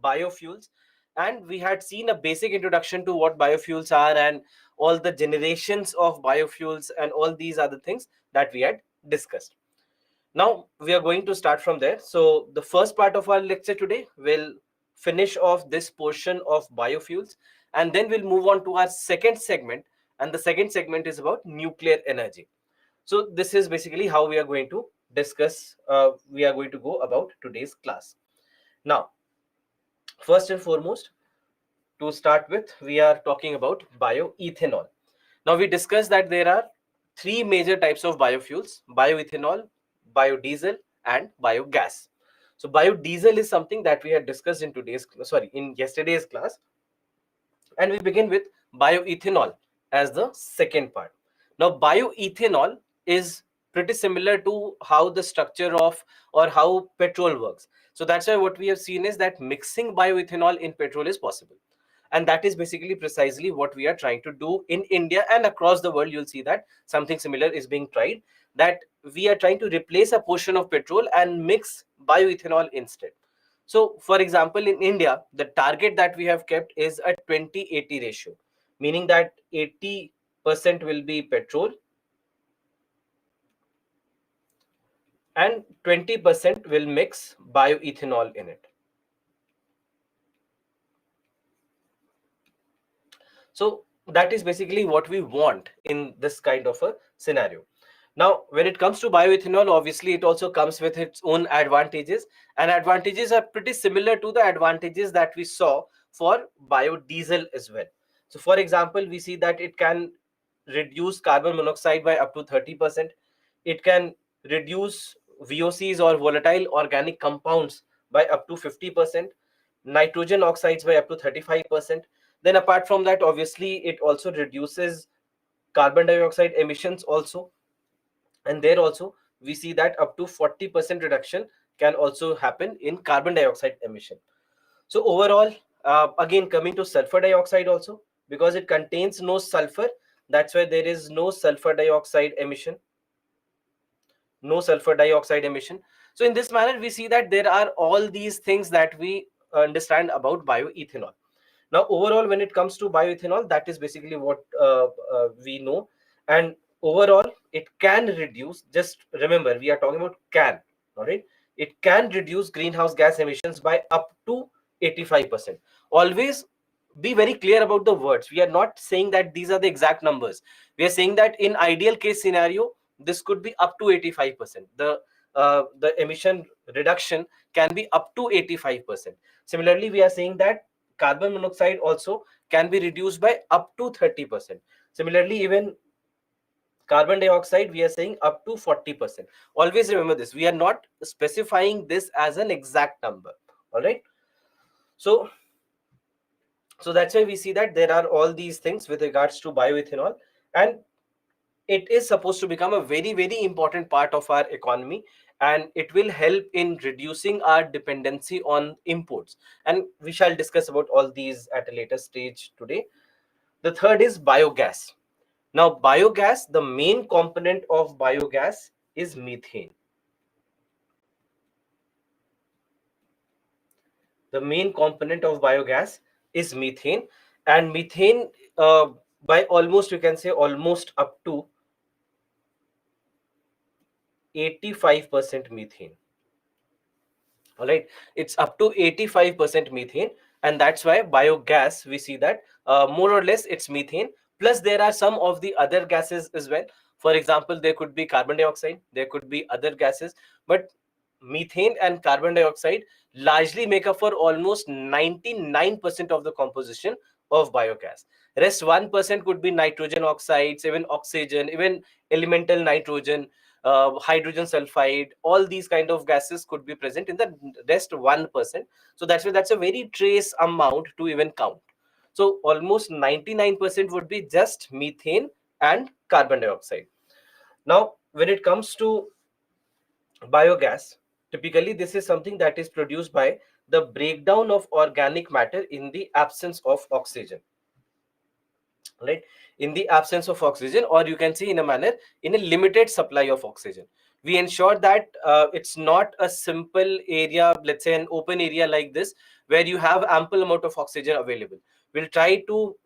biofuels, and we had seen a basic introduction to what biofuels are and all the generations of biofuels and all these other things that we had discussed. Now we are going to start from there. So the first part of our lecture today will finish off this portion of biofuels, and then we'll move on to our second segment, and the second segment is about nuclear energy. So this is basically how we are going to discuss, we are going to go about today's class. Now, first and foremost, to start with, we are talking about bioethanol. Now we discussed that there are three major types of biofuels: bioethanol, biodiesel, and biogas. So biodiesel is something that we had discussed in yesterday's class, and we begin with bioethanol as the second part. Now bioethanol is pretty similar to how the structure of or how petrol works. So that's why what we have seen is that mixing bioethanol in petrol is possible, and that is basically precisely what we are trying to do in India and across the world. You'll see that something similar is being tried, that we are trying to replace a portion of petrol and mix bioethanol instead. So for example, in India, the target that we have kept is a 20-80 ratio, meaning that 80% will be petrol and 20% will mix bioethanol in it. So that is basically what we want in this kind of a scenario. Now, when it comes to bioethanol, obviously it also comes with its own advantages, and advantages are pretty similar to the advantages that we saw for biodiesel as well. So for example, we see that it can reduce carbon monoxide by up to 30%. It can reduce VOCs or volatile organic compounds by up to 50%, nitrogen oxides by up to 35%. Then apart from that, obviously it also reduces carbon dioxide emissions also, and there also we see that up to 40% reduction can also happen in carbon dioxide emission. So overall, again coming to sulfur dioxide also, because it contains no sulfur, that's why there is no sulfur dioxide emission. So in this manner we see that there are all these things that we understand about bioethanol. Now overall, when it comes to bioethanol, that is basically what we know. And overall it can reduce, just remember we are talking about can, all right, it can reduce greenhouse gas emissions by up to 85%. Always be very clear about the words. We are not saying that these are the exact numbers. We are saying that in ideal case scenario, this could be up to 85%. The emission reduction can be up to 85%. Similarly, we are saying that carbon monoxide also can be reduced by up to 30%. Similarly, even carbon dioxide, we are saying up to 40%. Always remember this. We are not specifying this as an exact number. All right. So that's why we see that there are all these things with regards to bioethanol, and it is supposed to become a very, very important part of our economy, and it will help in reducing our dependency on imports. And we shall discuss about all these at a later stage today. The third is biogas. Now, biogas, the main component of biogas is methane. The main component of biogas is methane, and methane, by almost, you can say almost up to 85% methane. All right, it's up to 85% methane, and that's why biogas, we see that more or less it's methane, plus there are some of the other gases as well. For example, there could be carbon dioxide, there could be other gases, but methane and carbon dioxide largely make up for almost 99% of the composition of biogas. Rest 1% could be nitrogen oxides, even oxygen, even elemental nitrogen, hydrogen sulfide. All these kind of gases could be present in the rest 1%. So that's a very trace amount to even count. So almost 99% would be just methane and carbon dioxide. Now when it comes to biogas, typically this is something that is produced by the breakdown of organic matter in the absence of oxygen. Right, in the absence of oxygen, or you can see in a manner in a limited supply of oxygen. We ensure that it's not a simple area, let's say an open area like this, where you have ample amount of oxygen available. We'll try to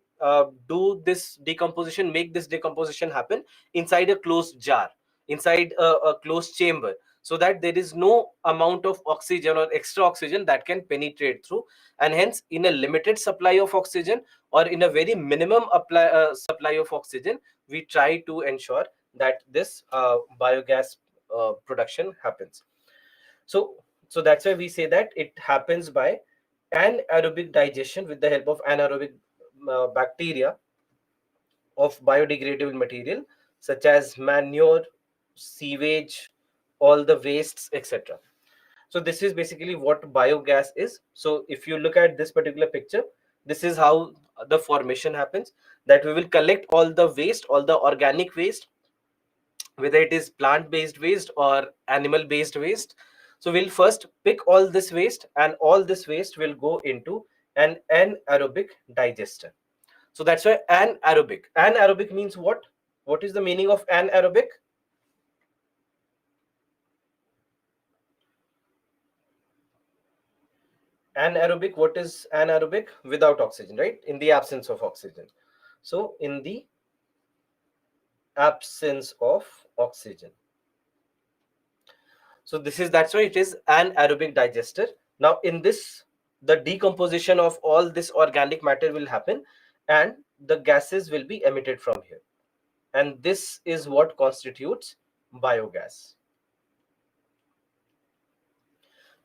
do this decomposition, make this decomposition happen inside a closed jar, inside a closed chamber, so that there is no amount of oxygen or extra oxygen that can penetrate through. And hence, in a limited supply of oxygen, or in a very minimum supply of oxygen, we try to ensure that this biogas production happens. So that's why we say that it happens by anaerobic digestion with the help of anaerobic bacteria of biodegradable material such as manure, sewage, all the wastes, etc. So this is basically what biogas is. So if you look at this particular picture, this is how the formation happens, that we will collect all the waste, all the organic waste, whether it is plant based waste or animal based waste. So we'll first pick all this waste, and all this waste will go into an anaerobic digester. So that's why anaerobic. Anaerobic means what? What is the meaning of anaerobic? Anaerobic, what is anaerobic? Without oxygen, right? In the absence of oxygen. So in the absence of oxygen. So this is, that's why it is an aerobic digester. Now in this, the decomposition of all this organic matter will happen, and the gases will be emitted from here, and this is what constitutes biogas.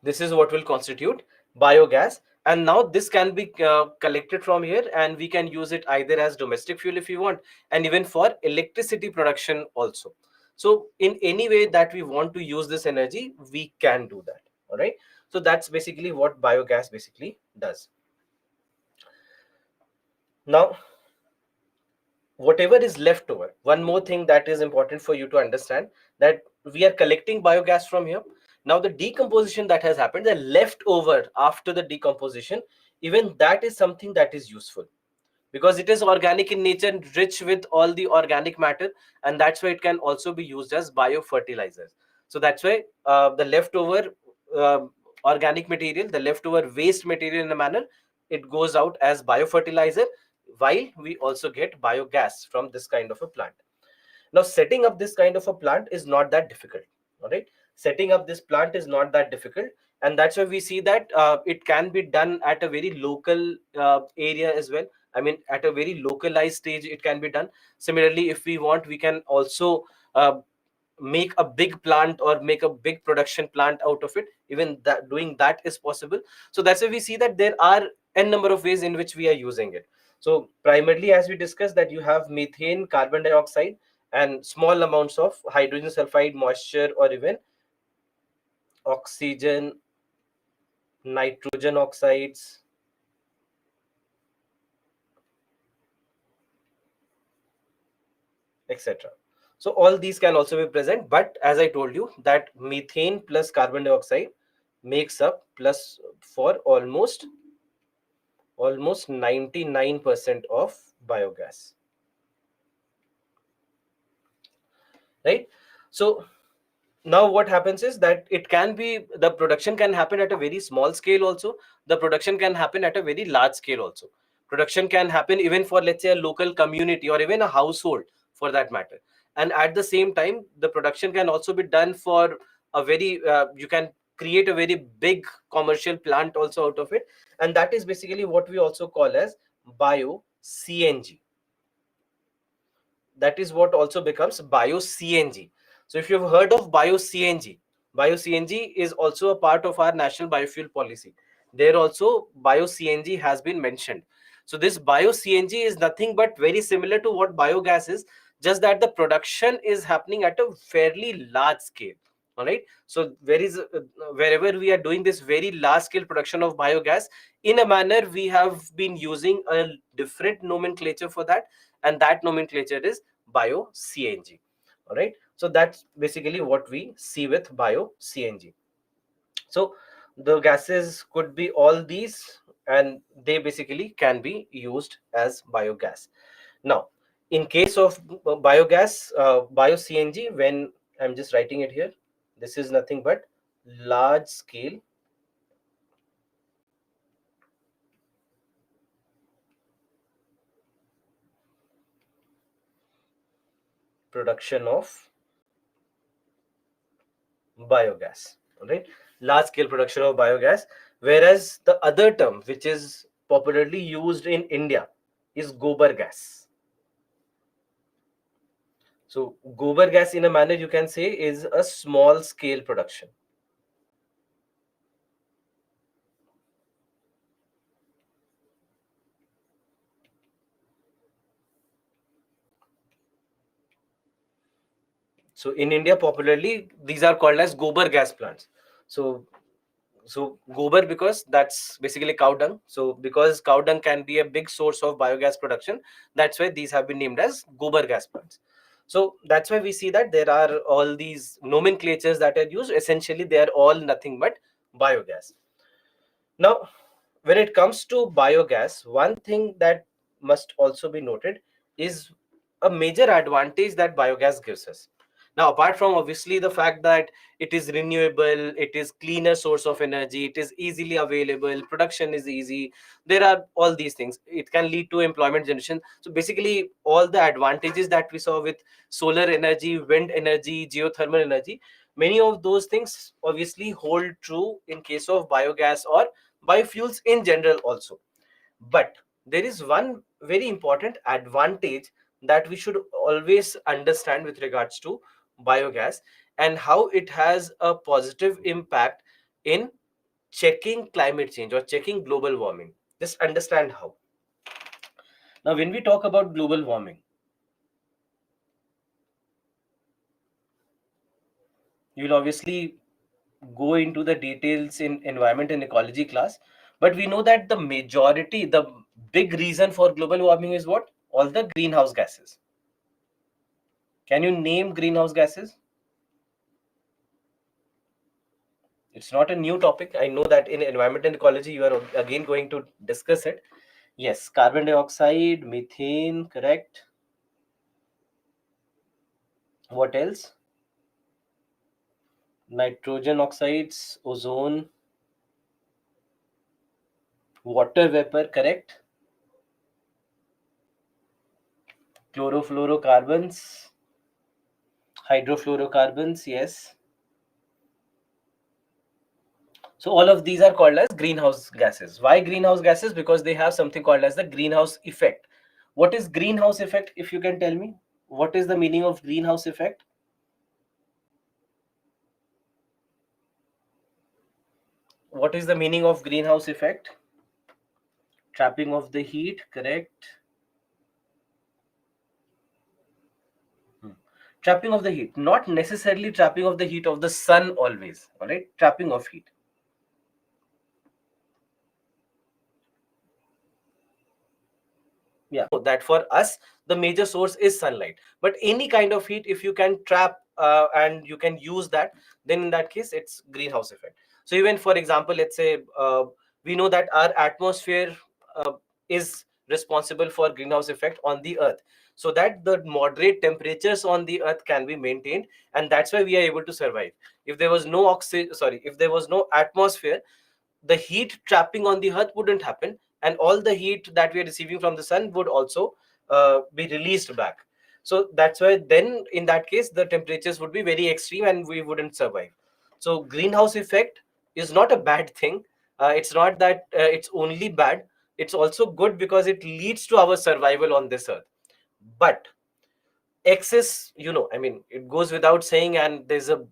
This is what will constitute biogas. And now this can be collected from here, and we can use it either as domestic fuel if you want, and even for electricity production also. So in any way that we want to use this energy, we can do that. All right, so that's basically what biogas basically does. Now whatever is left over, one more thing that is important for you to understand, that we are collecting biogas from here. Now the decomposition that has happened, the leftover after the decomposition, even that is something that is useful, because it is organic in nature and rich with all the organic matter, and that's why it can also be used as biofertilizers. So that's why the leftover uh, organic material, the leftover waste material, in a manner, it goes out as biofertilizer, while we also get biogas from this kind of a plant. Now setting up this kind of a plant is not that difficult. All right, setting up this plant is not that difficult, and that's why we see that it can be done at a very local area as well. I mean, at a very localized stage it can be done. Similarly, if we want, we can also make a big plant or make a big production plant out of it. Even that, doing that is possible. So that's why we see that there are n number of ways in which we are using it. So primarily, as we discussed, that you have methane, carbon dioxide, and small amounts of hydrogen sulfide, moisture, or even oxygen, nitrogen oxides, etc. So all these can also be present, but as I told you, that methane plus carbon dioxide makes up plus for almost 99% of biogas, right? So now what happens is that it can be, the production can happen at a very small scale also, the production can happen at a very large scale also. Production can happen even for, let's say, a local community or even a household for that matter. And at the same time, the production can also be done for a very you can create a very big commercial plant also out of it, and that is basically what we also call as bio CNG. That is what also becomes bio CNG. So if you've heard of bio CNG, bio CNG is also a part of our national biofuel policy. There also bio CNG has been mentioned. So this bio CNG is nothing but very similar to what biogas is, just that the production is happening at a fairly large scale. All right, so wherever we are doing this very large scale production of biogas, in a manner we have been using a different nomenclature for that, and that nomenclature is bio CNG. All right, so that's basically what we see with bio CNG. So the gases could be all these, and they basically can be used as biogas. Now in case of biogas, bio CNG, when I'm just writing it here. This is nothing but large scale production of biogas. All right, large scale production of biogas. Whereas the other term, which is popularly used in India, is gobar gas. So gobar gas, in a manner, you can say, is a small scale production. So in India, popularly, these are called as gobar gas plants. So gobar, because that's basically cow dung. So because cow dung can be a big source of biogas production, that's why these have been named as gobar gas plants. So that's why we see that there are all these nomenclatures that are used. Essentially, they are all nothing but biogas. Now, when it comes to biogas, one thing that must also be noted is a major advantage that biogas gives us. Now, apart from obviously the fact that it is renewable, it is cleaner source of energy, it is easily available, production is easy, there are all these things. It can lead to employment generation. So basically, all the advantages that we saw with solar energy, wind energy, geothermal energy, many of those things obviously hold true in case of biogas or biofuels in general also. But there is one very important advantage that we should always understand with regards to biogas, and how it has a positive impact in checking climate change or checking global warming. Just understand how. Now, when we talk about global warming, you will obviously go into the details in environment and ecology class, but we know that the majority, the big reason for global warming is what? All the greenhouse gases. Can you name greenhouse gases? It's not a new topic. I know that in environment and ecology you are again going to discuss it. Yes, carbon dioxide, methane, correct. What else? Nitrogen oxides, ozone, water vapor, correct. Chlorofluorocarbons, hydrofluorocarbons, yes. So all of these are called as greenhouse gases. Why greenhouse gases? Because they have something called as the greenhouse effect. What is greenhouse effect, if you can tell me? What is the meaning of greenhouse effect? What is the meaning of greenhouse effect? Trapping of the heat, correct. Hmm. Trapping of the heat, not necessarily trapping of the heat of the sun always, all right? Trapping of heat. Yeah, that for us the major source is sunlight, but any kind of heat, if you can trap and you can use that, then in that case it's greenhouse effect. So even for example, let's say we know that our atmosphere is responsible for greenhouse effect on the earth, so that the moderate temperatures on the earth can be maintained, and that's why we are able to survive. If there was no oxygen, sorry, if there was no atmosphere, the heat trapping on the earth wouldn't happen, and all the heat that we are receiving from the sun would also be released back. So that's why then in that case the temperatures would be very extreme and we wouldn't survive. So greenhouse effect is not a bad thing. It's not that it's only bad, it's also good because it leads to our survival on this earth. But excess, I mean, it goes without saying, and there's a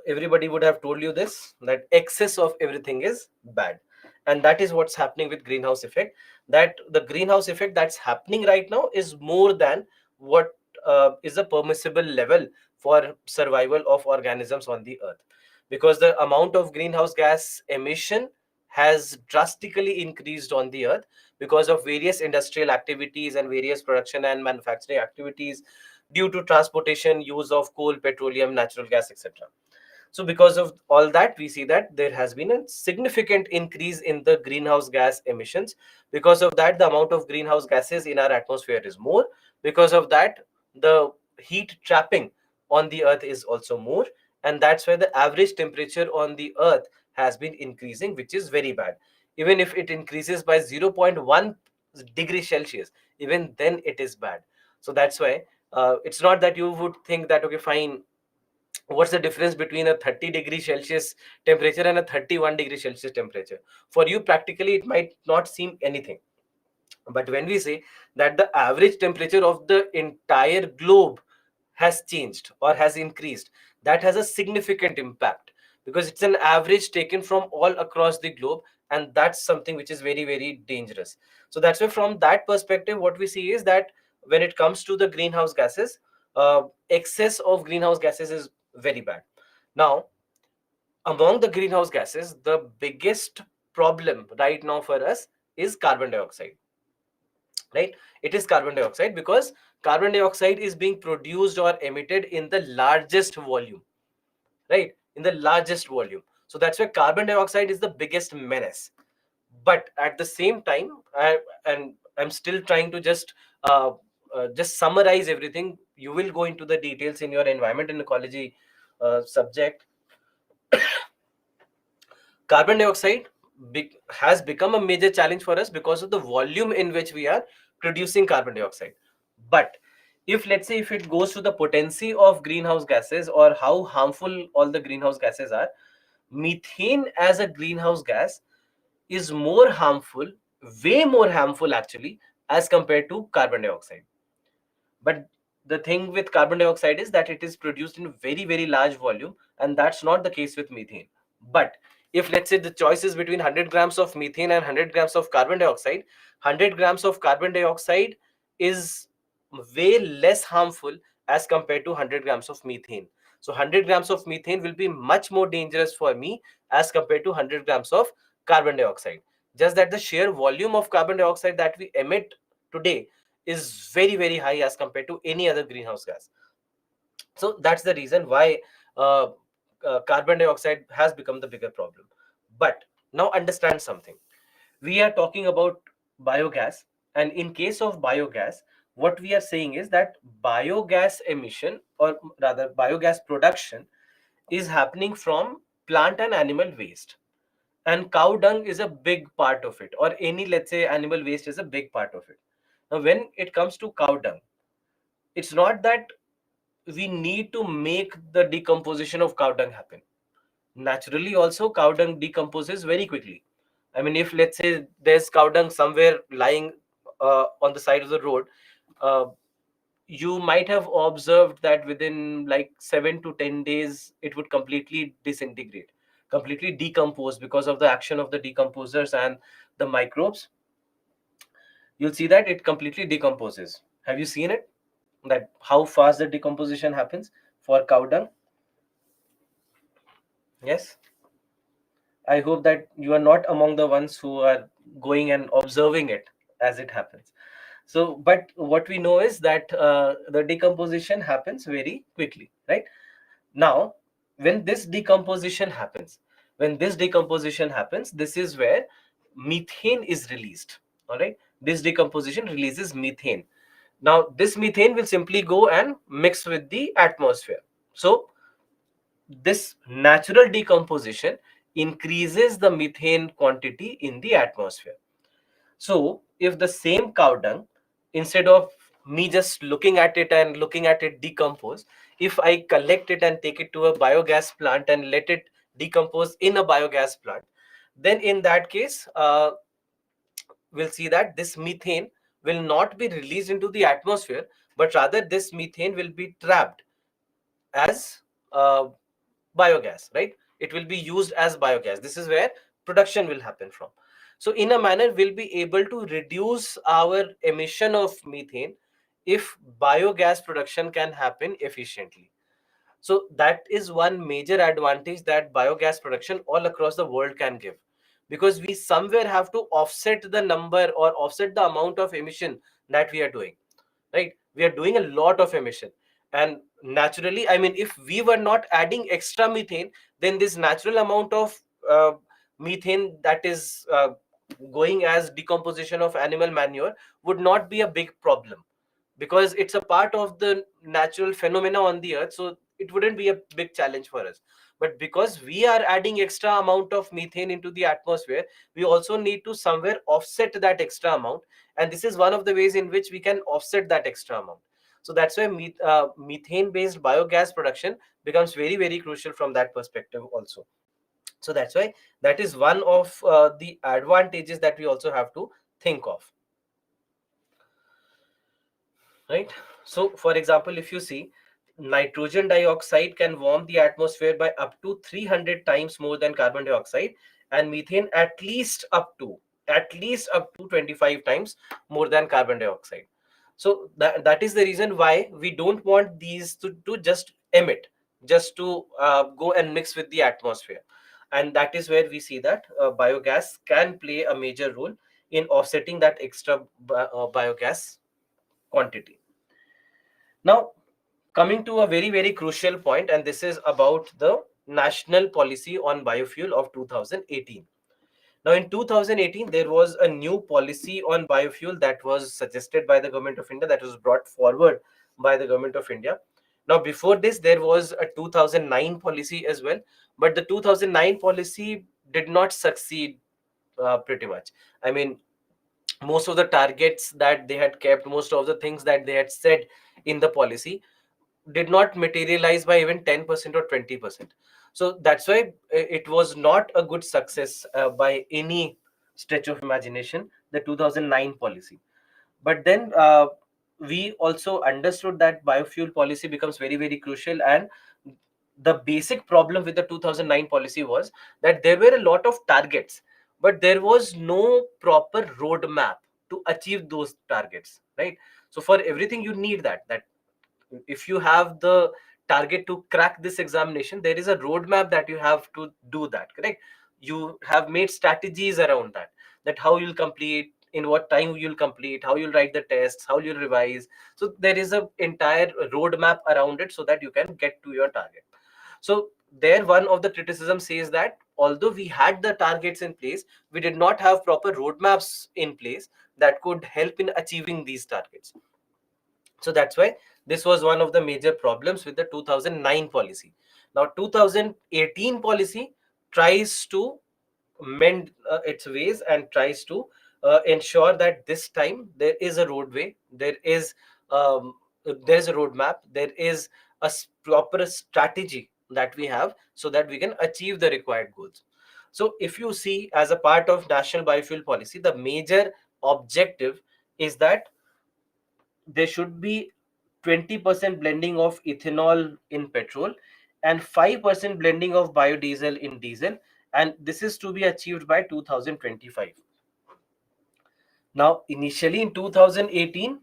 everybody would have told you this, that excess of everything is bad, and that is what's happening with greenhouse effect. That the greenhouse effect that's happening right now is more than what is a permissible level for survival of organisms on the earth, because the amount of greenhouse gas emission has drastically increased on the earth because of various industrial activities and various production and manufacturing activities, due to transportation, use of coal, petroleum, natural gas, etc. So because of all that, we see that there has been a significant increase in the greenhouse gas emissions. Because of that, the amount of greenhouse gases in our atmosphere is more. Because of that, the heat trapping on the earth is also more, and that's why the average temperature on the earth has been increasing, which is very bad. Even if it increases by 0.1 degree Celsius, even then it is bad. So that's why it's not that you would think that okay fine, what's the difference between a 30 degree Celsius temperature and a 31 degree Celsius temperature. For you practically it might not seem anything, but when we say that the average temperature of the entire globe has changed or has increased, that has a significant impact, because it's an average taken from all across the globe, and that's something which is very very dangerous. So that's why from that perspective what we see is that when it comes to the greenhouse gases, excess of greenhouse gases is very bad. Now, among the greenhouse gases, the biggest problem right now for us is carbon dioxide, right? It is carbon dioxide because carbon dioxide is being produced or emitted in the largest volume, right? In the largest volume. So that's why carbon dioxide is the biggest menace. But at the same time, and I'm still trying to just summarize everything. You will go into the details in your environment and ecology subject. Carbon dioxide has become a major challenge for us because of the volume in which we are producing carbon dioxide. But if let's say if it goes to the potency of greenhouse gases or how harmful all the greenhouse gases are, methane as a greenhouse gas is more harmful, way more harmful actually, as compared to carbon dioxide. But the thing with carbon dioxide is that it is produced in very very large volume, and that's not the case with methane. But if let's say the choice is between 100 grams of methane and 100 grams of carbon dioxide, 100 grams of carbon dioxide is way less harmful as compared to 100 grams of methane. So 100 grams of methane will be much more dangerous for me as compared to 100 grams of carbon dioxide. Just that the sheer volume of carbon dioxide that we emit today is very very high as compared to any other greenhouse gas. So that's the reason why uh, carbon dioxide has become the bigger problem. But now understand something. We are talking about biogas, and in case of biogas, what we are saying is that biogas emission, or rather biogas production, is happening from plant and animal waste, and cow dung is a big part of it, or any let's say animal waste is a big part of it. Now when it comes to cow dung, it's not that we need to make the decomposition of cow dung happen. Naturally also cow dung decomposes very quickly. I mean, if let's say there's cow dung somewhere lying on the side of the road, uh, you might have observed that within like 7 to 10 days it would completely disintegrate, completely decompose because of the action of the decomposers and the microbes. You'll see that it completely decomposes. Have you seen it, that how fast the decomposition happens for cow dung? Yes, I hope that you are not among the ones who are going and observing it as it happens. So, but what we know is that the decomposition happens very quickly, right? Now, when this decomposition happens, this is where methane is released. All right, this decomposition releases methane. Now, this methane will simply go and mix with the atmosphere. So, this natural decomposition increases the methane quantity in the atmosphere. So, if the same cow dung, instead of me just looking at it and looking at it decompose, if I collect it and take it to a biogas plant and let it decompose in a biogas plant, then in that case, we'll see that this methane will not be released into the atmosphere, but rather this methane will be trapped as uh, biogas, right? It will be used as biogas. This is where production will happen from. So in a manner we'll be able to reduce our emission of methane if biogas production can happen efficiently. So that is one major advantage that biogas production all across the world can give, because we somewhere have to offset the number or offset the amount of emission that we are doing, right? We are doing a lot of emission, and naturally, I mean, if we were not adding extra methane, then this natural amount of methane that is going as decomposition of animal manure would not be a big problem. because it's a part of the natural phenomena on the earth, so it wouldn't be a big challenge for us. But because we are adding extra amount of methane into the atmosphere, we also need to somewhere offset that extra amount, and this is one of the ways in which we can offset that extra amount. So that's why methane based biogas production becomes very very crucial from that perspective also. So that's why that is one of the advantages that we also have to think of, right? So for example, if you see, nitrogen dioxide can warm the atmosphere by up to 300 times more than carbon dioxide, and methane at least up to 25 times more than carbon dioxide. So that is the reason why we don't want these to just emit, just to go and mix with the atmosphere. And that is where we see that biogas can play a major role in offsetting that extra biogas quantity. Now, coming to a very, very crucial point, and this is about the national policy on biofuel of 2018. Now, in 2018, there was a new policy on biofuel that was suggested by the government of India, that was brought forward by the government of India. Now, before this, there was a 2009 policy as well, but the 2009 policy did not succeed pretty much. I mean, most of the targets that they had kept, most of the things that they had said in the policy did not materialize by even 10% or 20%. So that's why it was not a good success by any stretch of imagination, the 2009 policy. But then we also understood that biofuel policy becomes very very crucial, and the basic problem with the 2009 policy was that there were a lot of targets, but there was no proper roadmap to achieve those targets, right? So for everything you need that if you have the target to crack this examination, there is a roadmap that you have to do that, correct? You have made strategies around that, that how you'll complete, in what time you'll complete, how you'll write the tests, how you'll revise. So there is a entire roadmap around it so that you can get to your target. So there one of the criticism says that although we had the targets in place, we did not have proper roadmaps in place that could help in achieving these targets. So that's why this was one of the major problems with the 2009 policy. Now 2018 policy tries to mend its ways and tries to ensure that this time there is a roadway, um, there is a roadmap, there is a proper strategy that we have so that we can achieve the required goals. So if you see, as a part of national biofuel policy, the major objective is that there should be 20% blending of ethanol in petrol and 5% blending of biodiesel in diesel, and this is to be achieved by 2025. Now initially in 2018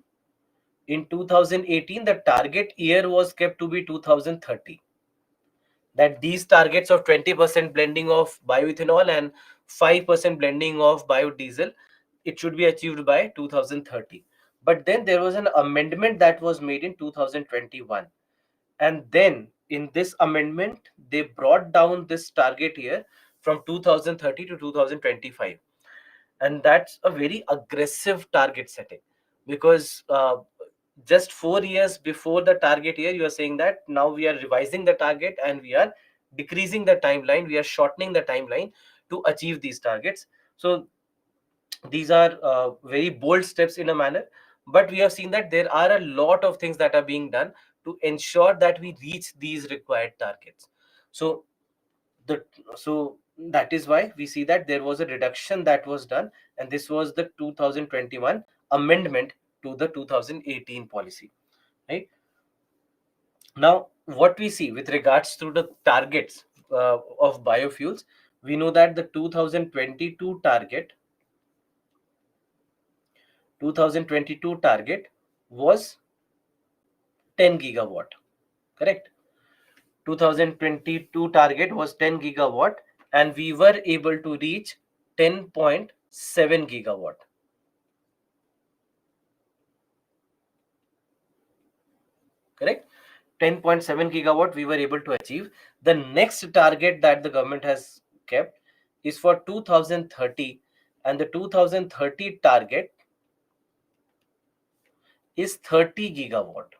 the target year was kept to be 2030, that these targets of 20% blending of bioethanol and 5% blending of biodiesel, it should be achieved by 2030. But then there was an amendment that was made in 2021, and then in this amendment they brought down this target year from 2030 to 2025. And that's a very aggressive target setting, because just 4 years before the target year you are saying that now we are revising the target and we are decreasing the timeline, we are shortening the timeline to achieve these targets. So these are very bold steps in a manner, but we have seen that there are a lot of things that are being done to ensure that we reach these required targets. So the so that is why we see that there was a reduction that was done, and this was the 2021 amendment to the 2018 policy, right? Now what we see with regards to the targets of biofuels, we know that the 2022 target was 10 gigawatt, correct? 2022 target was 10 gigawatt, and we were able to reach 10.7 gigawatt, correct? 10.7 gigawatt we were able to achieve. The next target that the government has kept is for 2030, and the 2030 target is 30 gigawatt.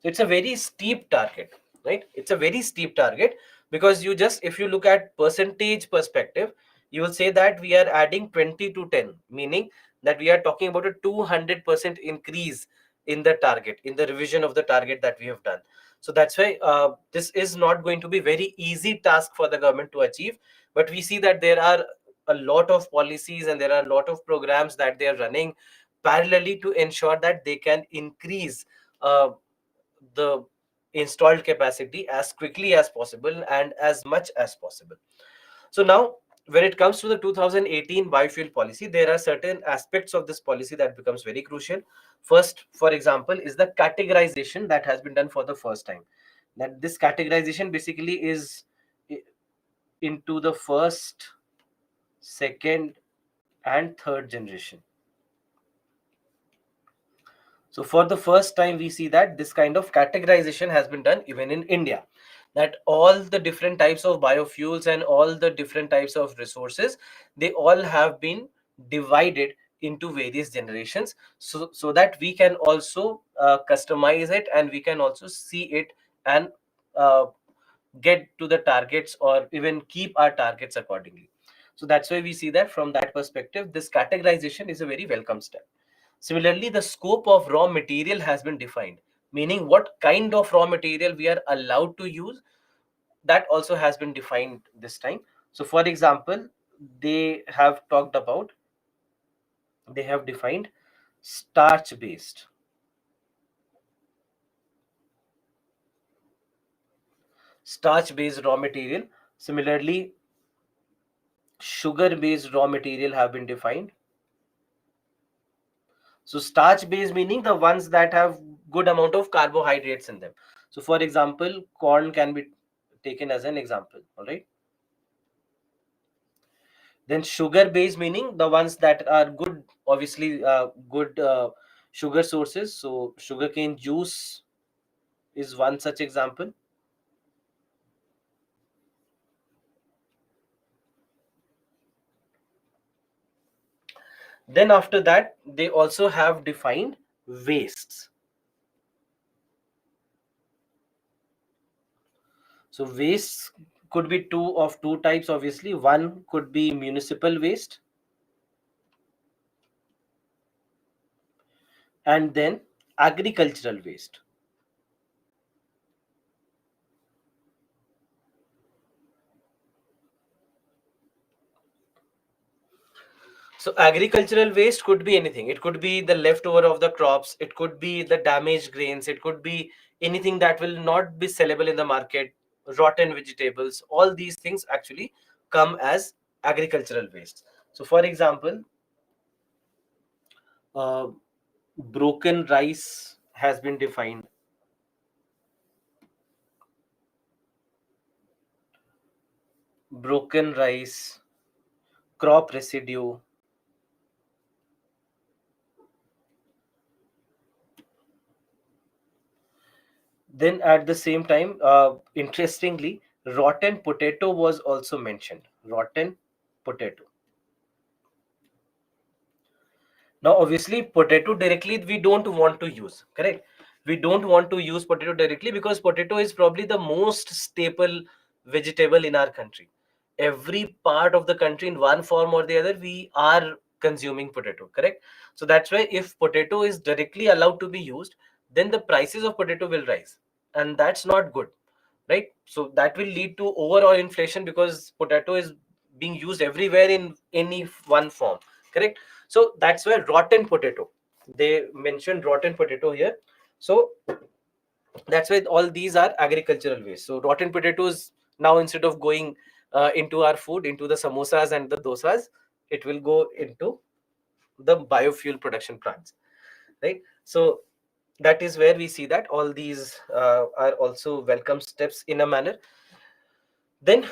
So it's a very steep target, right? It's a very steep target, because you just, if you look at percentage perspective, you will say that we are adding 20 to 10, meaning that we are talking about a 200% increase in the target, in the revision of the target that we have done. So that's why this is not going to be very easy task for the government to achieve. But we see that there are a lot of policies and there are a lot of programs that they are running parallelly to ensure that they can increase the installed capacity as quickly as possible and as much as possible. So now, when it comes to the 2018 biofuel policy, there are certain aspects of this policy that becomes very crucial. First, for example, is the categorization that has been done for the first time. That this categorization basically is into the first, second, and third generation. So for the first time, we see that this kind of categorization has been done even in India, that all the different types of biofuels and all the different types of resources, they all have been divided into various generations, so that we can also customize it, and we can also see it, and uh, get to the targets or even keep our targets accordingly. So that's why we see that from that perspective, this categorization is a very welcome step. Similarly, the scope of raw material has been defined, meaning what kind of raw material we are allowed to use, that also has been defined this time. So, for example, they have talked about, they have defined starch based. Starch based raw material. Similarly, sugar based raw material have been defined. So starch based meaning the ones that have good amount of carbohydrates in them. So for example, corn can be taken as an example. All right. Then sugar based meaning the ones that are good, obviously good sugar sources. So sugarcane juice is one such example. Then after that, they also have defined wastes. So wastes could be two types, obviously. One could be municipal waste, and then agricultural waste. So agricultural waste could be anything. It could be the leftover of the crops. It could be the damaged grains. It could be anything that will not be sellable in the market, rotten vegetables. All these things actually come as agricultural waste. So, for example, uh, broken rice has been defined. Broken rice, crop residue. Then at the same time, interestingly, rotten potato was also mentioned. Rotten potato. Now, obviously, potato directly we don't want to use, correct? We don't want to use potato directly because potato is probably the most staple vegetable in our country. Every part of the country, in one form or the other, we are consuming potato, correct? So that's why if potato is directly allowed to be used, then the prices of potato will rise, and that's not good, right? So that will lead to overall inflation because potato is being used everywhere in any one form, correct? So that's where rotten potato, they mentioned rotten potato here. So that's why all these are agricultural waste. So rotten potatoes now, instead of going into our food, into the samosas and the dosas, it will go into the biofuel production plants, right? So that is where we see that all these are also welcome steps in a manner. Then,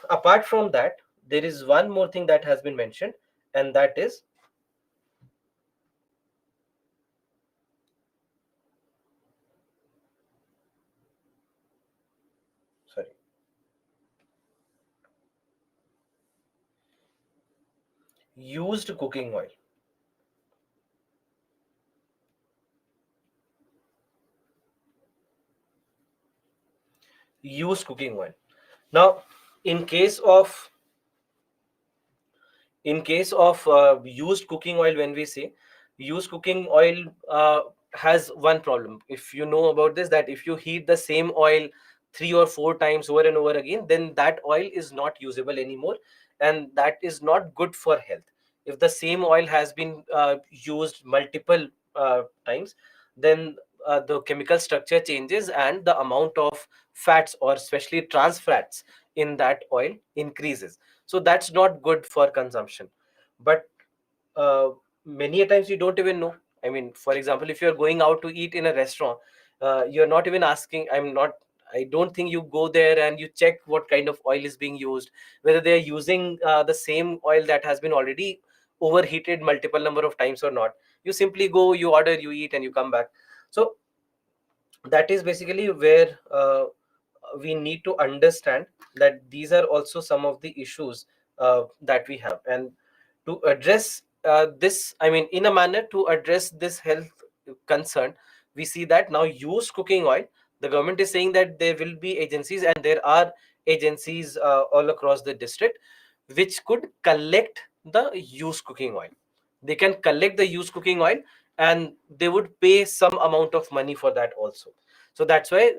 apart from that, there is one more thing that has been mentioned, and that is, sorry, used cooking oil. used cooking oil. Now, in case of used cooking oil, when we say used cooking oil, has one problem. If you know about this, that if you heat the same oil 3 or 4 times over and over again, then that oil is not usable anymore, and that is not good for health. If the same oil has been used multiple times, then the chemical structure changes and the amount of fats, or especially trans fats, in that oil increases. So that's not good for consumption. But uh, many a times you don't even know. I mean, for example, if you're going out to eat in a restaurant, you're not even asking. I don't think you go there and you check what kind of oil is being used, whether they're using the same oil that has been already overheated multiple number of times or not. You simply go, you order, you eat, and you come back. So that is basically where we need to understand that these are also some of the issues that we have. And to address this, I mean, in a manner to address this health concern, we see that now used cooking oil, the government is saying that there will be agencies, and there are agencies all across the district which could collect the used cooking oil. They can collect the used cooking oil, and they would pay some amount of money for that also. So that's why,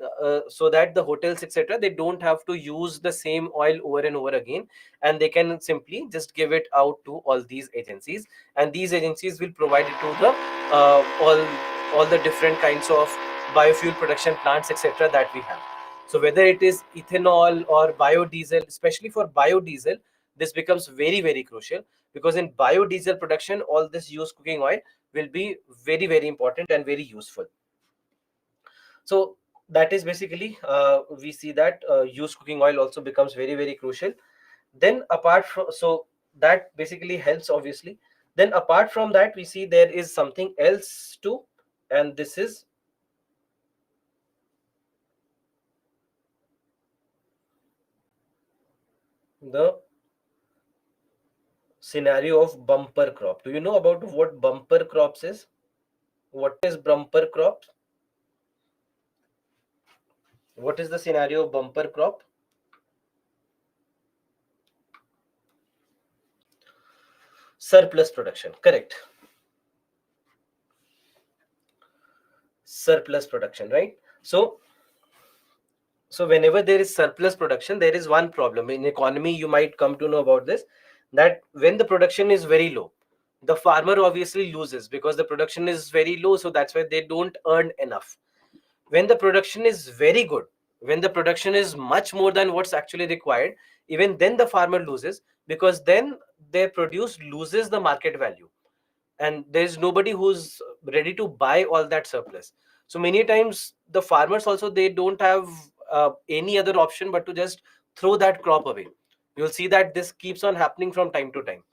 so that the hotels, etc., they don't have to use the same oil over and over again, and they can simply just give it out to all these agencies, and these agencies will provide it to the all the different kinds of biofuel production plants, etc., that we have. So whether it is ethanol or biodiesel, especially for biodiesel, this becomes very, very crucial, because in biodiesel production, all this used cooking oil will be very, very important and very useful. So that is basically, we see that used cooking oil also becomes very, very crucial. Then apart from, so that basically helps, obviously. Then apart from that, we see there is something else too, and this is the scenario of bumper crop. Do you know about what bumper crops is? What is bumper crop? What is the scenario of bumper crop? Surplus production, correct. Surplus production, right? So whenever there is surplus production, there is one problem in economy. You might come to know about this, that when the production is very low, the farmer obviously loses, because the production is very low, so that's why they don't earn enough. When the production is very good, when the production is much more than what's actually required, even then the farmer loses, because then their produce loses the market value, and there's nobody who's ready to buy all that surplus. So many times the farmers also, they don't have any other option but to just throw that crop away. You'll see that this keeps on happening from time to time.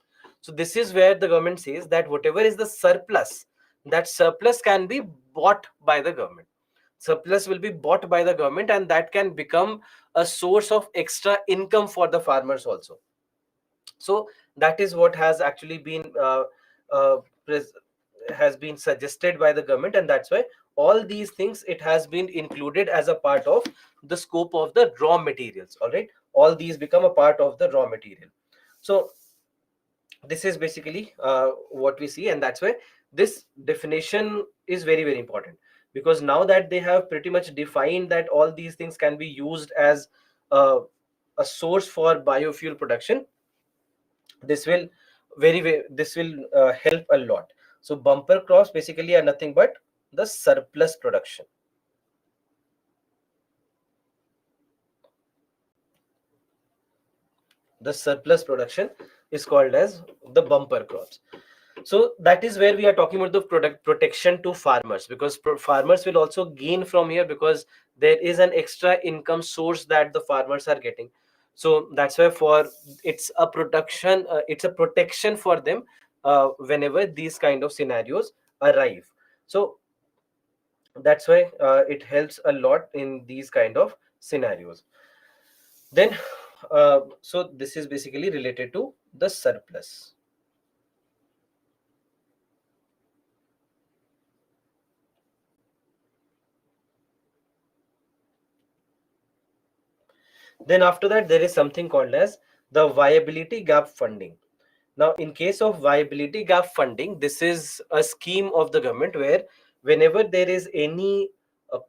So this is where the government says that whatever is the surplus, that surplus can be bought by the government. Surplus will be bought by the government, and that can become a source of extra income for the farmers also. So that is what has actually been uh, pres- has been suggested by the government, and that's why all these things, it has been included as a part of the scope of the raw materials. All right, all these become a part of the raw material. So this is basically what we see, and that's why this definition is very, very important, because now that they have pretty much defined that all these things can be used as uh, a source for biofuel production, this will this will help a lot. So bumper crops basically are nothing but the surplus production. The surplus production is called as the bumper crops. So that is where we are talking about the product protection to farmers, because farmers will also gain from here, because there is an extra income source that the farmers are getting. So that's why, for it's a production, it's a protection for them whenever these kind of scenarios arrive. So that's why it helps a lot in these kind of scenarios. Then so this is basically related to the surplus. Then after that, there is something called as the viability gap funding. Now, in case of viability gap funding, this is a scheme of the government where whenever there is any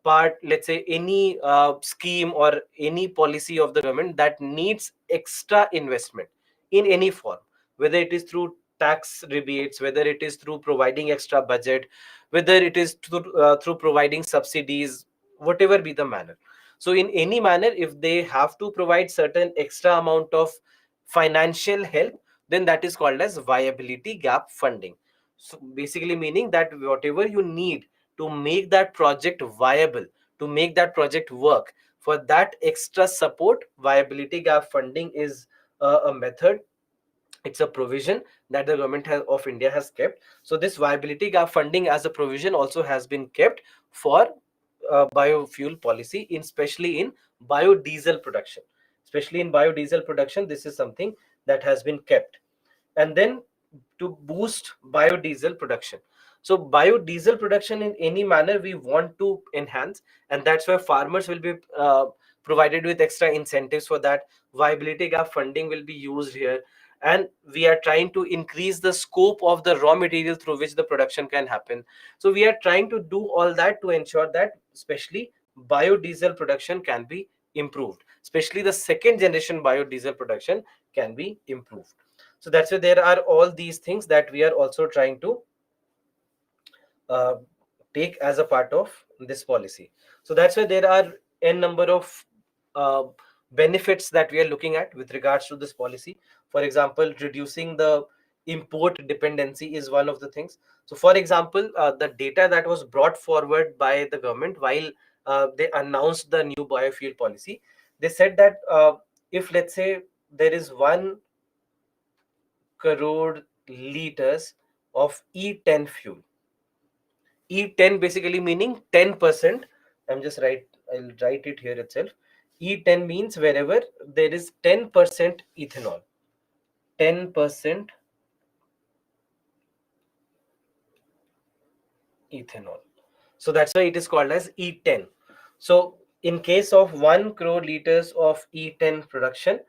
part, let's say any scheme or any policy of the government that needs extra investment in any form, whether it is through tax rebates, whether it is through providing extra budget, whether it is through providing subsidies, whatever be the manner. So, in any manner, if they have to provide certain extra amount of financial help, then that is called as viability gap funding. So basically meaning that whatever you need to make that project viable, to make that project work, for that extra support, viability gap funding is a method. It's a provision that the of India has kept. So this viability gap funding as a provision also has been kept for biofuel policy, in especially in biodiesel production. Especially in biodiesel production, this is something that has been kept. And then to boost biodiesel production. So biodiesel production in any manner we want to enhance, and that's why farmers will be provided with extra incentives for that. Viability gap funding will be used here, and we are trying to increase the scope of the raw material through which the production can happen. So we are trying to do all that to ensure that especially biodiesel production can be improved, especially the second generation biodiesel production can be improved. So that's why there are all these things that we are also trying to uh, take as a part of this policy. So that's why there are n number of uh, benefits that we are looking at with regards to this policy. For example, reducing the import dependency is one of the things. So for example, the data that was brought forward by the government while they announced the new biofuel policy, they said that if let's say there is 1 crore liters of E10 fuel. E10 basically meaning 10%. I'll write it here itself. E10 means wherever there is 10% ethanol. 10% ethanol. So that's why it is called as E10. So in case of 1 crore liters of E10 production,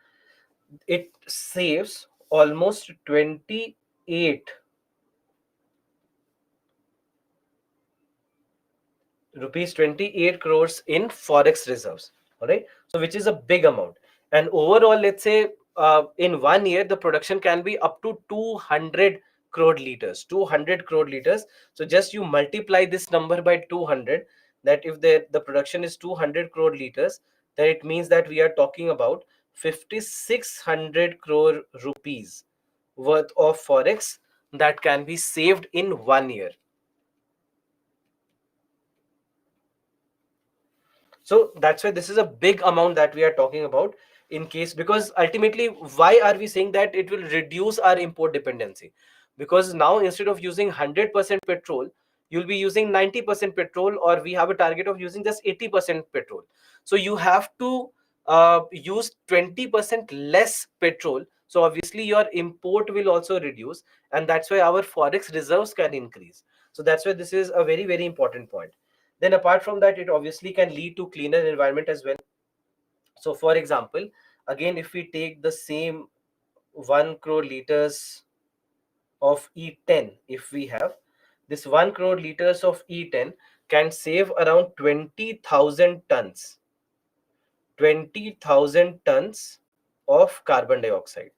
it saves almost 28 rupees 28 crores in forex reserves. All right, so which is a big amount. And overall, let's say in 1 year the production can be up to 200 crore liters. 200 crore liters. So just you multiply this number by 200, that if the production is 200 crore liters, then it means that we are talking about 5600 crore rupees worth of forex that can be saved in 1 year. So that's why this is a big amount that we are talking about, in case, because ultimately why are we saying that it will reduce our import dependency? Because now instead of using 100% petrol, you'll be using 90% petrol, or we have a target of using just 80% petrol. So you have to use 20% less petrol. So obviously your import will also reduce, and that's why our forex reserves can increase. So that's why this is a very, very important point. Then apart from that, it obviously can lead to cleaner environment as well. So for example, again, if we take the same 1 crore liters of E10, if we have this 1 crore liters of E10 can save around 20,000 tons, 20,000 tons of carbon dioxide,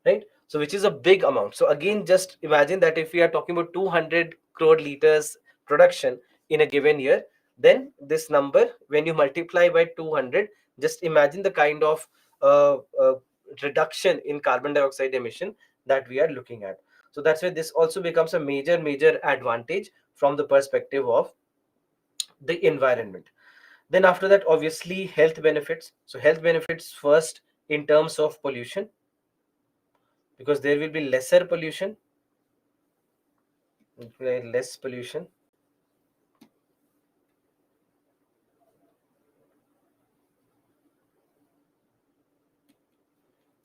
right? So which is a big amount. So again, just imagine that if we are talking about 200 crore liters production in a given year, then this number, when you multiply by 200, just imagine the kind of uh, uh, reduction in carbon dioxide emission that we are looking at. So that's why this also becomes a major advantage from the perspective of the environment. Then after that, obviously health benefits. So health benefits first in terms of pollution, because there will be lesser pollution, less pollution.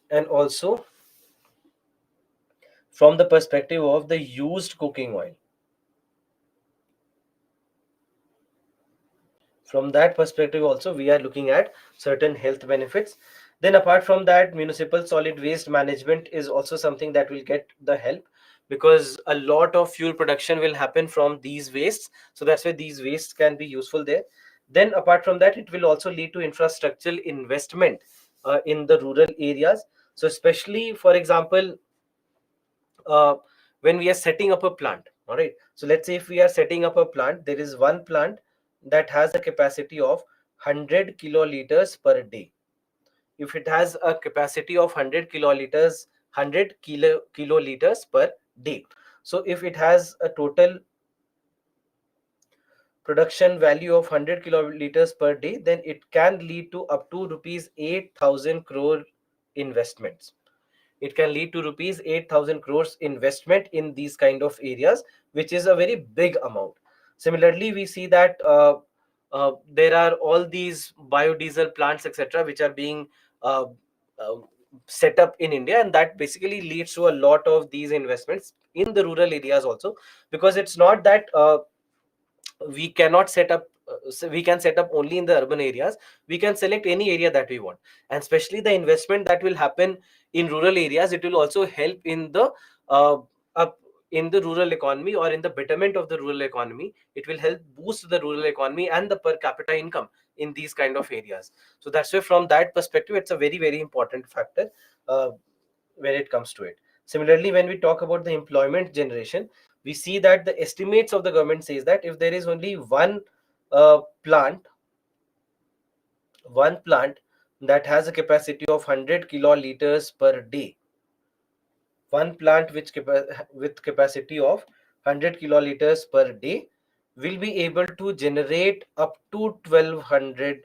And also from the perspective of the used cooking oil, From that perspective also, we are looking at certain health benefits. Then apart from that, municipal solid waste management is also something that will get the help, because a lot of fuel production will happen from these wastes, so that's why these wastes can be useful there. Then apart from that, it will also lead to infrastructural investment in the rural areas. So especially, for example, uh, when we are setting up a plant, all right, so let's say if we are setting up a plant, there is one plant that has a capacity of 100 kiloliters per day. If it has a capacity of 100 kiloliters, 100 kiloliters per day, so if it has a total production value of 100 kiloliters per day, then it can lead to up to rupees 8,000 crore investments. It can lead to rupees 8,000 crores investment in these kind of areas, which is a very big amount. Similarly, we see that there are all these biodiesel plants, etc., which are being uh, uh, set up in India, and that basically leads to a lot of these investments in the rural areas also, because it's not that we cannot set up so we can set up only in the urban areas. We can select any area that we want, and especially the investment that will happen in rural areas, it will also help in the uh, up in the rural economy, or in the betterment of the rural economy. It will help boost the rural economy and the per capita income in these kind of areas. So that's why from that perspective, it's a very very important factor uh, when it comes to it. Similarly, when we talk about the employment generation, we see that the estimates of the government says that if there is only uh, plant one plant that has a capacity of 100 kiloliters per day, one plant with capacity of 100 kiloliters per day will be able to generate up to 1200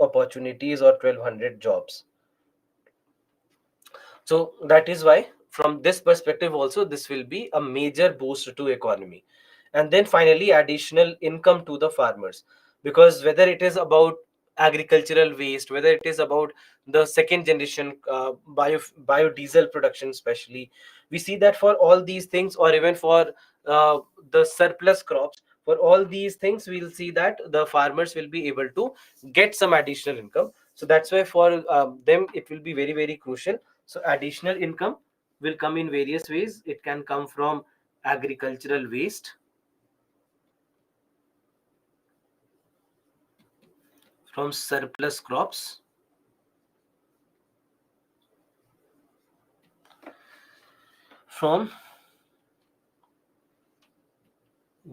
opportunities or 1200 jobs. So that is why from this perspective also, this will be a major boost to economy. And then finally, additional income to the farmers, because whether it is about agricultural waste, whether it is about the second generation biodiesel production especially, we see that for all these things, or even for uh, the surplus crops, for all these things we'll see that the farmers will be able to get some additional income. So that's why for them it will be very very crucial. So additional income will come in various ways. It can come from agricultural waste, from surplus crops, from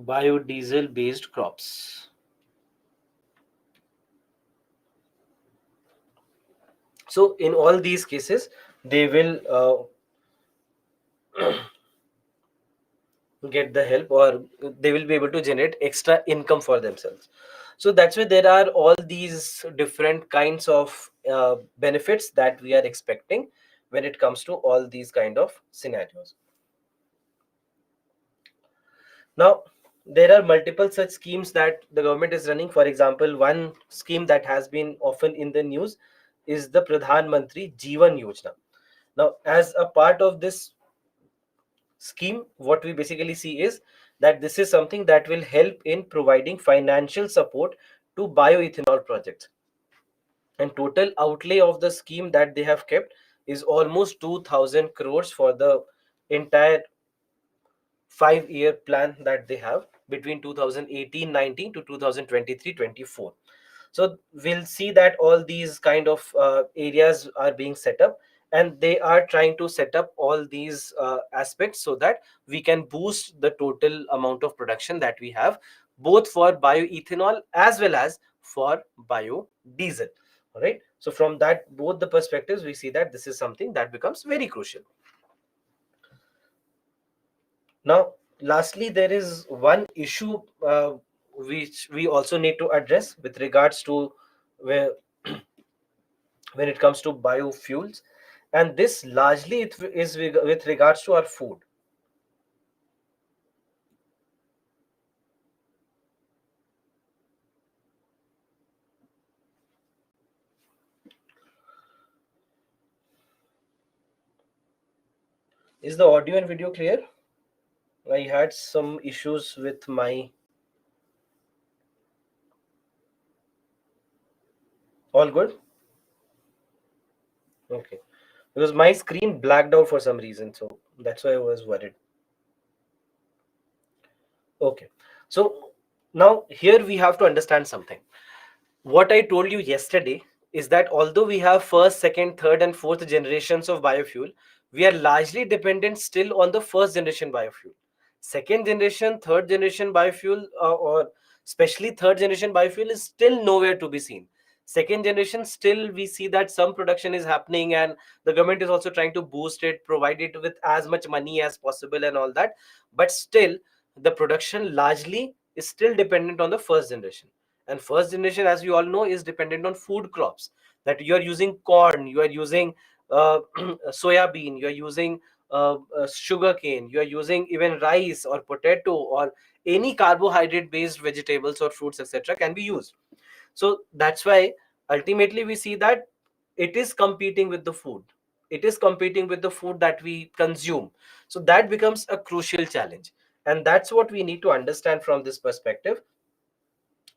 biodiesel based crops. So in all these cases, they will get the help, or they will be able to generate extra income for themselves. So that's why there are all these different kinds of benefits that we are expecting when it comes to all these kind of scenarios. Now, there are multiple such schemes that the government is running. For example, one scheme that has been often in the news is the Pradhan Mantri Jeevan Yojana. Now, as a part of this scheme, what we basically see is that this is something that will help in providing financial support to bioethanol projects. And total outlay of the scheme that they have kept is almost 2000 crores for the entire 5-year plan that they have between 2018-19 to 2023-24. So we'll see that all these kind of areas are being set up, and they are trying to set up all these aspects so that we can boost the total amount of production that we have, both for bioethanol as well as for biodiesel. All right, so from that both the perspectives, we see that this is something that becomes very crucial. Now, lastly, there is one issue which we also need to address with regards to where when it comes to biofuels, and this largely it is with regards to our food. Is the audio and video clear? I had some issues with my All good? Okay. Because my screen blacked out for some reason, so that's why I was worried. Okay. So now here we have to understand something. What I told you yesterday is that although we have first, second, third, and fourth generations of biofuel, we are largely dependent still on the first generation biofuel. Second generation, third generation biofuel, or especially third generation biofuel, is still nowhere to be seen. Second generation, still we see that some production is happening, and the government is also trying to boost it, provide it with as much money as possible, and all that. But still, the production largely is still dependent on the first generation. And first generation, as we all know, is dependent on food crops, that you are using corn, you are using soya bean, you are using sugar cane, you are using even rice or potato or any carbohydrate based vegetables or fruits, etc., can be used. So that's why ultimately we see that it is competing with the food, it is competing with the food that we consume. So that becomes a crucial challenge, and that's what we need to understand from this perspective,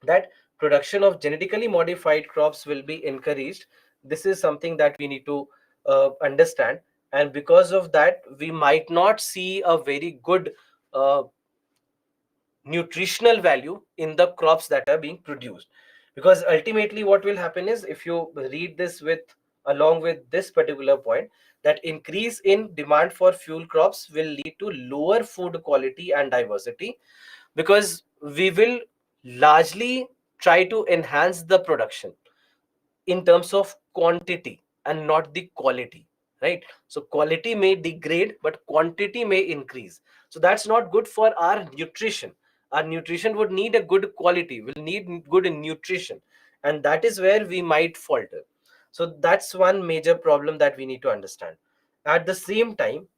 that production of genetically modified crops will be encouraged. This is something that we need to understand, and because of that we might not see a very good uh, nutritional value in the crops that are being produced. Because ultimately what will happen is, if you read this with along with this particular point, that increase in demand for fuel crops will lead to lower food quality and diversity, because we will largely try to enhance the production in terms of quantity and not the quality, right? So quality may degrade but quantity may increase. So that's not good for our nutrition. Our nutrition would need a good quality, will need good nutrition, and that is where we might falter. So that's one major problem that we need to understand. At the same time,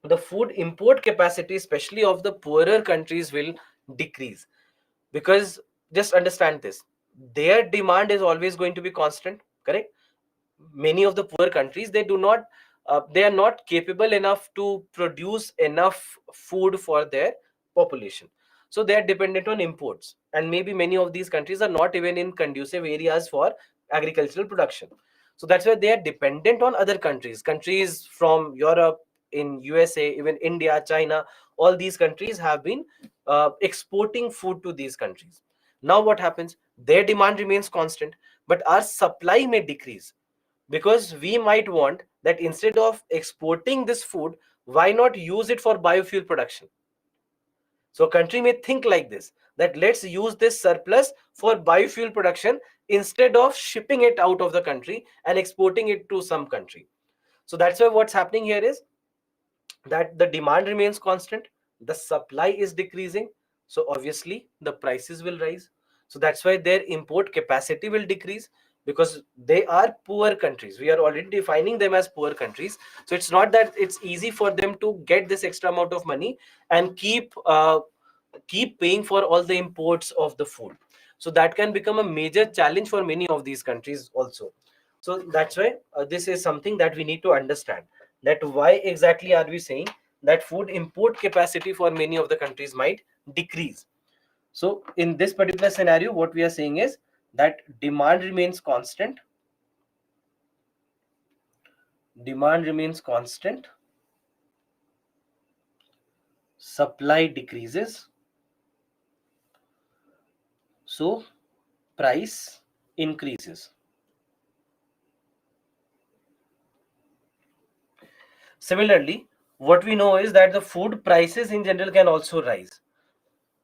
the food import capacity, especially of the poorer countries, will decrease, because just understand this, their demand is always going to be constant, correct? Many of the poor countries, they do not they are not capable enough to produce enough food for their population, so they are dependent on imports, and maybe many of these countries are not even in conducive areas for agricultural production. So that's why they are dependent on other countries from Europe, in USA, even India, China. All these countries have been exporting food to these countries. Now what happens, their demand remains constant, but our supply may decrease, because we might want that instead of exporting this food, why not use it for biofuel production? So country may think like this, that let's use this surplus for biofuel production instead of shipping it out of the country and exporting it to some country. So that's why what's happening here is that the demand remains constant, the supply is decreasing, so obviously the prices will rise. So that's why their import capacity will decrease, because they are poor countries, we are already defining them as poor countries. So it's not that it's easy for them to get this extra amount of money and keep paying for all the imports of the food. So that can become a major challenge for many of these countries also. So that's why this is something that we need to understand, that why exactly are we saying that food import capacity for many of the countries might decrease. So in this particular scenario, what we are saying is that demand remains constant, supply decreases, so price increases. Similarly, what we know is that the food prices in general can also rise,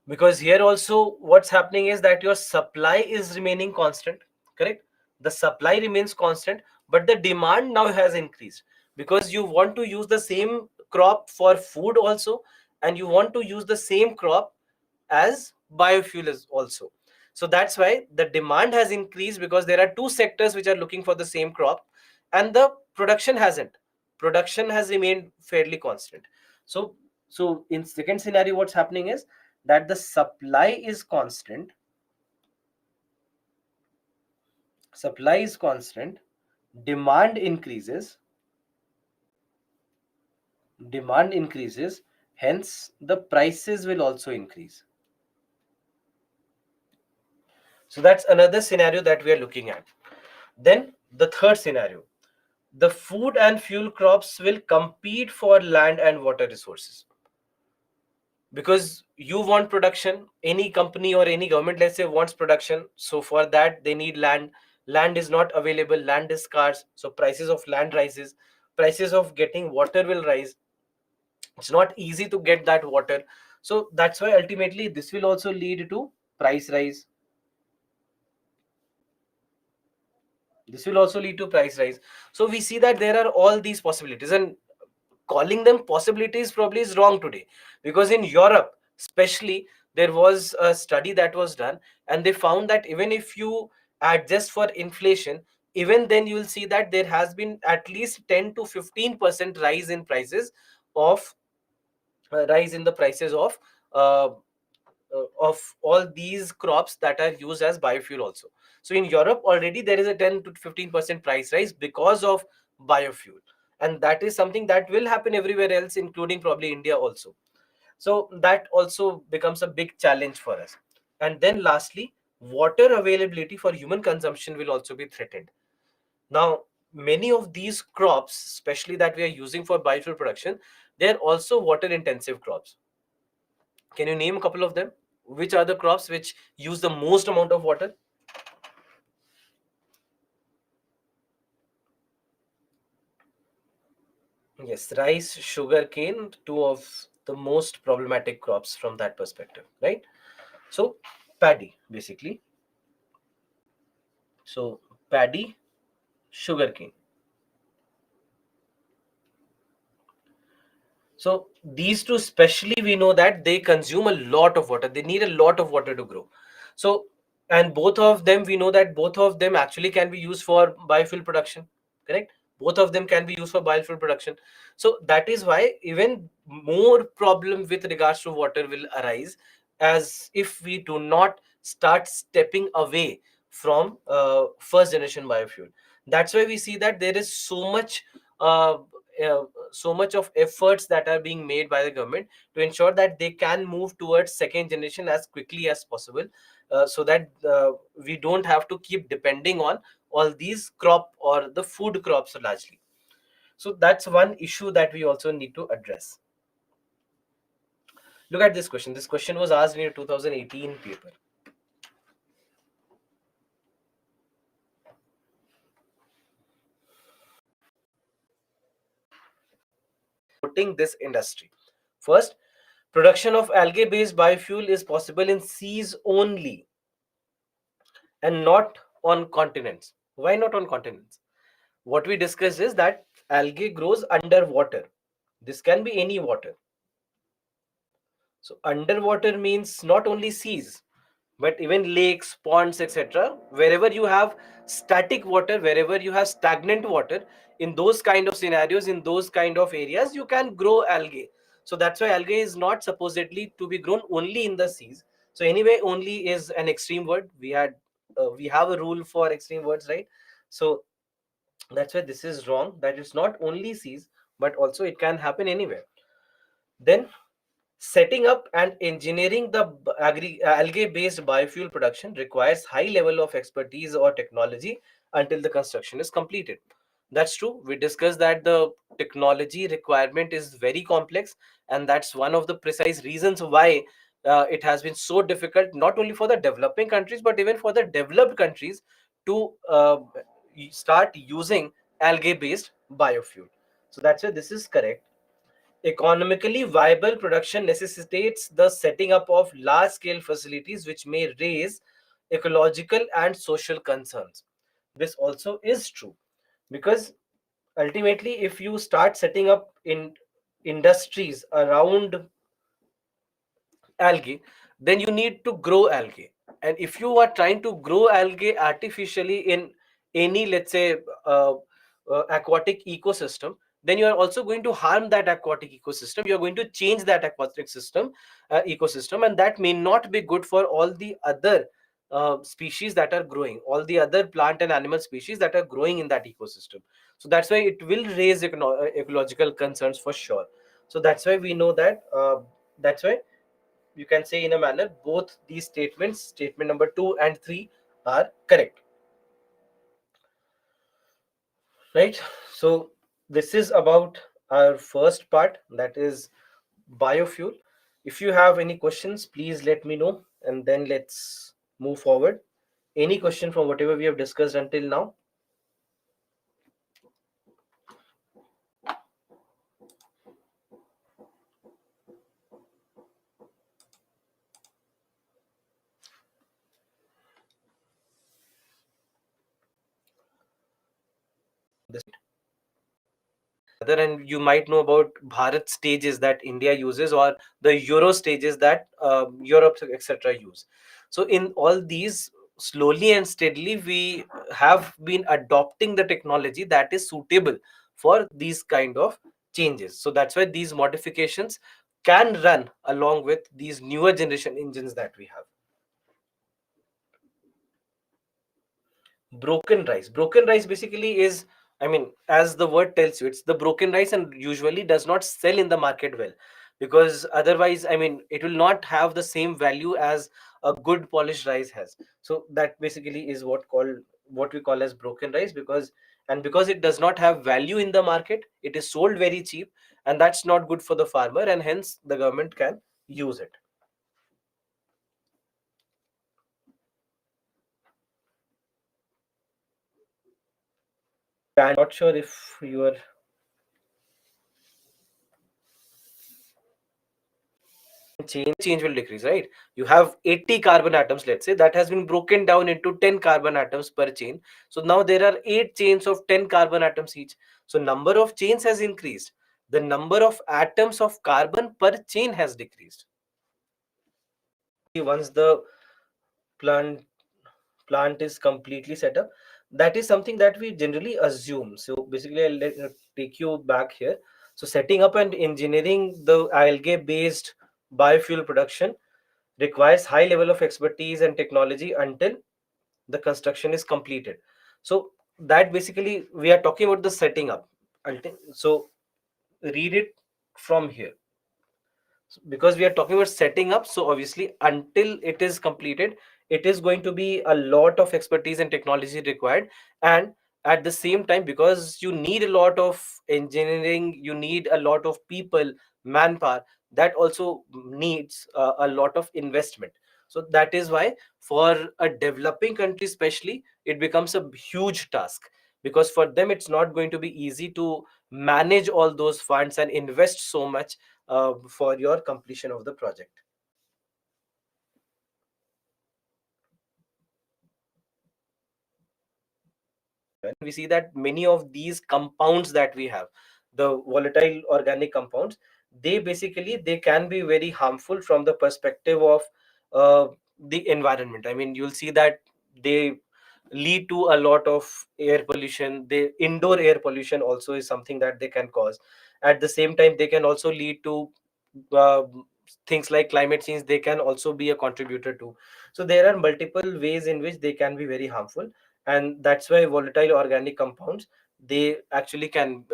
because here also what's happening is that your supply is remaining constant, correct? The supply remains constant, but the demand now has increased, because you want to use the same crop for food also, and you want to use the same crop as biofuel is also. So that's why the demand has increased, because there are two sectors which are looking for the same crop, and the production has remained fairly constant. So so in second scenario, what's happening is that the supply is constant, demand increases, hence the prices will also increase. So that's another scenario that we are looking at. Then the third scenario, the food and fuel crops will compete for land and water resources, because you want production, any company or any government, let's say, wants production. So for that they need land. Land is not available, land is scarce, so prices of land rises, prices of getting water will rise. It's not easy to get that water. So that's why ultimately this will also lead to price rise. This will also lead to price rise. So we see that there are all these possibilities, and calling them possibilities probably is wrong today, because in Europe especially there was a study that was done, and they found that even if you adjust for inflation, even then you will see that there has been at least 10 to 15% rise in prices of rise in the prices uh, of all these crops that are used as biofuel also. So in Europe already there is a 10 to 15% price rise because of biofuel, and that is something that will happen everywhere else, including probably India also. So that also becomes a big challenge for us. And then lastly, water availability for human consumption will also be threatened. Now, many of these crops, especially that we are using for biofuel production, they are also water intensive crops. Can you name a couple of them? Which are the crops which use the most amount of water? Yes, rice, sugar cane, two of the most problematic crops from that perspective, right? So, paddy, basically. So, paddy, sugarcane. So these two, especially, we know that they consume a lot of water. They need a lot of water to grow. So, and both of them, we know that both of them actually can be used for biofuel production. Correct? Both of them can be used for biofuel production. So that is why even more problem with regards to water will arise, as if we do not start stepping away from first generation biofuel. That's why we see that there is uh, so much of efforts that are being made by the government to ensure that they can move towards second generation as quickly as possible, so that we don't have to keep depending on all these crop or the food crops largely. So that's one issue that we also need to address. Look at this question. This question was asked in your 2018 paper. Supporting this industry. First, production of algae based biofuel is possible in seas only and not on continents. Why not on continents? What we discussed is that algae grows underwater. This can be any water. So underwater means not only seas, but even lakes, ponds, etc. Wherever you have static water, wherever you have stagnant water, in those kind of scenarios, in those kind of areas, you can grow algae. So that's why algae is not supposedly to be grown only in the seas. So anyway, only is an extreme word. We have a rule for extreme words, right? So that's why this is wrong. That it's not only seas, but also it can happen anywhere. Then setting up and engineering the algae-based biofuel production requires high level of expertise or technology until the construction is completed. That's true. We discussed that the technology requirement is very complex, and that's one of the precise reasons why it has been so difficult, not only for the developing countries, but even for the developed countries to start using algae-based biofuel. So that's why this is correct. Economically viable production necessitates the setting up of large scale facilities which may raise ecological and social concerns. This also is true, because ultimately, if you start setting up in industries around algae, then you need to grow algae. And if you are trying to grow algae artificially in any, let's say, aquatic ecosystem, then you are also going to harm that aquatic ecosystem. You are going to change that aquatic ecosystem, and that may not be good for all the other species that are growing, all the other plant and animal species that are growing in that ecosystem. So that's why it will raise ecological concerns for sure. So that's why we know that that's why you can say in a manner both these statements, statement number 2 and 3, are correct. right? So this is about our first part, that is biofuel. If you have any questions, please let me know, and then let's move forward. Any question from whatever we have discussed until now? This other, and you might know about Bharat stages that India uses, or the Euro stages that Europe etc. use. So in all these, slowly and steadily, we have been adopting the technology that is suitable for these kind of changes. So that's why these modifications can run along with these newer generation engines that we have. Broken rice basically is, I mean, as the word tells you, it's the broken rice, and usually does not sell in the market well, because otherwise, I mean, it will not have the same value as a good polished rice has. So that basically is what we call as broken rice, because it does not have value in the market, it is sold very cheap, and that's not good for the farmer, and hence the government can use it. I'm not sure if you are change will decrease, right? You have 80 carbon atoms, let's say, that has been broken down into 10 carbon atoms per chain. So now there are 8 chains of 10 carbon atoms each. So number of chains has increased, the number of atoms of carbon per chain has decreased. Once the plant plant is completely set up, that is something that we generally assume. So basically, take you back here. So setting up and engineering the algae based biofuel production requires high level of expertise and technology until the construction is completed. So that basically we are talking about the setting up. So read it from here, because we are talking about setting up. So obviously, until it is completed, it is going to be a lot of expertise and technology required. And at the same time, because you need a lot of engineering, you need a lot of people, manpower, that also needs a lot of investment. So that is why, for a developing country especially, it becomes a huge task, because for them it's not going to be easy to manage all those funds and invest so much for your completion of the project. And we see that many of these compounds that we have, the volatile organic compounds, they can be very harmful from the perspective of uh, the environment. I mean, you'll see that they lead to a lot of air pollution. The indoor air pollution also is something that they can cause. At the same time, they can also lead to uh, things like climate change. They can also be a contributor to. So there are multiple ways in which they can be very harmful, and that's why volatile organic compounds, they actually can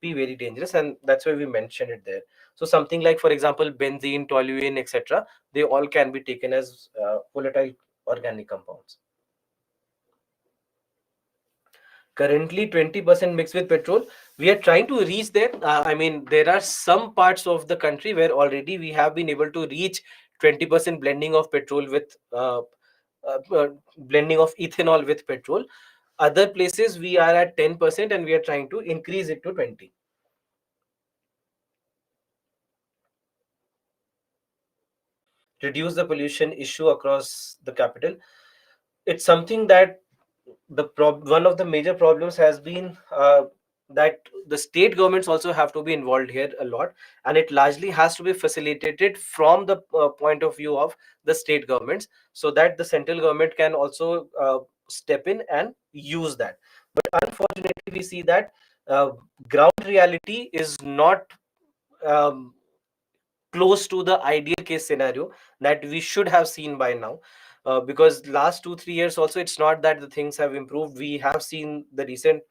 be very dangerous, and that's why we mentioned it there. So something like, for example, benzene, toluene, etc., they all can be taken as volatile organic compounds. Currently 20% mixed with petrol. We are trying to reach there. I mean, there are some parts of the country where already we have been able to reach 20% blending of petrol with blending of ethanol with petrol. Other places we are at 10%, and we are trying to increase it to 20. Reduce the pollution issue across the capital. It's something that one of the major problems has been that the state governments also have to be involved here a lot, and it largely has to be facilitated from the point of view of the state governments, so that the central government can also step in and use that. But unfortunately, we see that uh, ground reality is not um, close to the ideal case scenario that we should have seen by now. Because last 2 3 years also, it's not that the things have improved. We have seen the recent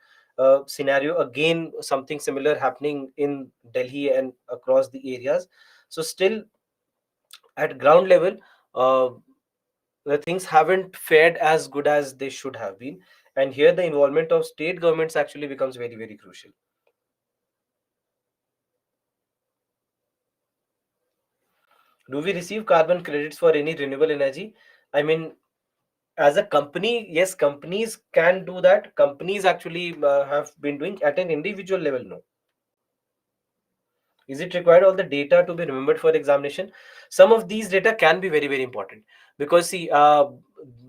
scenario again, something similar happening in Delhi and across the areas. So still, at ground level, uh, the things haven't fared as good as they should have been. And here the involvement of state governments actually becomes very, very crucial. Do we receive carbon credits for any renewable energy? I mean, as a company, yes, companies can do that. Companies actually have been doing. At an individual level, no. Is it required all the data to be remembered for examination? Some of these data can be very, very important, because see,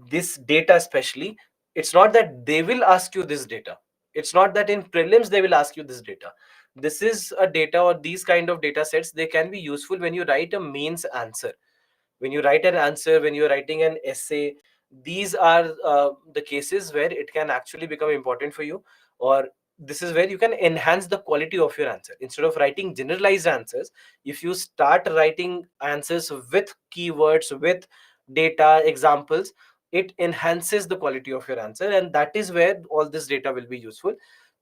this data especially, it's not that they will ask you this data. It's not that in prelims they will ask you this data. This is a data, or these kind of data sets, they can be useful when you write a mains answer, when you write an answer, when you're writing an essay. These are the cases where it can actually become important for you, or this is where you can enhance the quality of your answer. Instead of writing generalized answers, if you start writing answers with keywords, with data examples, it enhances the quality of your answer, and that is where all this data will be useful.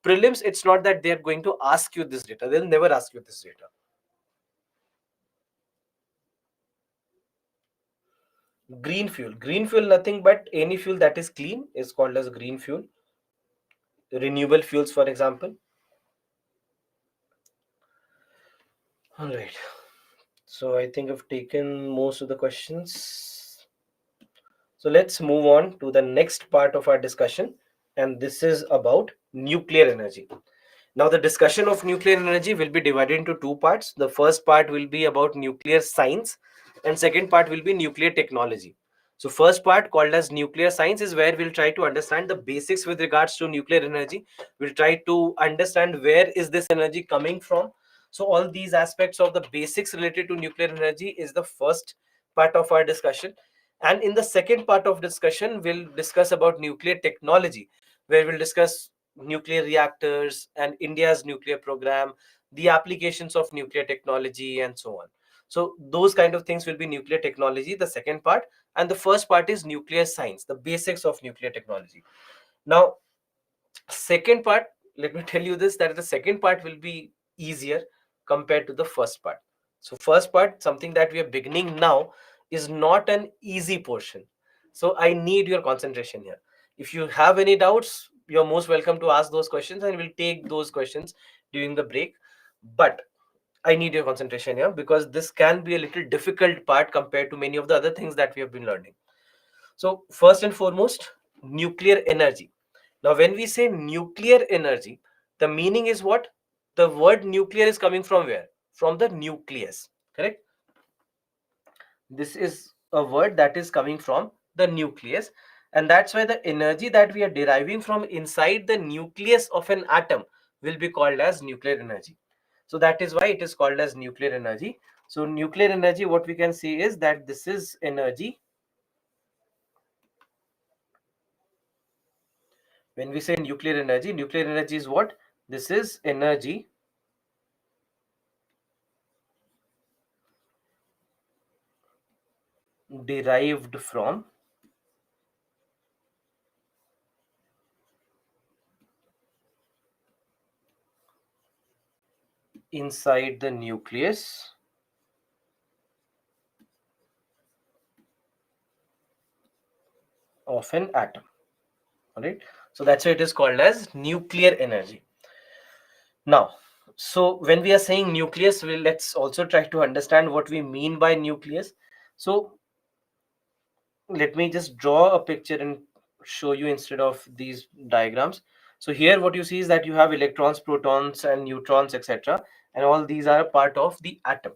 Prelims, it's not that they're going to ask you this data, they'll never ask you this data. Green fuel, nothing but any fuel that is clean is called as green fuel. Renewable fuels, for example. All right. So I think I've taken most of the questions. So let's move on to the next part of our discussion, and this is about nuclear energy. Now, the discussion of nuclear energy will be divided into two parts. The first part will be about nuclear science, and second part will be nuclear technology. So, first part, called as nuclear science, is where we'll try to understand the basics with regards to nuclear energy. We'll try to understand where is this energy coming from. So, all these aspects of the basics related to nuclear energy is the first part of our discussion. And in the second part of discussion, we'll discuss about nuclear technology, where we'll discuss nuclear reactors and India's nuclear program, the applications of nuclear technology, and so on. So those kind of things will be nuclear technology, the second part, and the first part is nuclear science, the basics of nuclear technology. Now, second part, let me tell you this, that the second part will be easier compared to the first part. So first part, something that we are beginning now, is not an easy portion. So I need your concentration here. If you have any doubts, you're most welcome to ask those questions, and we'll take those questions during the break. But I need your concentration here, because this can be a little difficult part compared to many of the other things that we have been learning. So first and foremost, nuclear energy. Now, when we say nuclear energy, the meaning is what? The word nuclear is coming from where? From the nucleus, correct? This is a word that is coming from the nucleus, and that's why the energy that we are deriving from inside the nucleus of an atom will be called as nuclear energy. So that is why it is called as nuclear energy. So nuclear energy, what we can say is that this is energy. When we say nuclear energy is what? This is energy derived from inside the nucleus of an atom. All right. So that's why it is called as nuclear energy. Now, so when we are saying nucleus, let's also try to understand what we mean by nucleus. So let me just draw a picture and show you instead of these diagrams. So here what you see is that you have electrons, protons, and neutrons, etc. And all these are a part of the atom.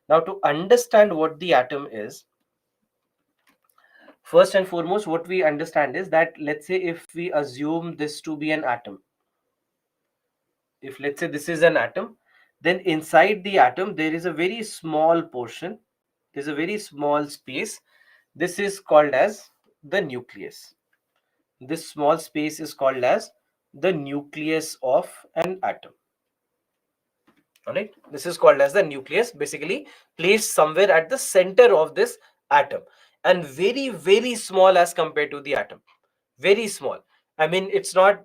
Now, to understand what the atom is, first and foremost, what we understand is that, let's say, if we assume this to be an atom, if let's say this is an atom, then inside the atom there is a very small portion, there's a very small space. This is called as the nucleus. This small space is called as the nucleus of an atom. All right, this is called as the nucleus, basically placed somewhere at the center of this atom, and very, very small as compared to the atom. Very small. I mean, it's not,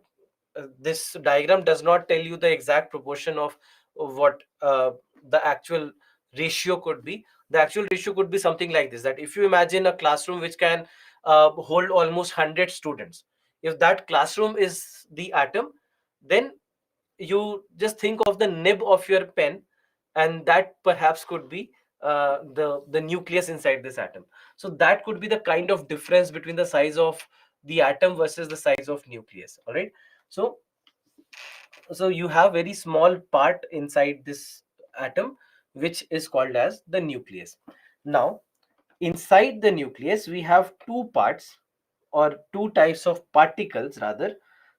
this diagram does not tell you the exact proportion of what the actual ratio could be. The actual ratio could be something like this, that if you imagine a classroom which can hold almost 100 students, if that classroom is the atom, then you just think of the nib of your pen, and that perhaps could be the nucleus inside this atom. So that could be the kind of difference between the size of the atom versus the size of nucleus. All right. So you have very small part inside this atom, which is called as the nucleus. Now inside the nucleus we have two parts, or two types of particles rather.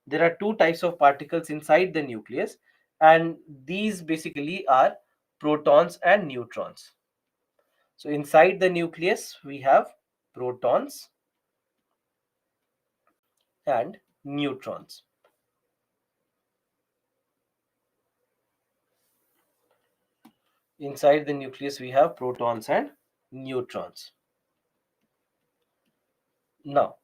There are two types of particles inside the nucleus, and these basically are protons and neutrons. So inside the nucleus we have protons and neutrons. Inside the nucleus we have protons and neutrons. Now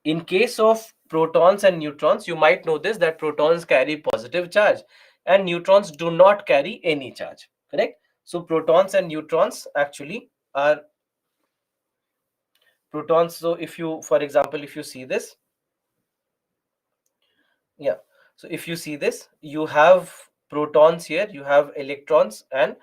in case of protons and neutrons, you might notice that protons carry positive charge and neutrons do not carry any charge, correct? So protons and neutrons actually are protons. So if you, for example, if you see this, yeah, so if you see this, you have protons here, you have electrons, and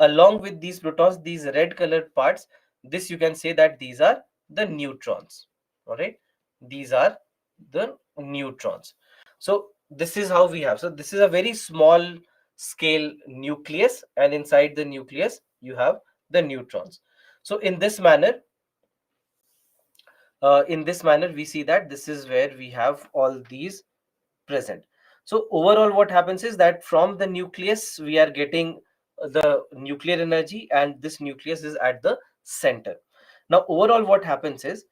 along with these protons, these red colored parts, this you can say that these are the neutrons. All right, these are the neutrons. So this is how we have, so this is a very small scale nucleus, and inside the nucleus you have the neutrons. So in this manner we see that this is where we have all these present. So overall what happens is that from the nucleus we are getting the nuclear energy, and this nucleus is at the center. Now overall what happens is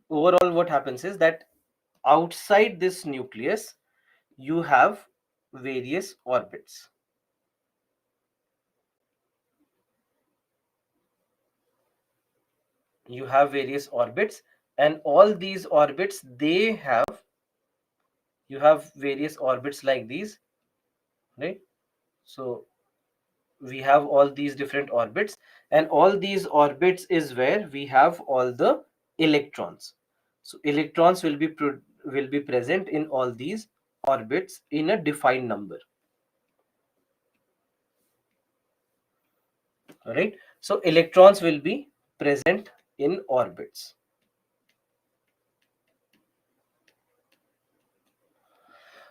that outside this nucleus you have various orbits. You have various orbits, and all these orbits, they have, you have various orbits like these, right? So we have all these different orbits, and all these orbits is where we have all the electrons. So electrons will be present in all these orbits in a defined number. All right, so electrons will be present in orbits.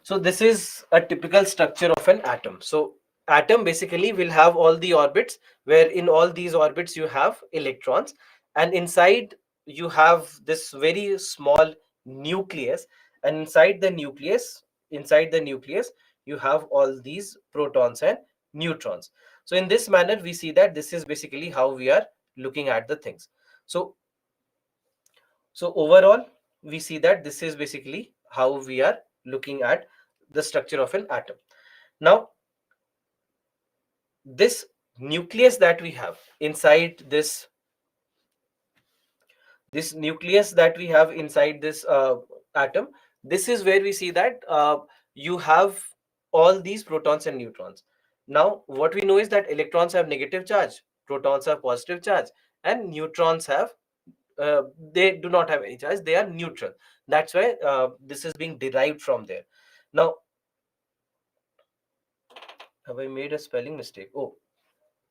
So this is a typical structure of an atom. So atom basically will have all the orbits, where in all these orbits you have electrons, and inside you have this very small nucleus, and inside the nucleus you have all these protons and neutrons. So in this manner we see that this is basically how we are looking at the things. So overall we see that this is basically how we are looking at the structure of an atom. Now this nucleus that we have inside this nucleus that we have inside this atom, this is where we see that you have all these protons and neutrons. Now what we know is that electrons have negative charge, protons have positive charge, and neutrons have they do not have any charge, they are neutral. That's why this is being derived from there. Now have I made a spelling mistake? Oh,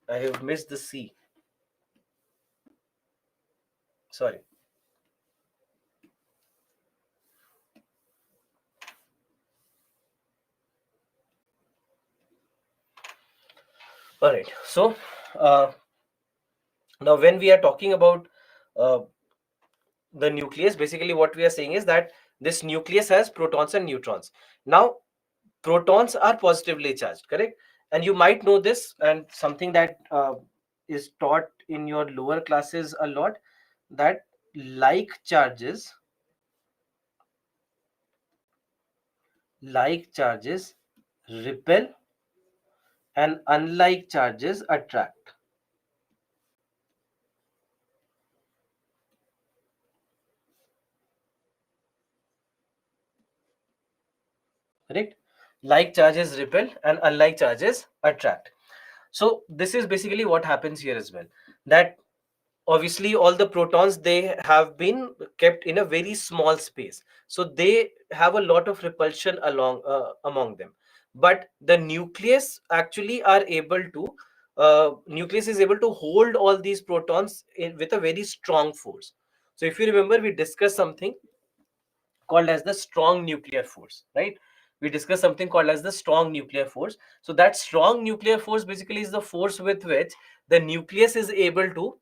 I have missed the C. Sorry. All right. So now when we are talking about uh, the nucleus, basically what we are saying is that this nucleus has protons and neutrons. Now protons are positively charged, correct? And you might know this, and something that is taught in your lower classes a lot, that like charges like charges repel and unlike charges attract. Correct? Like charges repel and unlike charges attract. So this is basically what happens here as well. That obviously all the protons, they have been kept in a very small space, so they have a lot of repulsion along among them. But the nucleus actually are able to nucleus is able to hold all these protons with a very strong force. So if you remember, we discussed something called as the strong nuclear force, right? We discussed something called as the strong nuclear force. So that strong nuclear force basically is the force with which the nucleus is able to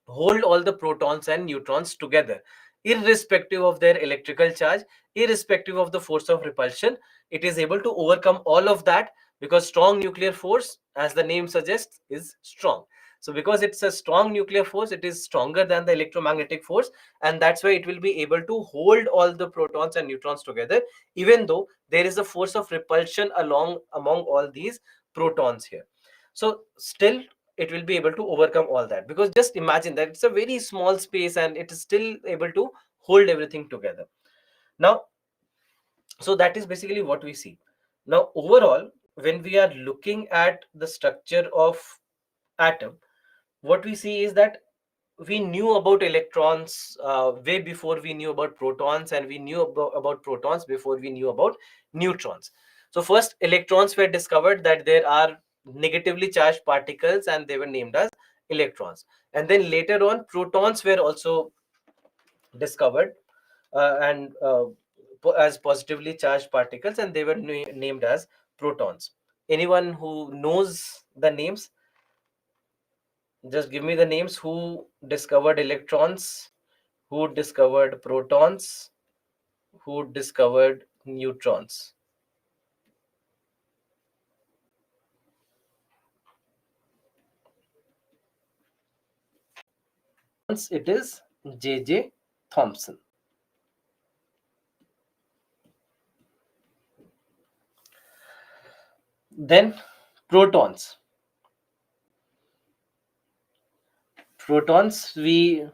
hold all the protons and neutrons together, irrespective of their electrical charge, irrespective of the force of repulsion. It is able to overcome all of that, because strong nuclear force, as the name suggests, is strong. So because it's a strong nuclear force, it is stronger than the electromagnetic force, and that's why it will be able to hold all the protons and neutrons together, even though there is a force of repulsion along among all these protons here. So still it will be able to overcome all that, because just imagine that it's a very small space and it is still able to hold everything together. Now, so that is basically what we see. Now overall, when we are looking at the structure of atom, what we see is that we knew about electrons way before we knew about protons, and we knew about protons before we knew about neutrons. So first, electrons were discovered, that there are negatively charged particles, and they were named as electrons. And then later on, protons were also discovered, and as positively charged particles, and they were named as protons. Anyone who knows the names, just give me the names. Who discovered electrons? Who discovered protons? Who discovered neutrons? Once it is J.J. Thomson. Then protons. Protons, we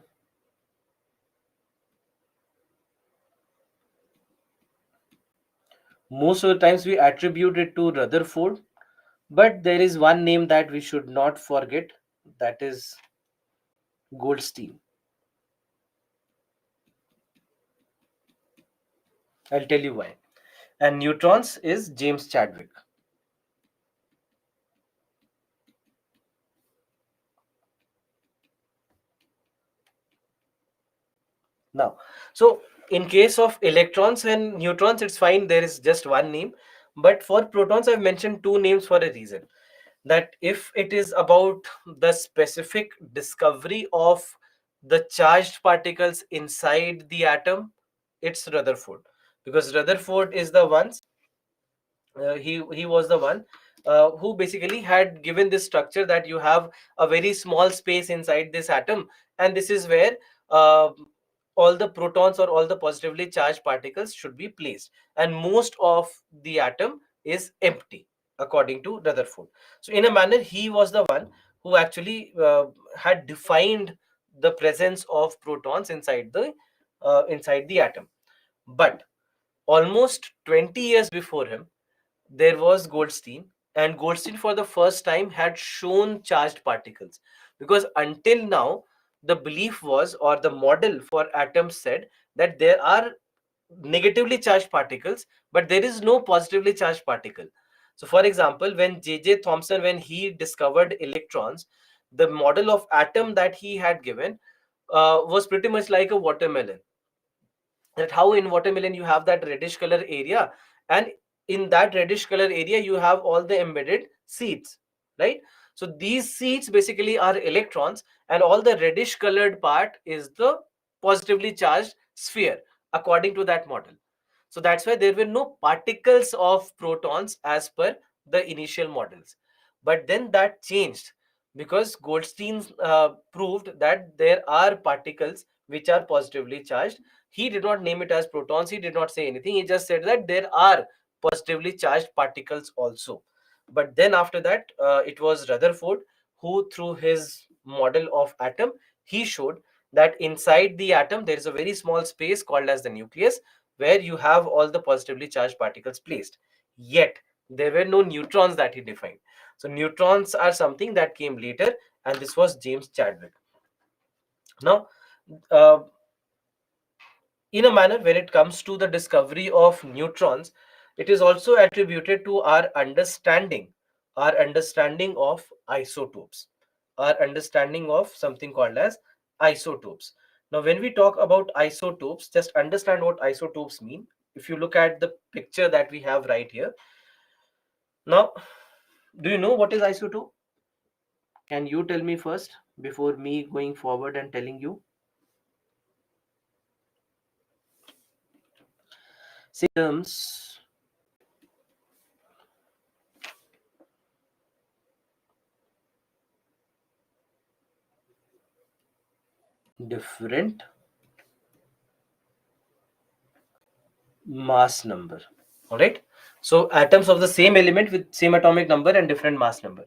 most of the times we attribute it to Rutherford, but there is one name that we should not forget, that is Goldstein. I'll tell you why. And neutrons is James Chadwick. Now, so in case of electrons and neutrons, it's fine, there is just one name. But for protons, I've mentioned two names for a reason. That if it is about the specific discovery of the charged particles inside the atom, it's Rutherford. Because Rutherford is the one, he was the one who basically had given this structure, that you have a very small space inside this atom, and this is where uh, all the protons or all the positively charged particles should be placed, and most of the atom is empty, according to Rutherford. So in a manner, he was the one who actually had defined the presence of protons inside the atom. But almost 20 years before him, there was Goldstein, and Goldstein for the first time had shown charged particles. Because until now, the belief was, or the model for atoms said, that there are negatively charged particles, but there is no positively charged particle. So, for example, when J.J. Thomson, when he discovered electrons, the model of atom that he had given was pretty much like a watermelon. That how in watermelon you have that reddish color area, and in that reddish color area you have all the embedded seeds, right? So these seeds basically are electrons, and all the reddish colored part is the positively charged sphere, according to that model. So that's why there were no particles of protons as per the initial models. But then that changed, because Goldstein proved that there are particles which are positively charged. He did not name it as protons, he did not say anything, he just said that there are positively charged particles also. But then after that, it was Rutherford who, through his model of atom, he showed that inside the atom there is a very small space called as the nucleus, where you have all the positively charged particles placed. Yet there were no neutrons that he defined. So neutrons are something that came later, and this was James Chadwick. Now, uh, in a manner, when it comes to the discovery of neutrons, it is also attributed to our understanding of isotopes, our understanding of something called as isotopes. Now, when we talk about isotopes, just understand what isotopes mean. If you look at the picture that we have right here, now, do you know what is isotope? Can you tell me first before me going forward and telling you? Systems different mass number. All right. So atoms of the same element with same atomic number and different mass number.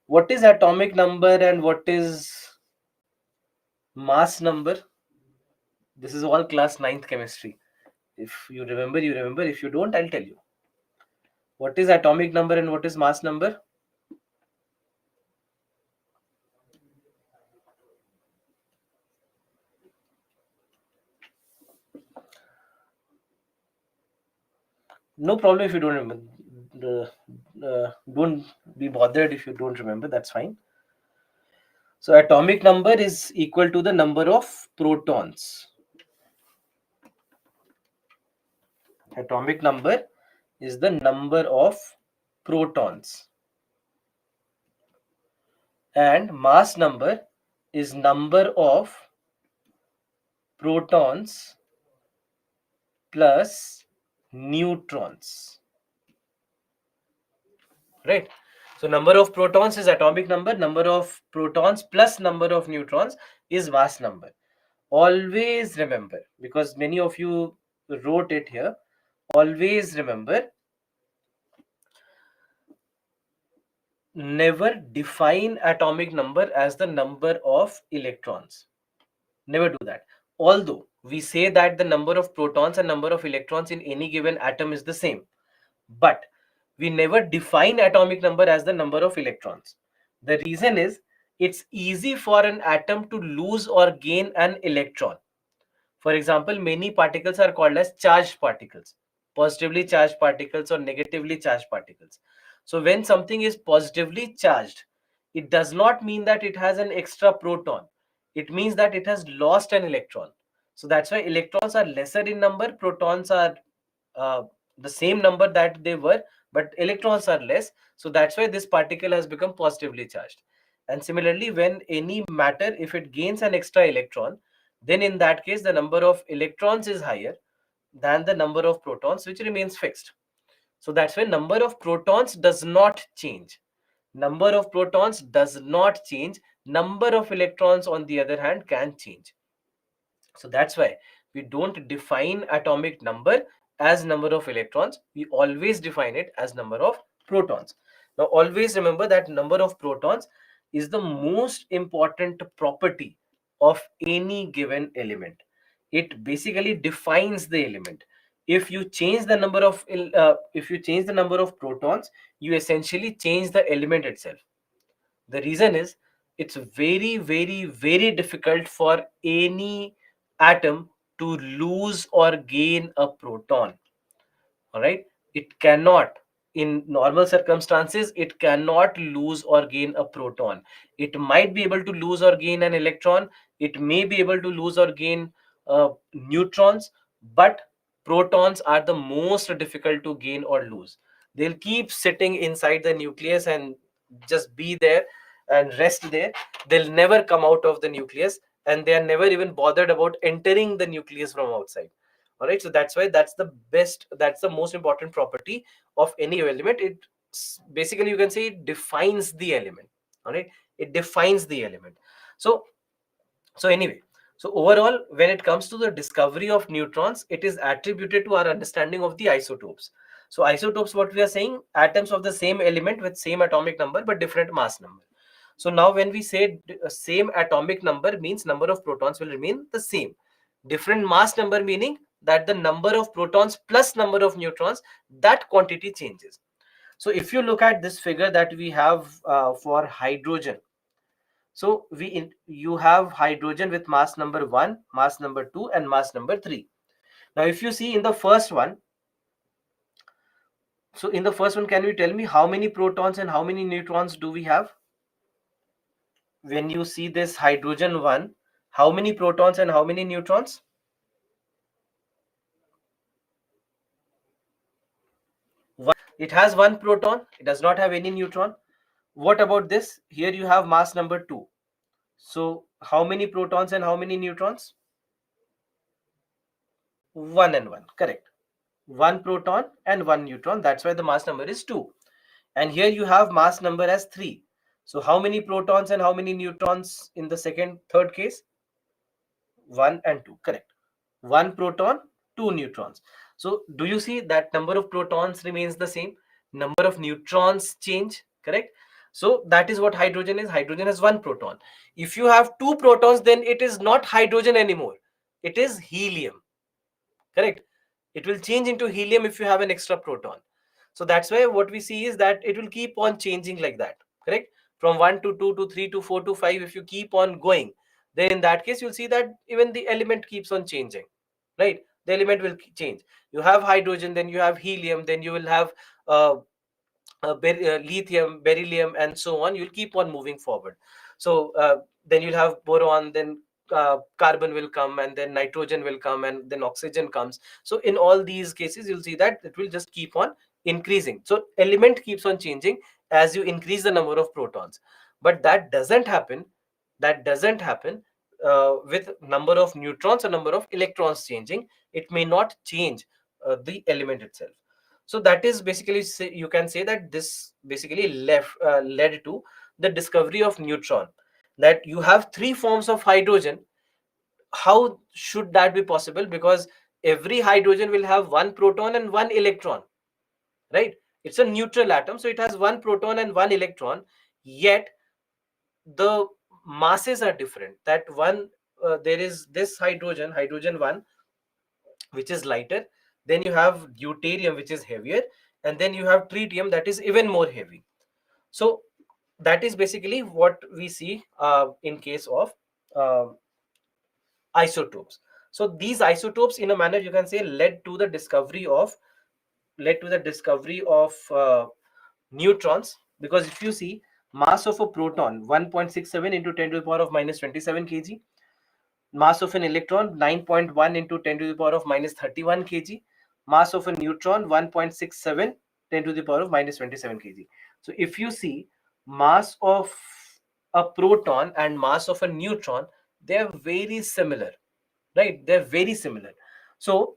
What is atomic number and what is mass number? This is all class 9th chemistry. If you remember, you remember. If you don't, I'll tell you. What is atomic number and what is mass number? No problem if you don't remember. Don't be bothered if you don't remember. That's fine. So atomic number is equal to the number of protons. Atomic number is the number of protons. And mass number is number of protons plus neutrons. Right? So number of protons is atomic number, number of protons plus number of neutrons is mass number. Always remember, because many of you wrote it here, always remember, never define atomic number as the number of electrons. Never do that. Although we say that the number of protons and number of electrons in any given atom is the same, but we never define atomic number as the number of electrons. The reason is it's easy for an atom to lose or gain an electron. For example, many particles are called as charged particles, positively charged particles or negatively charged particles. So when something is positively charged, it does not mean that it has an extra proton. It means that it has lost an electron. So that's why electrons are lesser in number, protons are uh, the same number that they were, but electrons are less. So that's why this particle has become positively charged. And similarly, when any matter, if it gains an extra electron, then in that case the number of electrons is higher than the number of protons, which remains fixed. So that's why number of protons does not change. Number of protons does not change. Number of electrons, on the other hand, can change. So that's why we don't define atomic number as number of electrons. We always define it as number of protons. Now always remember that number of protons is the most important property of any given element. It basically defines the element. If you change the number of protons, you essentially change the element itself. The reason is it's very, very, very difficult for any atom to lose or gain a proton. All right, it cannot, in normal circumstances, it cannot lose or gain a proton. It might be able to lose or gain an electron, it may be able to lose or gain neutrons, but protons are the most difficult to gain or lose. They'll keep sitting inside the nucleus and just be there and rest there. They'll never come out of the nucleus, and they are never even bothered about entering the nucleus from outside. All right, so that's why that's the most important property of any element. It basically, you can say, it defines the element. All right, it defines the element. So anyway, so overall, when it comes to the discovery of neutrons, it is attributed to our understanding of the isotopes. So isotopes, what we are saying, atoms of the same element with same atomic number but different mass number. So now when we say same atomic number, means number of protons will remain the same. Different mass number meaning that the number of protons plus number of neutrons, that quantity changes. So if you look at this figure that we have for hydrogen, So you have hydrogen with mass number 1, mass number 2, and mass number 3. Now if you see in the first one, so in the first one, can you tell me how many protons and how many neutrons do we have? When you see this hydrogen one, how many protons and how many neutrons? It has one proton, it does not have any neutron. What about this? Here you have mass number 2. So how many protons and how many neutrons? 1 and 1, correct. 1 proton and 1 neutron, that's why the mass number is 2. And here you have mass number as 3. So how many protons and how many neutrons in the third case? 1 and 2, correct. 1 proton, 2 neutrons. So do you see that number of protons remains the same, number of neutrons change, correct? So that is what hydrogen is. Hydrogen has 1 proton. If you have 2 protons, then it is not hydrogen anymore, it is helium, correct? It will change into helium if you have an extra proton. So that's why what we see is that it will keep on changing like that, correct? From 1 to 2 to 3 to 4 to 5, if you keep on going, then in that case you'll see that even the element keeps on changing, right? The element will change. You have hydrogen, then you have helium, then you will have uh, lithium, beryllium, and so on. You'll keep on moving forward. So then you'll have boron, then carbon will come, and then nitrogen will come, and then oxygen comes. So in all these cases, you'll see that it will just keep on increasing. So element keeps on changing as you increase the number of protons. But that doesn't happen. That doesn't happen with number of neutrons or number of electrons changing. It may not change the element itself. So that is basically, you can say that this basically led to the discovery of neutron, that you have 3 forms of hydrogen. How should that be possible? Because every hydrogen will have 1 proton and 1 electron, right? It's a neutral atom, so it has 1 proton and 1 electron, yet the masses are different. That one, there is this hydrogen 1, which is lighter, then you have deuterium, which is heavier, and then you have tritium, that is even more heavy. So that is basically what we see in case of uh, isotopes. So these isotopes, in a manner, you can say, led to the discovery of neutrons. Because if you see, mass of a proton 1.67 into 10 to the power of minus 27 kg, mass of an electron 9.1 into 10 to the power of minus 31 kg, mass of a neutron 1.67 10 to the power of minus 27 kg. So if you see, mass of a proton and mass of a neutron, they are very similar, right? They're very similar. So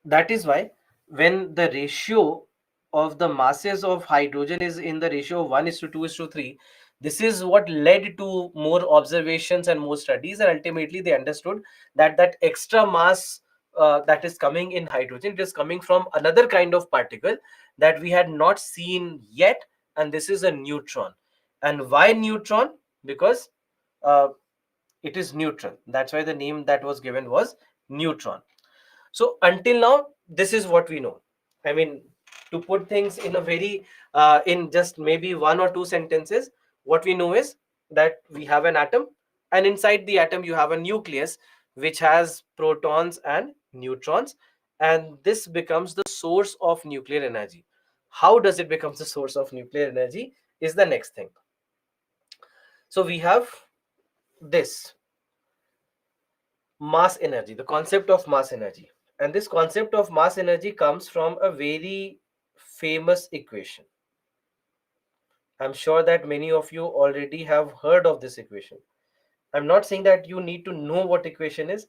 that is why when the ratio of the masses of hydrogen is in the ratio of 1 is to 2 is to 3, this is what led to more observations and more studies, and ultimately they understood that that extra mass that is coming in hydrogen, it is coming from another kind of particle that we had not seen yet, and this is a neutron. And why neutron? Because uh, it is neutral, that's why the name that was given was neutron. So until now, this is what we know. I mean, to put things in a very in just maybe 1 or 2 sentences, what we know is that we have an atom, and inside the atom you have a nucleus which has protons and neutrons, and this becomes the source of nuclear energy. How does it become the source of nuclear energy is the next thing. So we have this mass energy, the concept of mass energy. And this concept of mass energy comes from a very famous equation. I'm sure that many of you already have heard of this equation. I'm not saying that you need to know what equation is.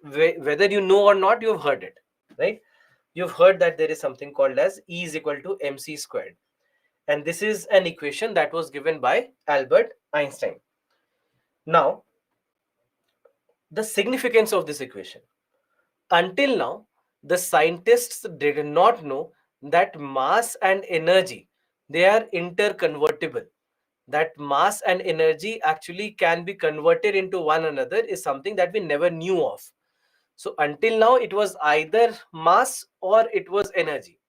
Whether you know or not, you've heard it, right? You've heard that there is something called as E is equal to mc squared. And this is an equation that was given by Albert Einstein. Now, the significance of this equation. Until now, the scientists did not know that mass and energy, they are interconvertible. That mass and energy actually can be converted into one another is something that we never knew of. So until now, it was either mass or it was energy.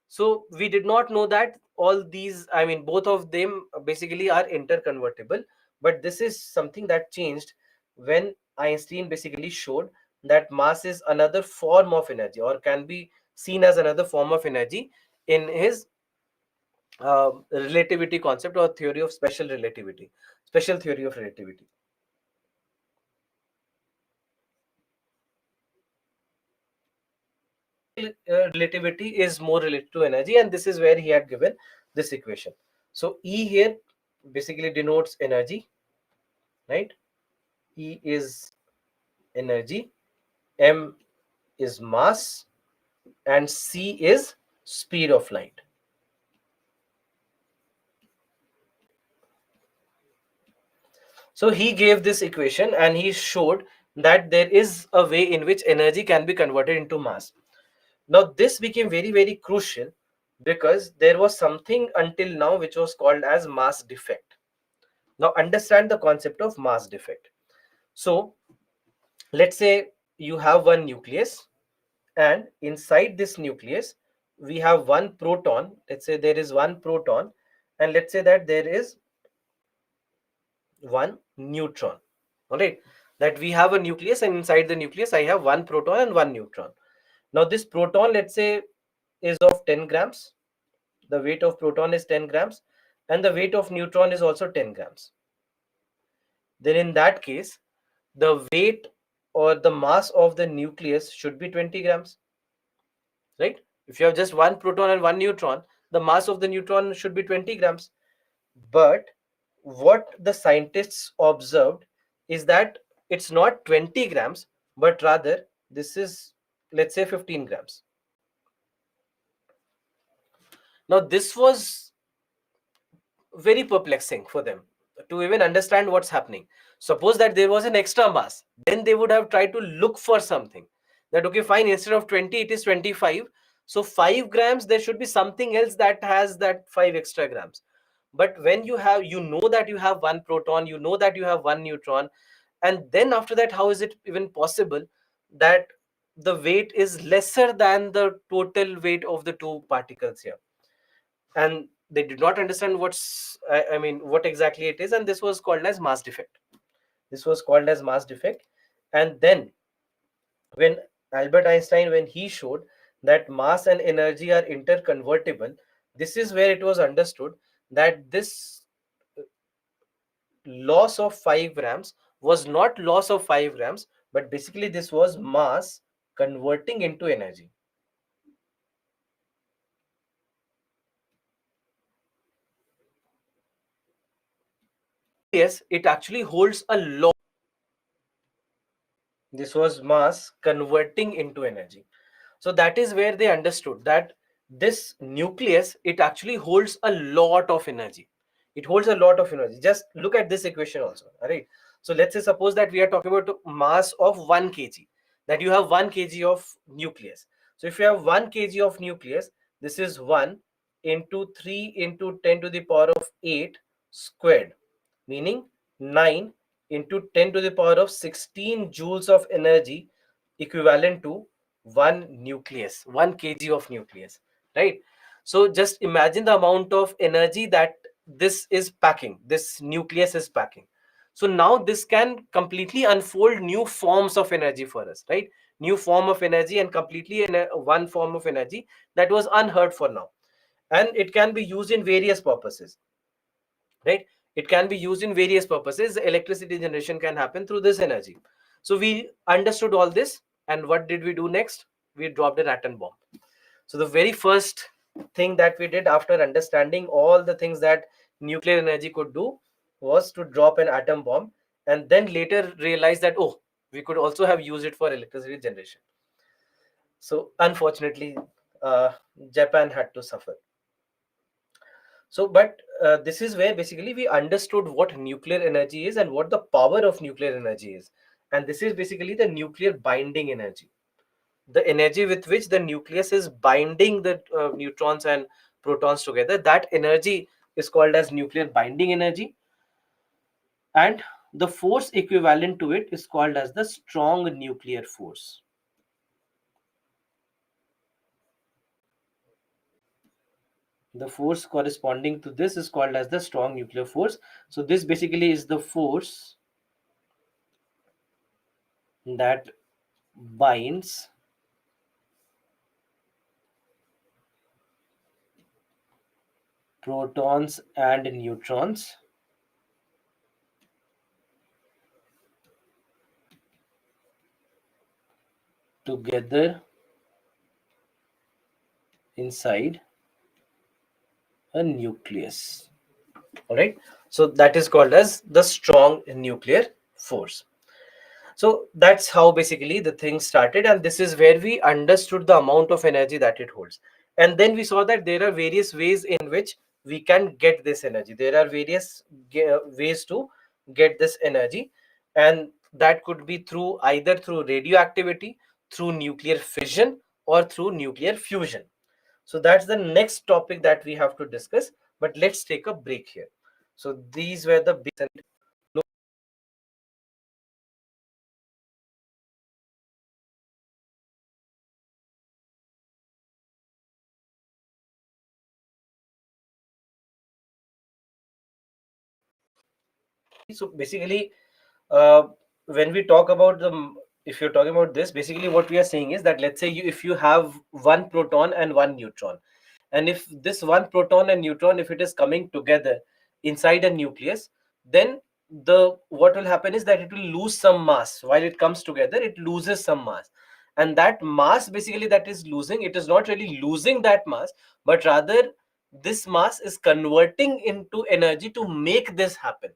So we did not know that all these, I mean, both of them basically are interconvertible. But this is something that changed when Einstein basically showed that mass is another form of energy, or can be seen as another form of energy, in his relativity concept, or theory of special relativity, special theory of relativity. Relativity is more related to energy, and this is where he had given this equation. So E here basically denotes energy, right? E is energy, M is mass, and C is speed of light. So he gave this equation and he showed that there is a way in which energy can be converted into mass. Now this became very, very crucial, because there was something until now which was called as mass defect. Now understand the concept of mass defect. So let's say you have one nucleus, and inside this nucleus we have one proton. Let's say there is one proton, and let's say that there is one neutron. All right, that we have a nucleus, and inside the nucleus I have one proton and one neutron. Now this proton, let's say, is of 10 grams. The weight of proton is 10 grams, and the weight of neutron is also 10 grams. Then in that case, the weight or the mass of the nucleus should be 20 grams, right? If you have just one proton and one neutron, the mass of the neutron should be 20 grams. But what the scientists observed is that it's not 20 grams, but rather this is, let's say, 15 grams. Now this was very perplexing for them to even understand what's happening. Suppose that there was an extra mass, then they would have tried to look for something, that okay, fine, instead of 20 it is 25, so 5 grams there should be something else that has that 5 extra grams. But when you have, you know that you have one proton, you know that you have one neutron, and then after that, how is it even possible that the weight is lesser than the total weight of the two particles here? And they did not understand I mean, what exactly it is, and this was called as mass defect. This was called as mass defect. And then when Albert Einstein, when he showed that mass and energy are interconvertible, this is where it was understood that this loss of 5 grams was not loss of 5 grams, but basically this was mass converting into energy. Yes, it actually holds a lot. This was mass converting into energy. So that is where they understood that this nucleus, it actually holds a lot of energy. It holds a lot of energy. Just look at this equation also. All right. So let's say, suppose that we are talking about mass of 1 kg, that you have 1 kg of nucleus. So if you have 1 kg of nucleus, this is 1 into 3 into 10 to the power of 8 squared, meaning 9 into 10 to the power of 16 joules of energy, equivalent to 1 nucleus, 1 kg of nucleus, right? So just imagine the amount of energy that this is packing, this nucleus is packing. So now this can completely unfold new forms of energy for us, right? New form of energy, and completely in one form of energy that was unheard for now. And it can be used in various purposes, right? It can be used in various purposes. Electricity generation can happen through this energy. So we understood all this, and what did we do next? We dropped an atom bomb. So the very first thing that we did after understanding all the things that nuclear energy could do was to drop an atom bomb, and then later realize that, oh, we could also have used it for electricity generation. So unfortunately, Japan had to suffer. So, but this is where basically we understood what nuclear energy is and what the power of nuclear energy is. And this is basically the nuclear binding energy, the energy with which the nucleus is binding the neutrons and protons together. That energy is called as nuclear binding energy. And the force equivalent to it is called as the strong nuclear force. The force corresponding to this is called as the strong nuclear force. So this basically is the force that binds protons and neutrons together inside a nucleus. All right. So that is called as the strong nuclear force. So that's how basically the thing started, and this is where we understood the amount of energy that it holds. And then we saw that there are various ways in which we can get this energy. There are various ways to get this energy, and that could be through either through radioactivity, through nuclear fission, or through nuclear fusion. So that's the next topic that we have to discuss. But let's take a break here. So these were the big. So basically, uh, when we talk about if you're talking about this, basically what we are saying is that, let's say if you have one proton and one neutron, and if this one proton and neutron, if it is coming together inside a nucleus, then the what will happen is that it will lose some mass. While it comes together, it loses some mass, and that mass basically that is losing, it is not really losing that mass, but rather this mass is converting into energy to make this happen.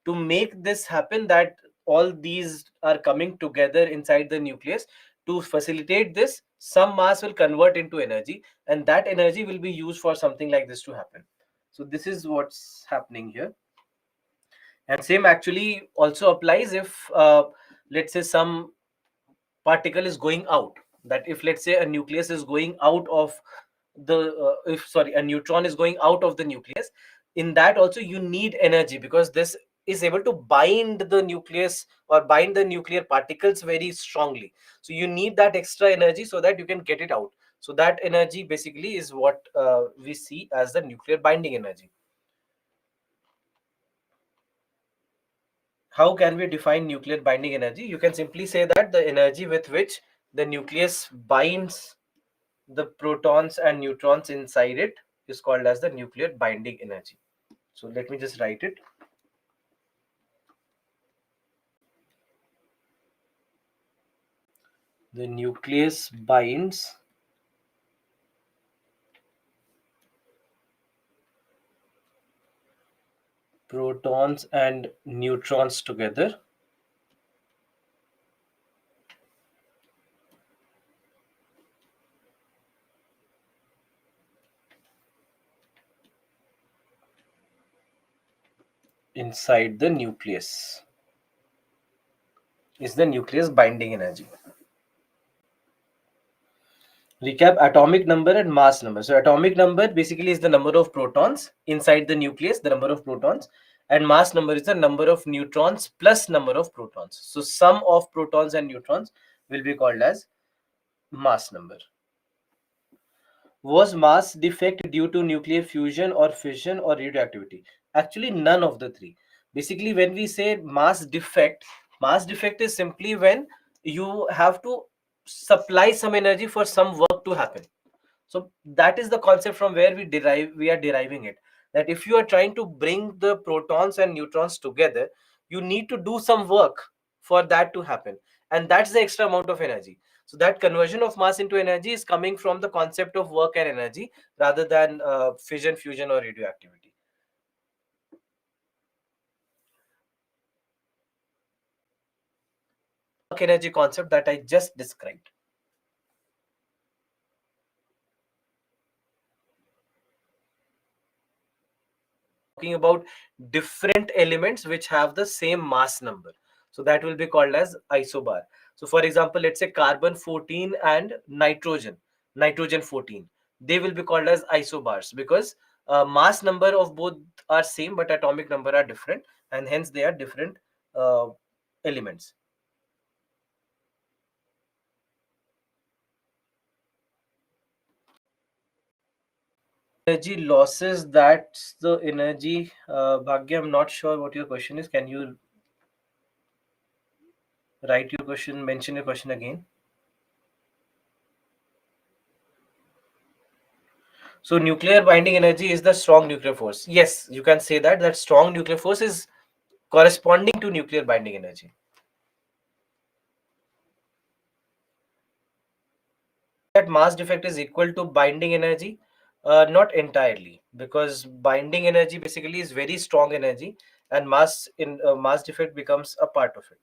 To make this happen, that all these are coming together inside the nucleus. To facilitate this, some mass will convert into energy, and that energy will be used for something like this to happen. So this is what's happening here. And same actually also applies if let's say some particle is going out. That if, let's say, a nucleus is going out of the if sorry a neutron is going out of the nucleus, in that also you need energy, because this is able to bind the nucleus or bind the nuclear particles very strongly. So you need that extra energy so that you can get it out. So that energy basically is what we see as the nuclear binding energy. How can we define nuclear binding energy? You can simply say that the energy with which the nucleus binds the protons and neutrons inside it is called as the nuclear binding energy. So let me just write it. The nucleus binds protons and neutrons together inside the nucleus is the nucleus binding energy. Recap: atomic number and mass number. So atomic number basically is the number of protons inside the nucleus, the number of protons, and mass number is the number of neutrons plus number of protons. So sum of protons and neutrons will be called as mass number. Was mass defect due to nuclear fusion or fission or radioactivity? Actually, none of the three. Basically, when we say mass defect is simply when you have to supply some energy for some work to happen. So that is the concept from where we are deriving it. That if you are trying to bring the protons and neutrons together, you need to do some work for that to happen, and that's the extra amount of energy. So that conversion of mass into energy is coming from the concept of work and energy, rather than fission, fusion, or radioactivity. Work energy concept that I just described. Talking about different elements which have the same mass number. So that will be called as isobar. So for example, let's say carbon 14 and nitrogen 14. They will be called as isobars because mass number of both are same, but atomic number are different, and hence they are different uh, elements. Energy losses, that's the energy. Bhagya, I'm not sure what your question is. Can you write your question, mention your question again? So nuclear binding energy is the strong nuclear force. Yes, you can say that strong nuclear force is corresponding to nuclear binding energy. That mass defect is equal to binding energy? Not entirely, because binding energy basically is very strong energy, and mass defect becomes a part of it.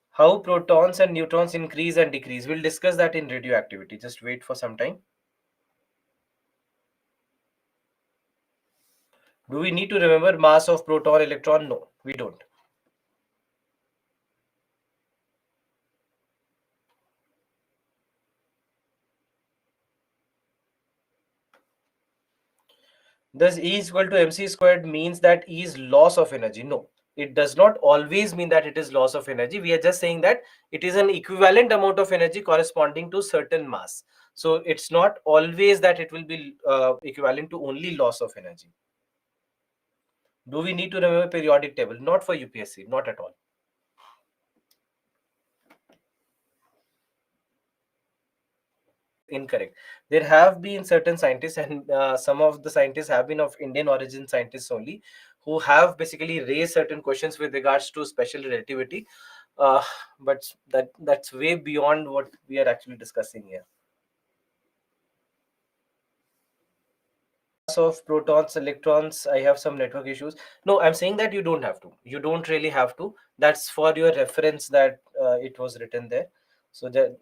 How protons and neutrons increase and decrease? We'll discuss that in radioactivity. Just wait for some time. Do we need to remember mass of proton, electron? No, we don't. Does E is equal to mc squared means that E is loss of energy? No, it does not always mean that it is loss of energy. We are just saying that it is an equivalent amount of energy corresponding to certain mass. So it's not always that it will be equivalent to only loss of energy. Do we need to remember periodic table? Not for UPSC, not at all. Incorrect. There have been certain scientists, and some of the scientists have been of Indian origin scientists only, who have basically raised certain questions with regards to special relativity. Uh, but that's way beyond what we are actually discussing here. Of protons, electrons, I have some network issues. No, I'm saying that you don't really have to. That's for your reference that it was written there. So that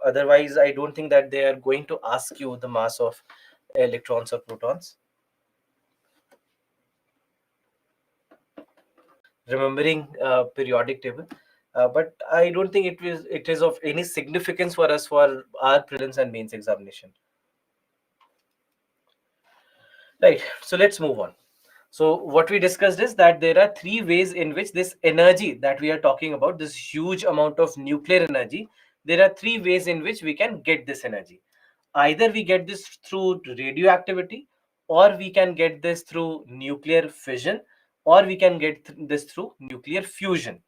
otherwise I don't think that they are going to ask you the mass of electrons or protons. Remembering periodic table, but I don't think it is of any significance for us for our prelims and mains examination. Right, so let's move on. So what we discussed is that there are three ways in which this energy that we are talking about, this huge amount of nuclear energy, there are three ways in which we can get this energy. Either we get this through radioactivity, or we can get this through nuclear fission, or we can get this through nuclear fusion.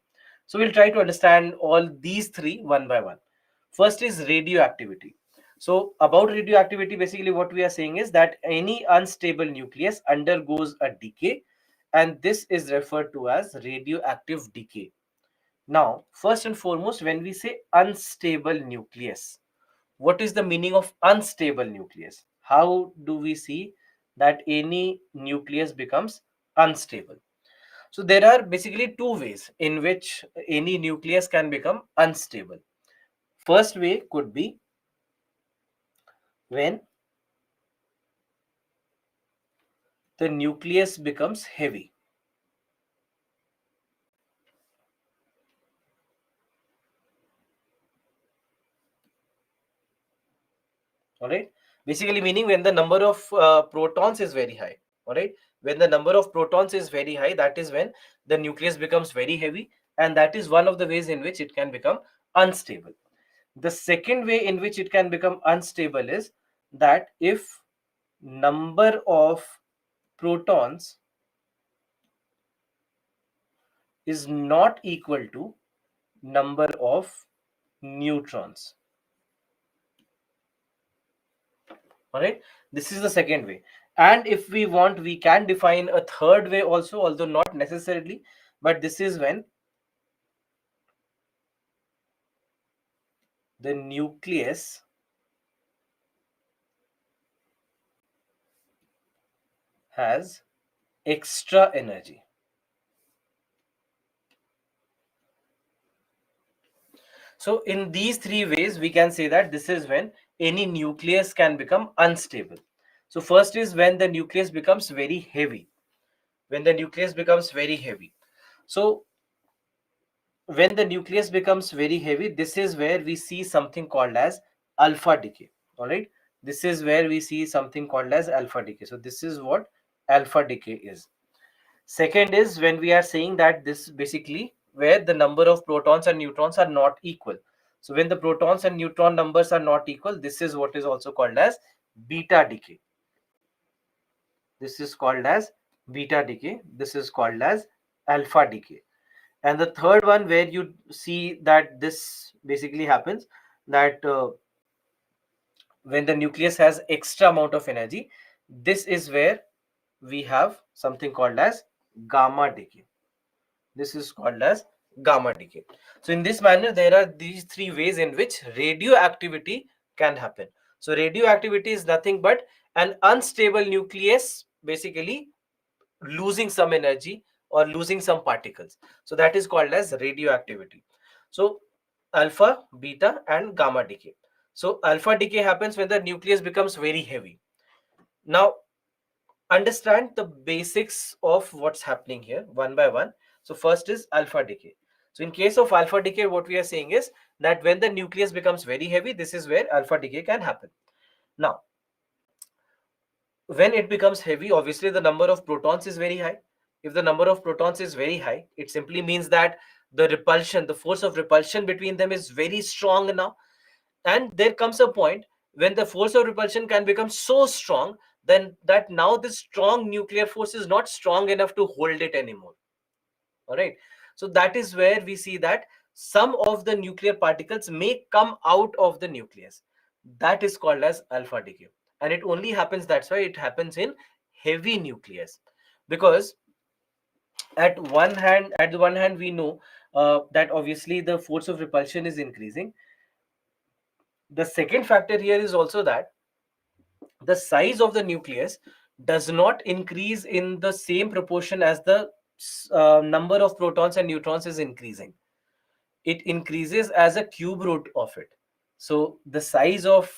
So we'll try to understand all these three one by one. First is radioactivity. So about radioactivity, basically what we are saying is that any unstable nucleus undergoes a decay, and this is referred to as radioactive decay. Now, first and foremost, when we say unstable nucleus, what is the meaning of unstable nucleus? How do we see that any nucleus becomes unstable? So there are basically two ways in which any nucleus can become unstable. First way could be when the nucleus becomes heavy. All right. Basically meaning when the number of protons is very high. All right. When the number of protons is very high, that is when the nucleus becomes very heavy. And that is one of the ways in which it can become unstable. The second way in which it can become unstable is that if number of protons is not equal to number of neutrons. All right, this is the second way. And if we want, we can define a third way also, although not necessarily, but this is when the nucleus has extra energy. So in these three ways, we can say that this is when any nucleus can become unstable. So first is when the nucleus becomes very heavy. When the nucleus becomes very heavy. So when the nucleus becomes very heavy, this is where we see something called as alpha decay. All right. This is where we see something called as alpha decay. So this is what alpha decay is. Second is when we are saying that this basically where the number of protons and neutrons are not equal. So when the protons and neutron numbers are not equal, this is what is also called as beta decay. This is called as beta decay. This is called as alpha decay. And the third one where you see that this basically happens, that when the nucleus has extra amount of energy, this is where we have something called as gamma decay. This is called as gamma decay. So in this manner, there are these three ways in which radioactivity can happen. So radioactivity is nothing but an unstable nucleus basically losing some energy or losing some particles. So that is called as radioactivity. So alpha, beta and gamma decay. So alpha decay happens when the nucleus becomes very heavy. Now understand the basics of what's happening here one by one. So first is alpha decay. So in case of alpha decay, what we are saying is that when the nucleus becomes very heavy, this is where alpha decay can happen. Now when it becomes heavy, obviously the number of protons is very high. If the number of protons is very high, it simply means that the repulsion, the force of repulsion between them is very strong now. And there comes a point when the force of repulsion can become so strong then that now this strong nuclear force is not strong enough to hold it anymore. All right. So that is where we see that some of the nuclear particles may come out of the nucleus. That is called as alpha decay. And it only happens, that's why it happens in heavy nucleus. Because at the one hand, we know that obviously the force of repulsion is increasing. The second factor here is also that the size of the nucleus does not increase in the same proportion as the number of protons and neutrons is increasing. It increases as a cube root of it. So the size of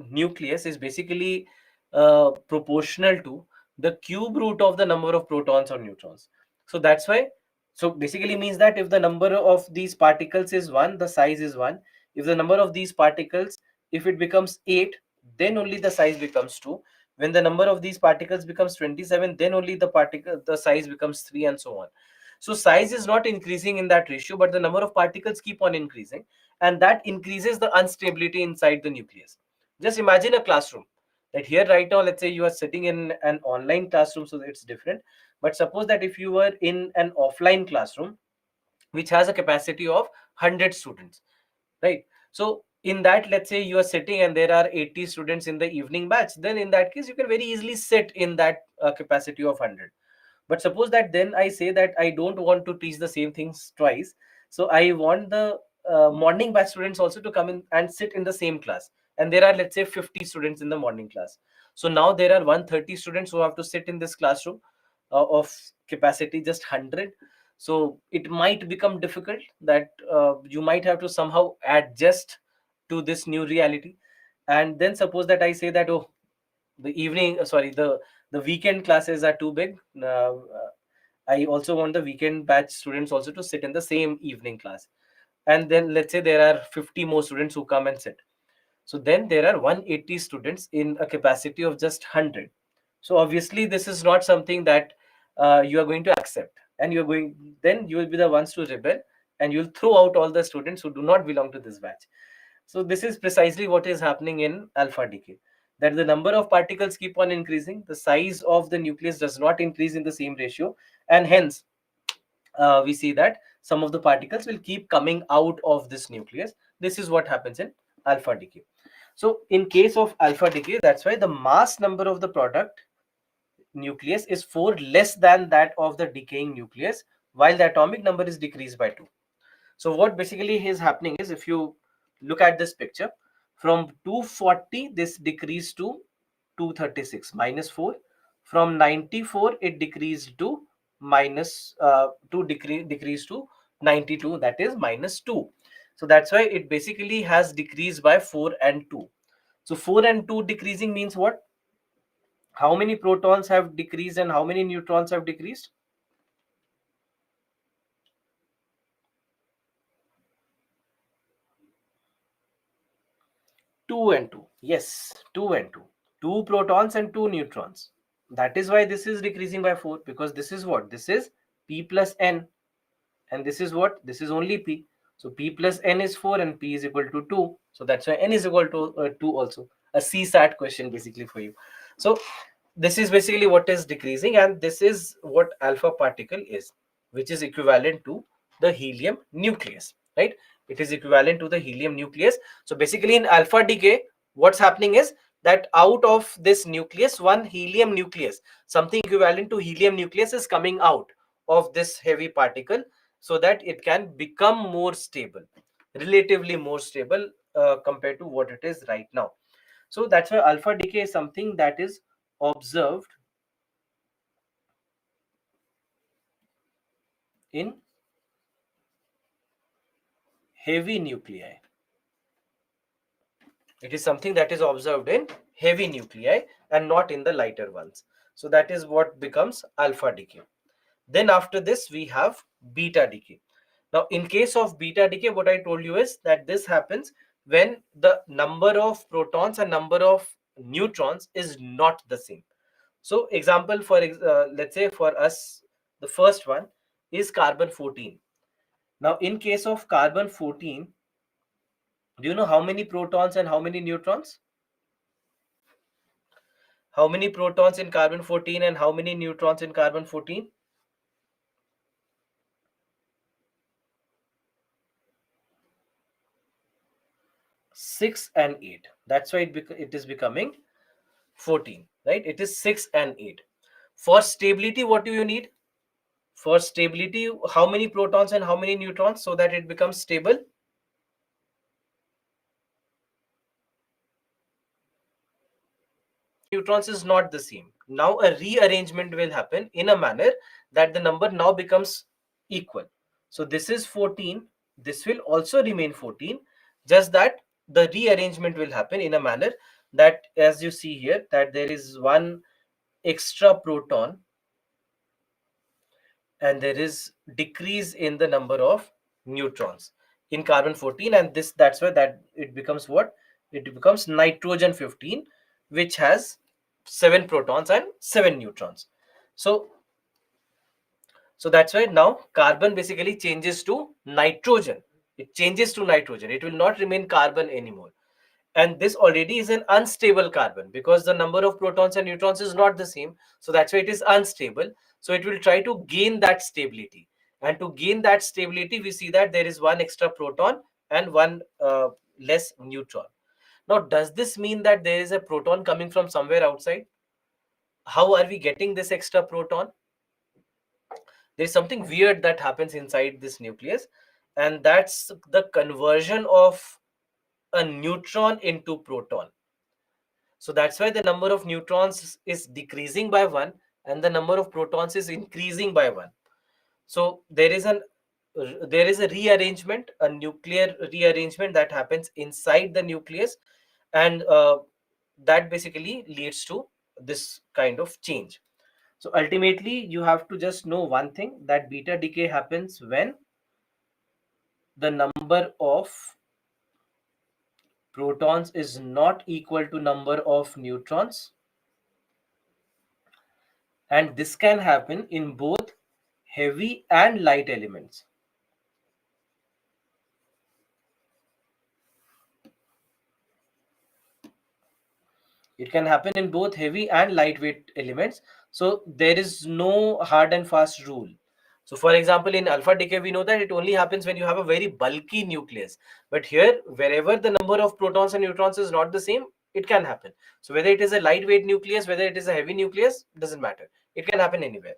nucleus is basically proportional to the cube root of the number of protons or neutrons. So that's why, so basically means that if the number of these particles is 1, the size is 1. If the number of these particles, if it becomes 8, then only the size becomes 2. When the number of these particles becomes 27, then only the size becomes 3, and so on. So size is not increasing in that ratio, but the number of particles keep on increasing, and that increases the instability inside the nucleus. Just imagine a classroom. That here right now, let's say you are sitting in an online classroom, so it's different. But suppose that if you were in an offline classroom, which has a capacity of 100 students, right? So in that, let's say you are sitting and there are 80 students in the evening batch, then in that case, you can very easily sit in that capacity of 100. But suppose that then I say that I don't want to teach the same things twice. So I want the morning batch students also to come in and sit in the same class. And there are, let's say, 50 students in the morning class. So now there are 130 students who have to sit in this classroom of capacity just 100. So it might become difficult that you might have to somehow adjust to this new reality. And then suppose that I say that, oh, the evening sorry the weekend classes are too big. I also want the weekend batch students also to sit in the same evening class. And then let's say there are 50 more students who come and sit. So then there are 180 students in a capacity of just 100. So obviously this is not something that you are going to accept, and then you will be the ones to rebel, and you'll throw out all the students who do not belong to this batch. So this is precisely what is happening in alpha decay, that the number of particles keep on increasing, the size of the nucleus does not increase in the same ratio, and hence we see that some of the particles will keep coming out of this nucleus. This is what happens in alpha decay. So in case of alpha decay, that's why the mass number of the product nucleus is 4 less than that of the decaying nucleus, while the atomic number is decreased by 2. So what basically is happening is, if you look at this picture, from 240 this decreased to 236, minus 4. From 94 it decreased to minus 2, decreased to 92, that is minus 2. So that's why it basically has decreased by 4 and 2. So 4 and 2 decreasing means what? How many protons have decreased and how many neutrons have decreased? 2 and 2. Yes, 2 and 2. 2 protons and 2 neutrons. That is why this is decreasing by 4, because this is what? This is P plus N. and this is what? This is only p. So p plus n is 4 and p is equal to 2. So that's why n is equal to 2 also. A CSAT question basically for you. So this is basically what is decreasing, and this is what alpha particle is, which is equivalent to the helium nucleus, right? It is equivalent to the helium nucleus. So basically in alpha decay, what's happening is that out of this nucleus, one helium nucleus, something equivalent to helium nucleus, is coming out of this heavy particle, so that it can become more stable, relatively more stable compared to what it is right now. So that's why alpha decay is something that is observed in heavy nuclei. It is something that is observed in heavy nuclei and not in the lighter ones. So that is what becomes alpha decay. Then after this, we have beta decay. Now, in case of beta decay, what I told you is that this happens when the number of protons and number of neutrons is not the same. So, example for let's say for us, the first one is carbon 14. Now, in case of carbon 14, do you know how many protons and how many neutrons? How many protons in carbon 14 and how many neutrons in carbon 14? 6 and 8. That's why it is becoming 14, right? It is 6 and 8. For stability, what do you need? For stability, how many protons and how many neutrons so that it becomes stable? Neutrons is not the same. Now a rearrangement will happen in a manner that the number now becomes equal. So this is 14. This will also remain 14. Just that the rearrangement will happen in a manner that, as you see here, that there is one extra proton and there is decrease in the number of neutrons in carbon 14, and that's why that it becomes what? It becomes nitrogen 15, which has 7 protons and 7 neutrons. So so that's why now carbon basically changes to nitrogen. It changes to nitrogen. It will not remain carbon anymore. And this already is an unstable carbon because the number of protons and neutrons is not the same. So that's why it is unstable. So it will try to gain that stability. And to gain that stability, we see that there is one extra proton and one less neutron. Now, does this mean that there is a proton coming from somewhere outside? How are we getting this extra proton? There's something weird that happens inside this nucleus, and that's the conversion of a neutron into proton. So that's why the number of neutrons is decreasing by 1 and the number of protons is increasing by 1. So there is a rearrangement, a nuclear rearrangement that happens inside the nucleus, and that basically leads to this kind of change. So ultimately, you have to just know one thing, that beta decay happens when the number of protons is not equal to number of neutrons, and this can happen in both heavy and light elements. It can happen in both heavy and lightweight elements. So there is no hard and fast rule. So for example, in alpha decay, we know that it only happens when you have a very bulky nucleus. But here, wherever the number of protons and neutrons is not the same, it can happen. So whether it is a lightweight nucleus, whether it is a heavy nucleus, doesn't matter. It can happen anywhere.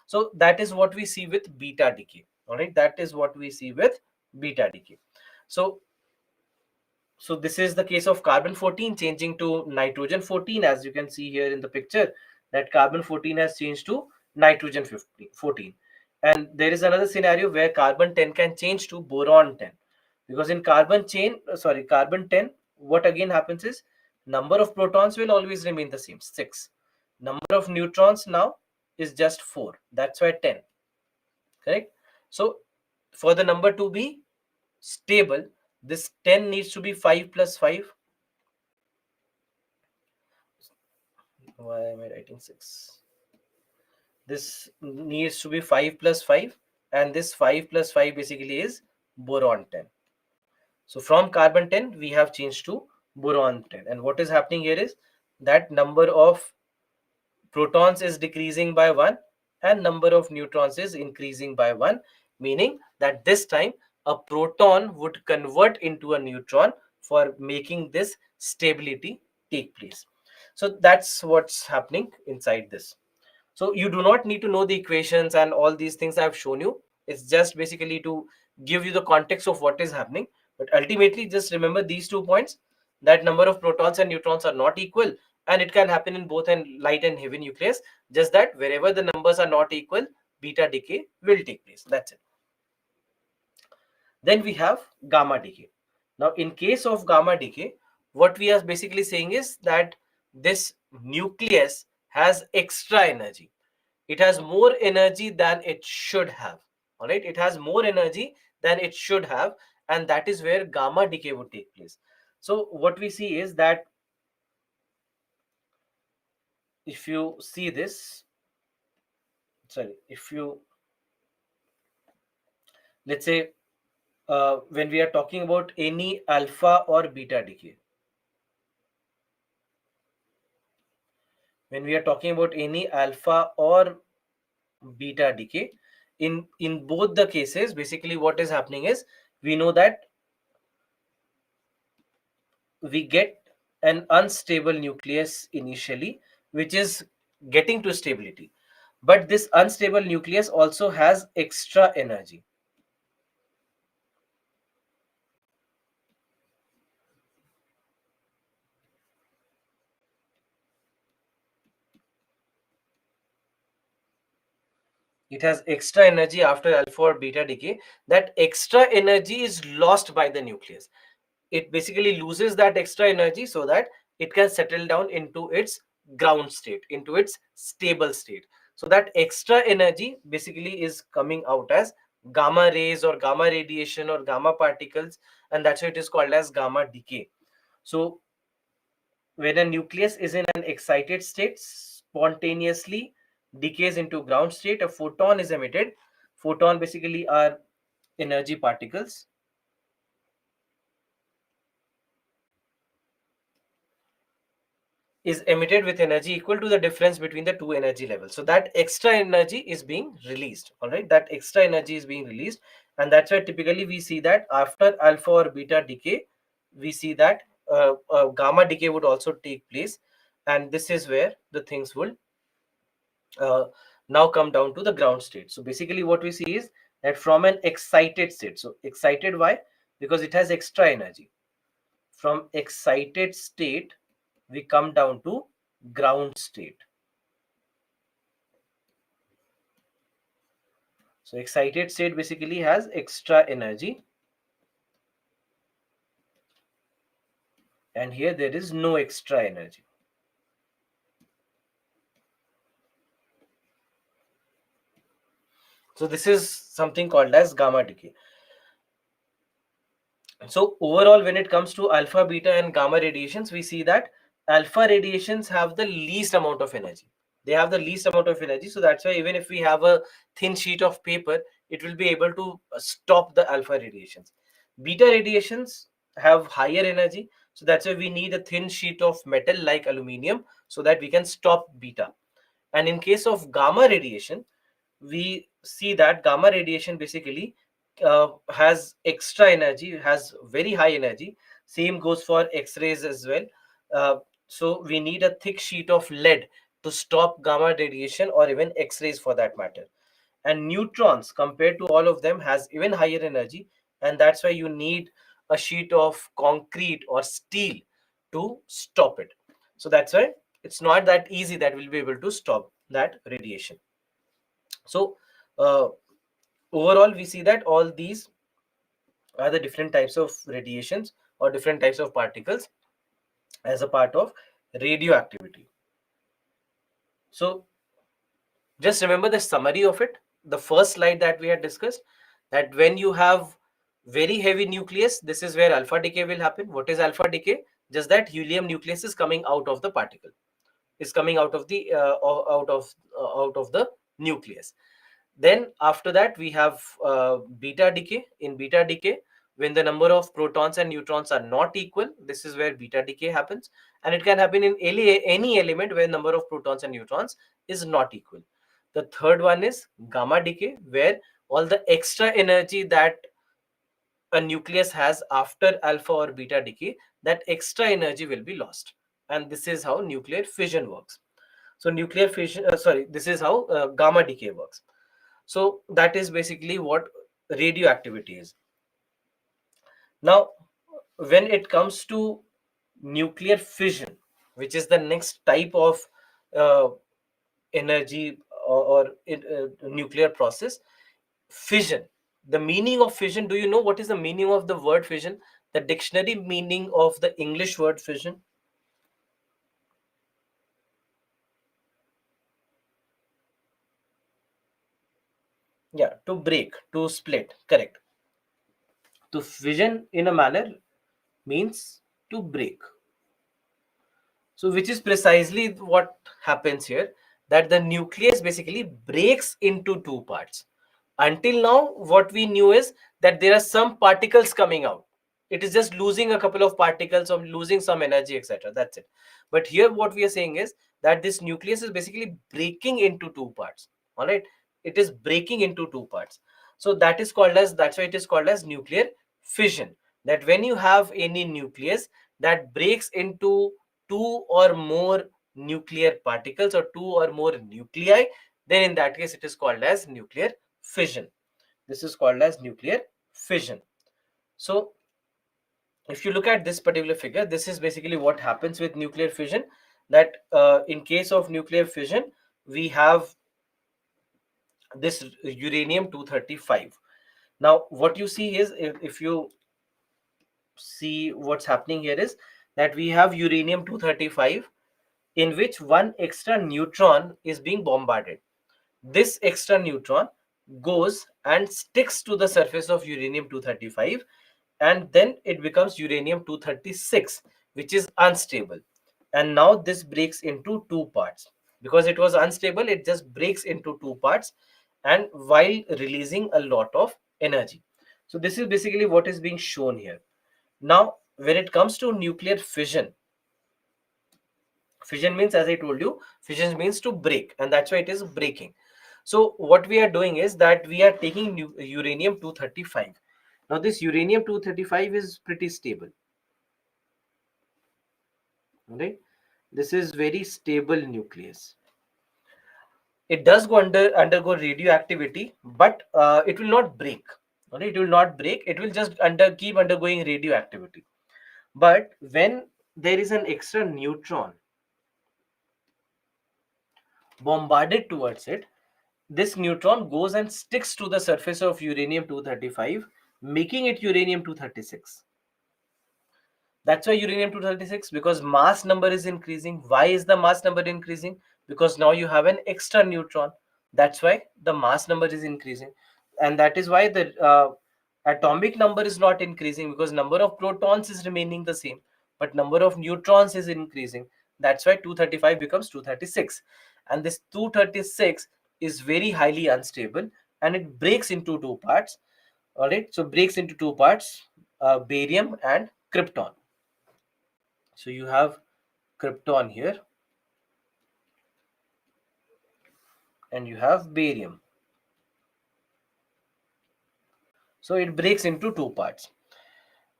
So that is what we see with beta decay. All right, that is what we see with beta decay. So this is the case of carbon 14 changing to nitrogen 14, as you can see here in the picture, that carbon 14 has changed to nitrogen 14. And there is another scenario where carbon 10 can change to boron 10, because in carbon 10, what again happens is number of protons will always remain the same, 6. Number of neutrons now is just 4. That's why 10. Correct? So for the number to be stable, this 10 needs to be 5 plus 5. Why am I writing 6? This needs to be 5 plus 5. and this 5 plus 5 basically is boron 10. So from carbon 10 we have changed to boron 10, and what is happening here is that number of protons is decreasing by 1 and number of neutrons is increasing by 1, meaning that this time a proton would convert into a neutron for making this stability take place. So that's what's happening inside this. So you do not need to know the equations and all these things I've shown you. It's just basically to give you the context of what is happening. But ultimately, just remember these 2 points, that number of protons and neutrons are not equal, and it can happen in both a light and heavy nucleus. Just that wherever the numbers are not equal, beta decay will take place. That's it. Then we have gamma decay. Now, in case of gamma decay, what we are basically saying is that this nucleus has extra energy. It has more energy than it should have. All right, it has more energy than it should have, and that is where gamma decay would take place. So what we see is that if you see this, sorry, if you, let's say, when we are talking about any alpha or beta decay, when we are talking about any alpha or beta decay, in both the cases, basically what is happening is we know that we get an unstable nucleus initially, which is getting to stability. But this unstable nucleus also has extra energy. It has extra energy after alpha or beta decay. That extra energy is lost by the nucleus. It basically loses that extra energy so that it can settle down into its ground state, into its stable state. So that extra energy basically is coming out as gamma rays or gamma radiation or gamma particles, and that's why it is called as gamma decay. So when a nucleus is in an excited state, spontaneously decays into ground state, a photon is emitted. Photon basically are energy particles, is emitted with energy equal to the difference between the two energy levels. So that extra energy is being released. All right, that extra energy is being released, and that's why typically we see that after alpha or beta decay, we see that gamma decay would also take place, and this is where the things will uh, now come down to the ground state. So basically what we see is that from an excited state, so excited, why? Because it has extra energy. From excited state we come down to ground state. So excited state basically has extra energy, and here there is no extra energy. So this is something called as gamma decay. So overall, when it comes to alpha, beta, and gamma radiations, we see that alpha radiations have the least amount of energy. They have the least amount of energy. So that's why even if we have a thin sheet of paper, it will be able to stop the alpha radiations. Beta radiations have higher energy. So that's why we need a thin sheet of metal like aluminium so that we can stop beta. And in case of gamma radiation, we see that gamma radiation basically has extra energy, has very high energy. Same goes for X-rays as well. So we need a thick sheet of lead to stop gamma radiation or even X-rays for that matter. And neutrons, compared to all of them, has even higher energy, and that's why you need a sheet of concrete or steel to stop it. So that's why it's not that easy that we'll be able to stop that radiation. So uh, overall we see that all these are the different types of radiations or different types of particles as a part of radioactivity. So just remember the summary of it, the first slide that we had discussed, that when you have very heavy nucleus, this is where alpha decay will happen. What is alpha decay? Just that helium nucleus is coming out of the particle, is coming out of the out of the nucleus. Then after that we have beta decay. In beta decay, when the number of protons and neutrons are not equal, this is where beta decay happens. And it can happen in any element where number of protons and neutrons is not equal. The third one is gamma decay, where all the extra energy that a nucleus has after alpha or beta decay, that extra energy will be lost. And this is how nuclear fission works. So nuclear fission, this is how gamma decay works. So that is basically what radioactivity is. Now, when it comes to nuclear fission, which is the next type of uh, energy or nuclear process, fission. The meaning of fission, do you know what is the meaning of the word fission? The dictionary meaning of the English word fission? Yeah, to break, to split, correct. To fission in a manner means to break. So which is precisely what happens here, that the nucleus basically breaks into two parts. Until now, what we knew is that there are some particles coming out. It is just losing a couple of particles or losing some energy, etc. That's it. But here, what we are saying is that this nucleus is basically breaking into two parts. All right, it is breaking into two parts. So that's why it is called as nuclear fission. That when you have any nucleus that breaks into two or more nuclear particles or two or more nuclei, then in that case it is called as nuclear fission. This is called as nuclear fission. So if you look at this particular figure, this is basically what happens with nuclear fission, that in case of nuclear fission we have this uranium 235. Now what you see is, if you see what's happening here, is that we have uranium 235 in which one extra neutron is being bombarded. This extra neutron goes and sticks to the surface of uranium 235, and then it becomes uranium 236, which is unstable. And now this breaks into two parts. Because it was unstable, it just breaks into two parts, and while releasing a lot of energy. So this is basically what is being shown here. Now, when it comes to nuclear fission, fission means, as I told you, fission means to break, and that's why it is breaking. So what we are doing is that we are taking uranium 235. Now this uranium 235 is pretty stable. Right? This is very stable nucleus. It does undergo radioactivity, but it will not break. Okay? It will not break. It will just keep undergoing radioactivity. But when there is an extra neutron bombarded towards it, this neutron goes and sticks to the surface of uranium 235, making it uranium 236. That's why uranium 236, because mass number is increasing. Why is the mass number increasing? Because now you have an extra neutron. That's why the mass number is increasing. And that is why the atomic number is not increasing, because number of protons is remaining the same, but number of neutrons is increasing. That's why 235 becomes 236. And this 236 is very highly unstable, and it breaks into two parts. All right, so breaks into two parts, barium and krypton. So you have krypton here and you have barium. So it breaks into two parts.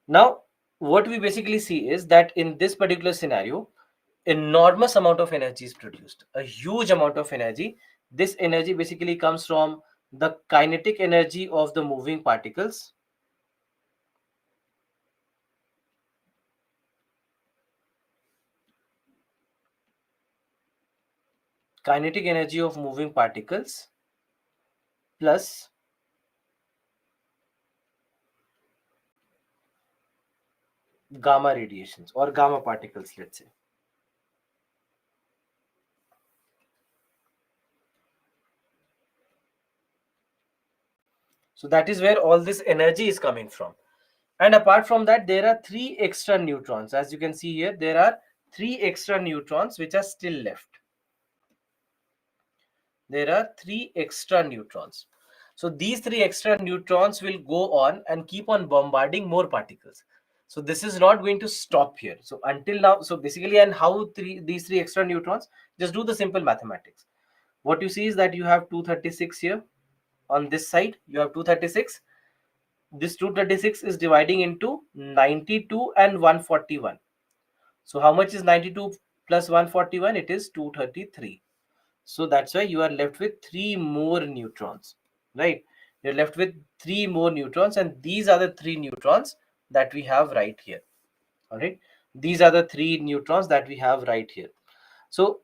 Now, what we basically see is that in this particular scenario, enormous amount of energy is produced, a huge amount of energy. This energy basically comes from the kinetic energy of the moving particles. Kinetic energy of moving particles plus gamma radiations or gamma particles, let's say. So that is where all this energy is coming from. And apart from that, there are three extra neutrons. As you can see here, there are three extra neutrons which are still left. There are three extra neutrons. So these three extra neutrons will go on and keep on bombarding more particles. So this is not going to stop here. So until now, so basically, and how these three extra neutrons, just do the simple mathematics. What you see is that you have 236 here. On this side, you have 236. This 236 is dividing into 92 and 141. So how much is 92 plus 141? It is 233. So that's why you are left with three more neutrons, right? You're left with three more neutrons, and these are the three neutrons that we have right here. All right, these are the three neutrons that we have right here. So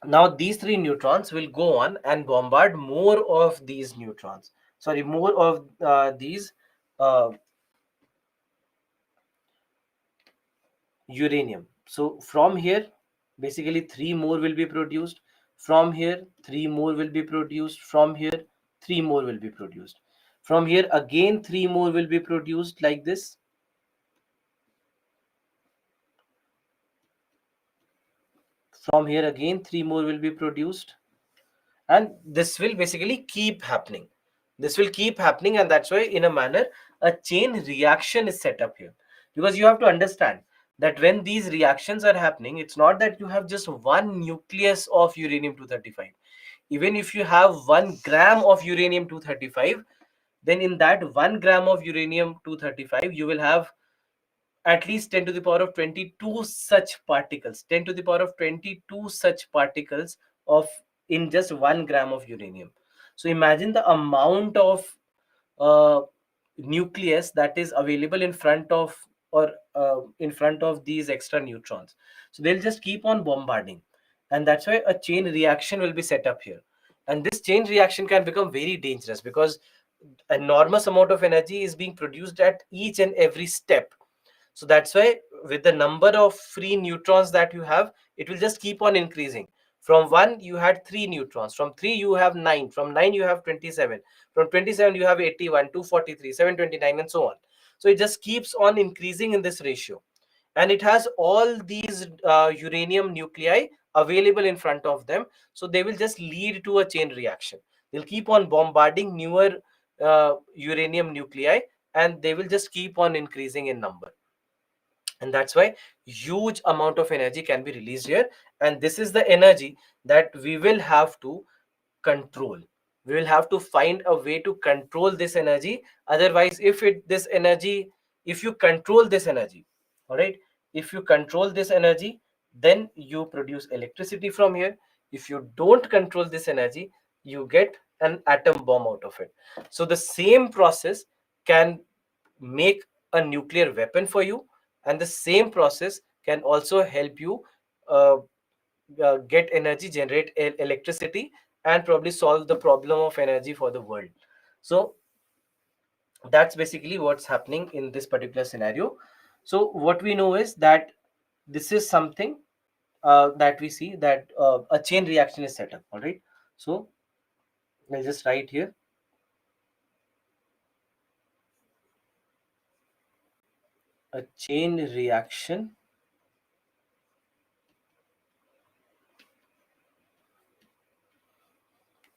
now these three neutrons will go on and bombard more of these neutrons. Sorry, more of these uh, uranium. So from here, basically three more will be produced. From here, three more will be produced. From here, three more will be produced. From here, again, three more will be produced like this. From here, again, three more will be produced. And this will basically keep happening. This will keep happening, and that's why, in a manner, a chain reaction is set up here. Because you have to understand that when these reactions are happening, it's not that you have just one nucleus of uranium 235. Even if you have 1 gram of uranium 235, then in that 1 gram of uranium 235, you will have at least 10 to the power of 22 such particles, 10 to the power of 22 such particles of in just 1 gram of uranium. So imagine the amount of uh, nucleus that is available in front of, or in front of these extra neutrons. So they'll just keep on bombarding, and that's why a chain reaction will be set up here. And this chain reaction can become very dangerous because enormous amount of energy is being produced at each and every step. So that's why, with the number of free neutrons that you have, it will just keep on increasing. From 1 you had 3 neutrons, from 3 you have 9, from 9 you have 27, from 27 you have 81, 243, 729, and so on. So it just keeps on increasing in this ratio, and it has all these uranium nuclei available in front of them. So they will just lead to a chain reaction. They'll keep on bombarding newer uranium nuclei, and they will just keep on increasing in number. And that's why huge amount of energy can be released here, and this is the energy that we will have to control. We will have to find a way to control this energy. Otherwise, if you control this energy, all right, if you control this energy, then you produce electricity from here. If you don't control this energy, you get an atom bomb out of it. So the same process can make a nuclear weapon for you, and the same process can also help you uh, get energy, generate electricity, and probably solve the problem of energy for the world. So that's basically what's happening in this particular scenario. So what we know is that this is something that we see that a chain reaction is set up. All right, so I'll just write here, a chain reaction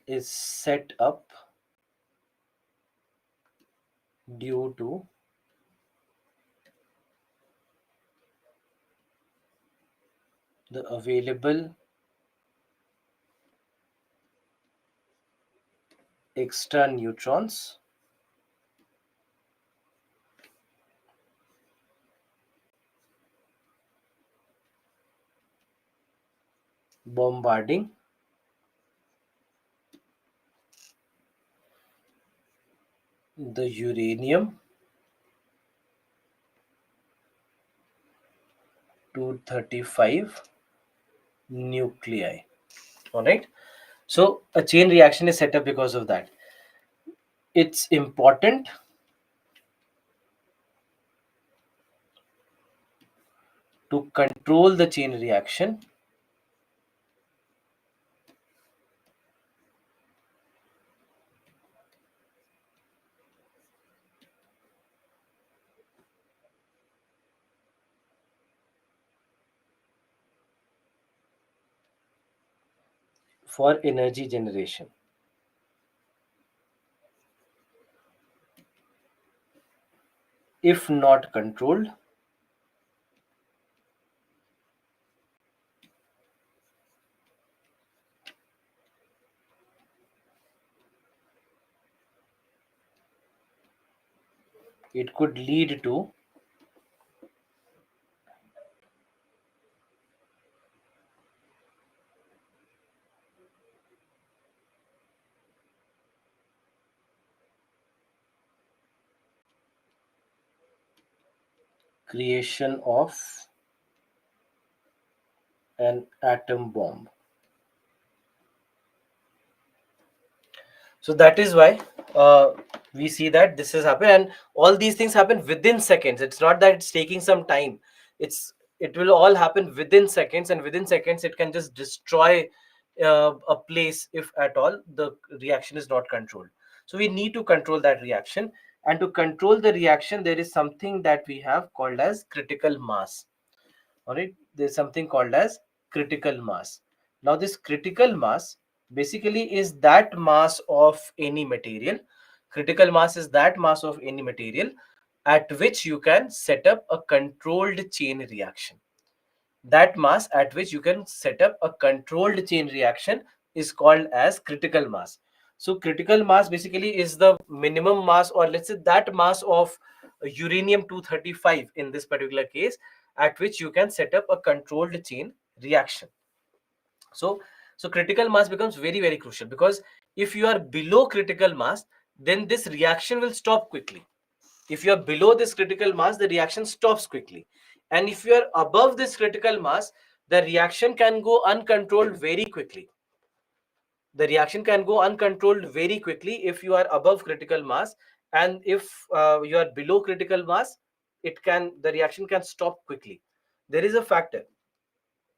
is set up due to the available extra neutrons bombarding the uranium 235 nuclei. All right, so a chain reaction is set up because of that. It's important to control the chain reaction for energy generation. if not controlled, it could lead to creation of an atom bomb. So that is why we see that this has happened, and all these things happen within seconds. It's not that it's taking some time. It will all happen within seconds, and within seconds it can just destroy a place if at all the reaction is not controlled. So we need to control that reaction, and to control the reaction, there is something that we have called as critical mass. All right, there's something called as critical mass. Now this critical mass basically is that mass of any material. Critical mass is that mass of any material at which you can set up a controlled chain reaction. That mass at which you can set up a controlled chain reaction is called as critical mass. So critical mass basically is the minimum mass, or let's say that mass of uranium 235 in this particular case, at which you can set up a controlled chain reaction. So critical mass becomes very crucial, because if you are below critical mass, then this reaction will stop quickly. If you are below this critical mass, the reaction stops quickly. And if you are above this critical mass, the reaction can go uncontrolled very quickly. The reaction can go uncontrolled very quickly if you are above critical mass. And if you are below critical mass, the reaction can stop quickly. There is a factor.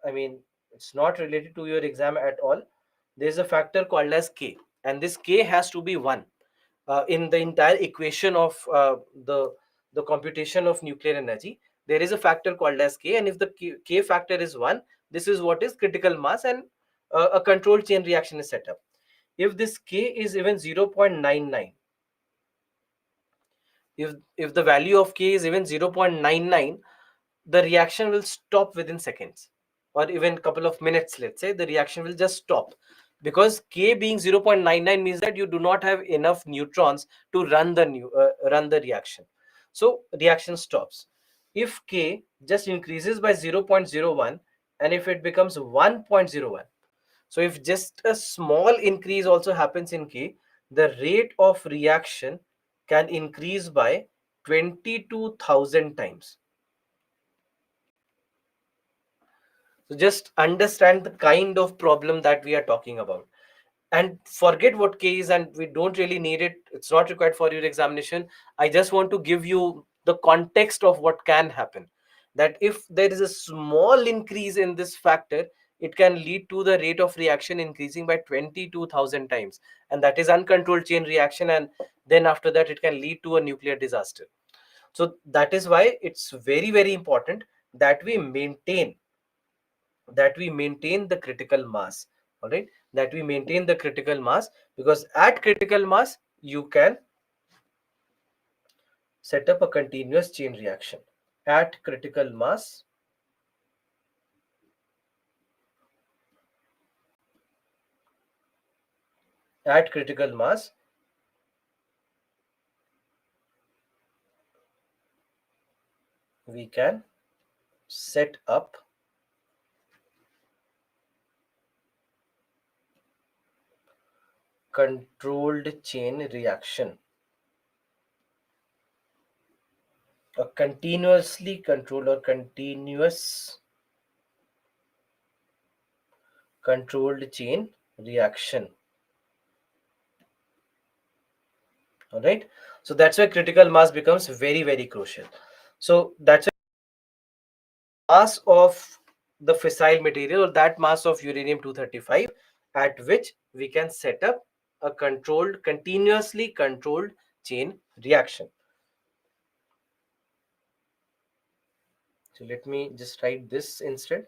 I mean, it's not related to your exam at all. There's a factor called as K, and this K has to be 1 in the entire equation of the computation of nuclear energy. There is a factor called as K, and if the K factor is 1, this is what is critical mass, and a controlled chain reaction is set up. If this K is even 0.99, if the value of K is even 0.99, the reaction will stop within seconds, or even couple of minutes. Let's say the reaction will just stop, because K being 0.99 means that you do not have enough neutrons to run the reaction. So reaction stops. If K just increases by 0.01, and if it becomes 1.01, so if just a small increase also happens in K, the rate of reaction can increase by 22,000 times. So just understand the kind of problem that we are talking about, and forget what K is, and we don't really need it. It's not required for your examination. I just want to give you the context of what can happen. That if there is a small increase in this factor, it can lead to the rate of reaction increasing by 22,000 times. And that is uncontrolled chain reaction. And then after that, it can lead to a nuclear disaster. So that is why it's very important that we maintain the critical mass. All right, that we maintain the critical mass, because at critical mass you can set up a continuous chain reaction. At critical mass, at critical mass we can set up controlled chain reaction, a continuously controlled or continuous controlled chain reaction. All right, so that's why critical mass becomes very crucial. So that's mass of the fissile material, or that mass of uranium 235, at which we can set up a continuously controlled chain reaction. So let me just write this instead.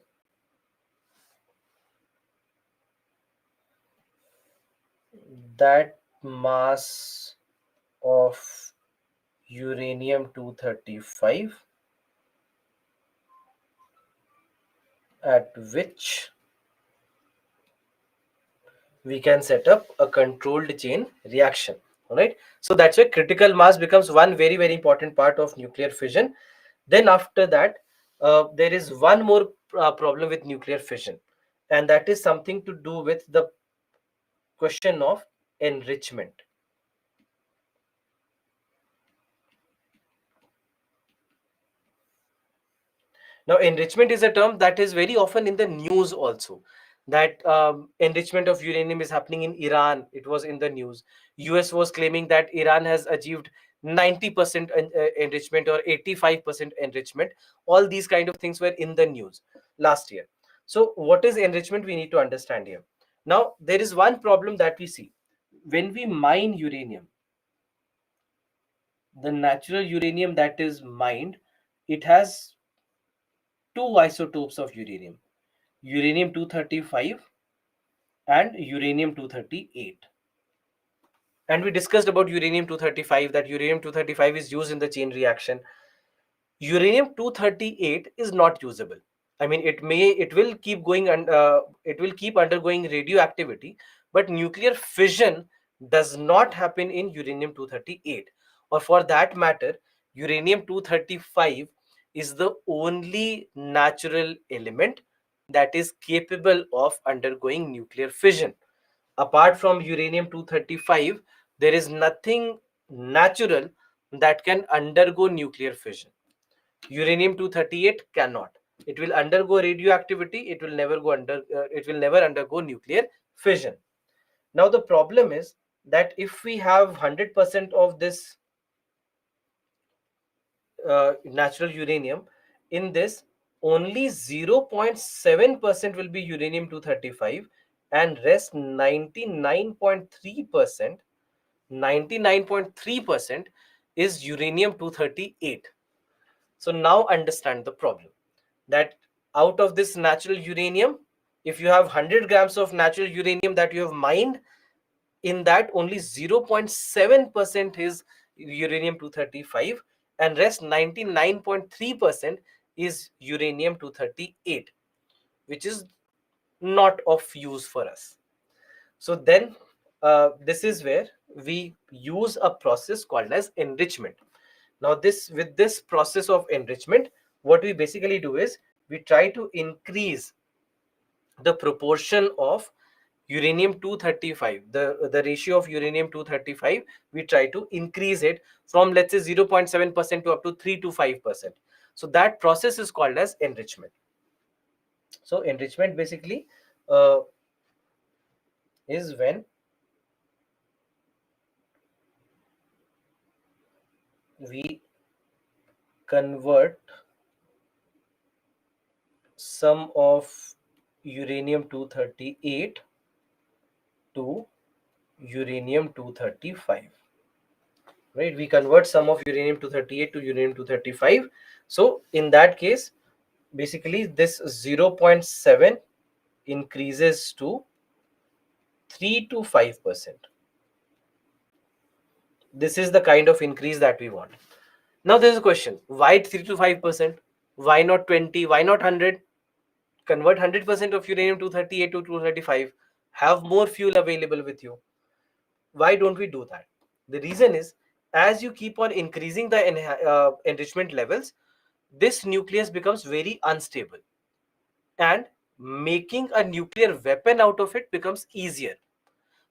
That mass of uranium 235 at which we can set up a controlled chain reaction. All right. So that's why critical mass becomes one very, very important part of nuclear fission. Then after that, there is one more problem with nuclear fission, and that is something to do with the question of enrichment. Now, enrichment is a term that is very often in the news also. That enrichment of uranium is happening in Iran. It was in the news. US was claiming that Iran has achieved 90% enrichment or 85% enrichment. All these kind of things were in the news last year. So, what is enrichment? We need to understand here. Now, there is one problem that we see. When we mine uranium, the natural uranium that is mined, it has two isotopes of uranium, uranium 235 and uranium 238. And we discussed about uranium 235, that uranium 235 is used in the chain reaction. Uranium 238 is not usable. I mean, it will keep going and it will keep undergoing radioactivity, but nuclear fission does not happen in uranium 238. Or for that matter, uranium 235 is the only natural element that is capable of undergoing nuclear fission. Apart from uranium 235, there is nothing natural that can undergo nuclear fission. Uranium 238 cannot. It will undergo radioactivity. It will never undergo nuclear fission. Now the problem is that if we have 100% of this natural uranium, in this only 0.7% will be uranium 235, and rest 99.3% is uranium 238. So now understand the problem, that out of this natural uranium, if you have 100 grams of natural uranium that you have mined, in that only 0.7% is uranium 235, and rest 99.3% is uranium 238, which is not of use for us. So then this is where we use a process called as enrichment. Now this, with this process of enrichment, what we basically do is we try to increase the proportion of uranium 235, the ratio of uranium 235, we try to increase it from, let's say, 0.7% to up to 3 to 5%. So that process is called as enrichment. So enrichment basically is when we convert some of uranium 238 to uranium 235. Right, we convert some of uranium 238 to uranium 235. So in that case, basically this 0.7 increases to 3 to 5%. This is the kind of increase that we want. Now there's a question, why 3 to 5%? Why not 20? Why not 100? Convert 100% of uranium 238 to 235. Have more fuel available with you. Why don't we do that? The reason is, as you keep on increasing the enrichment levels, this nucleus becomes very unstable, and making a nuclear weapon out of it becomes easier.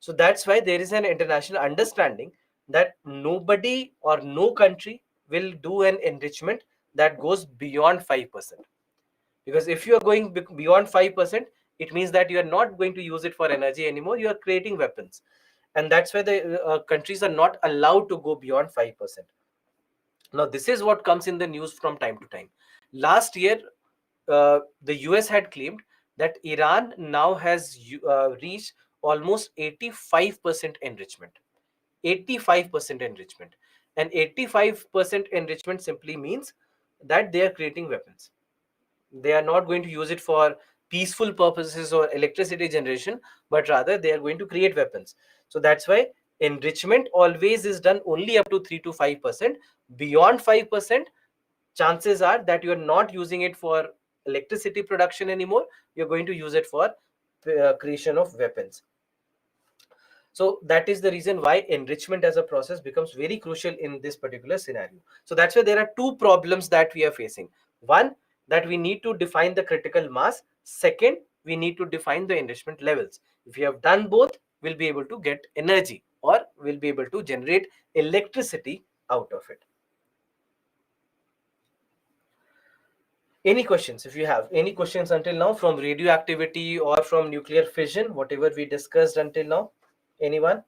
So that's why there is an international understanding that nobody or no country will do an enrichment that goes beyond 5%. Because if you are going beyond 5%, it means that you are not going to use it for energy anymore. You are creating weapons. And that's why the countries are not allowed to go beyond 5%. Now, this is what comes in the news from time to time. Last year, the US had claimed that Iran now has reached almost 85% enrichment. 85% enrichment. And 85% enrichment simply means that they are creating weapons. They are not going to use it for peaceful purposes or electricity generation, but rather they are going to create weapons. So that's why enrichment always is done only up to 3 to 5%. Beyond 5%, chances are that you're not using it for electricity production anymore. You're going to use it for creation of weapons. So that is the reason why enrichment as a process becomes very crucial in this particular scenario. So that's why there are two problems that we are facing. One, that we need to define the critical mass. Second, we need to define the enrichment levels. If we have done both, we'll be able to get energy, or we'll be able to generate electricity out of it. Any questions? If you have any questions until now from radioactivity or from nuclear fission, whatever we discussed until now, anyone?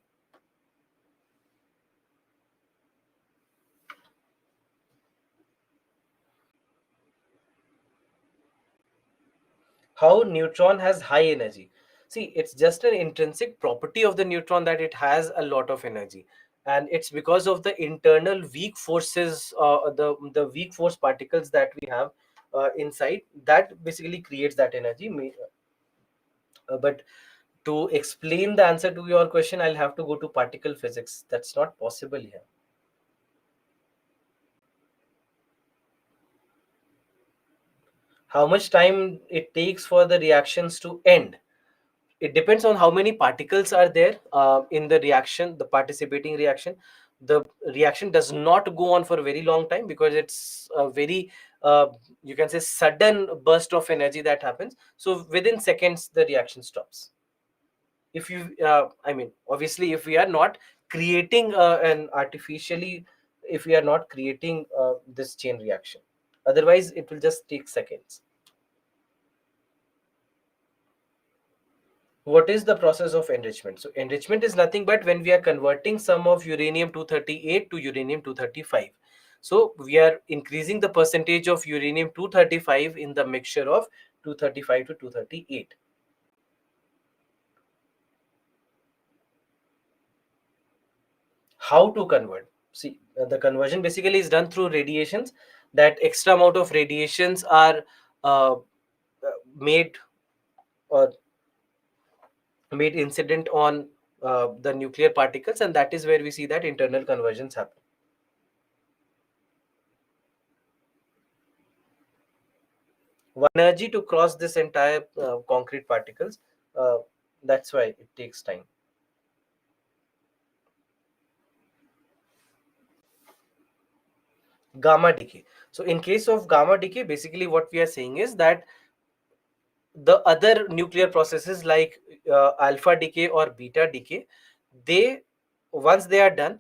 How neutron has high energy? See, it's just an intrinsic property of the neutron that it has a lot of energy, and it's because of the internal weak forces, the weak force particles that we have inside, that basically creates that energy. But to explain the answer to your question, I'll have to go to particle physics. That's not possible here. How much time it takes for the reactions to end? It depends on how many particles are there in the reaction, the participating reaction. The reaction does not go on for a very long time, because it's a very you can say sudden burst of energy that happens. So within seconds the reaction stops. If you I mean, obviously, if we are not creating an artificially, if we are not creating this chain reaction, otherwise it will just take seconds. What is the process of enrichment? So enrichment is nothing but when we are converting some of uranium 238 to uranium 235. So we are increasing the percentage of uranium 235 in the mixture of 235 to 238. How to convert? See, the conversion basically is done through radiations. That extra amount of radiations are uh, made or made incident on the nuclear particles, and that is where we see that internal conversions happen. Energy to cross this entire concrete particles. uh, that's why it takes time. Gamma decay. So in case of gamma decay, basically what we are saying is that the other nuclear processes like alpha decay or beta decay, they, once they are done,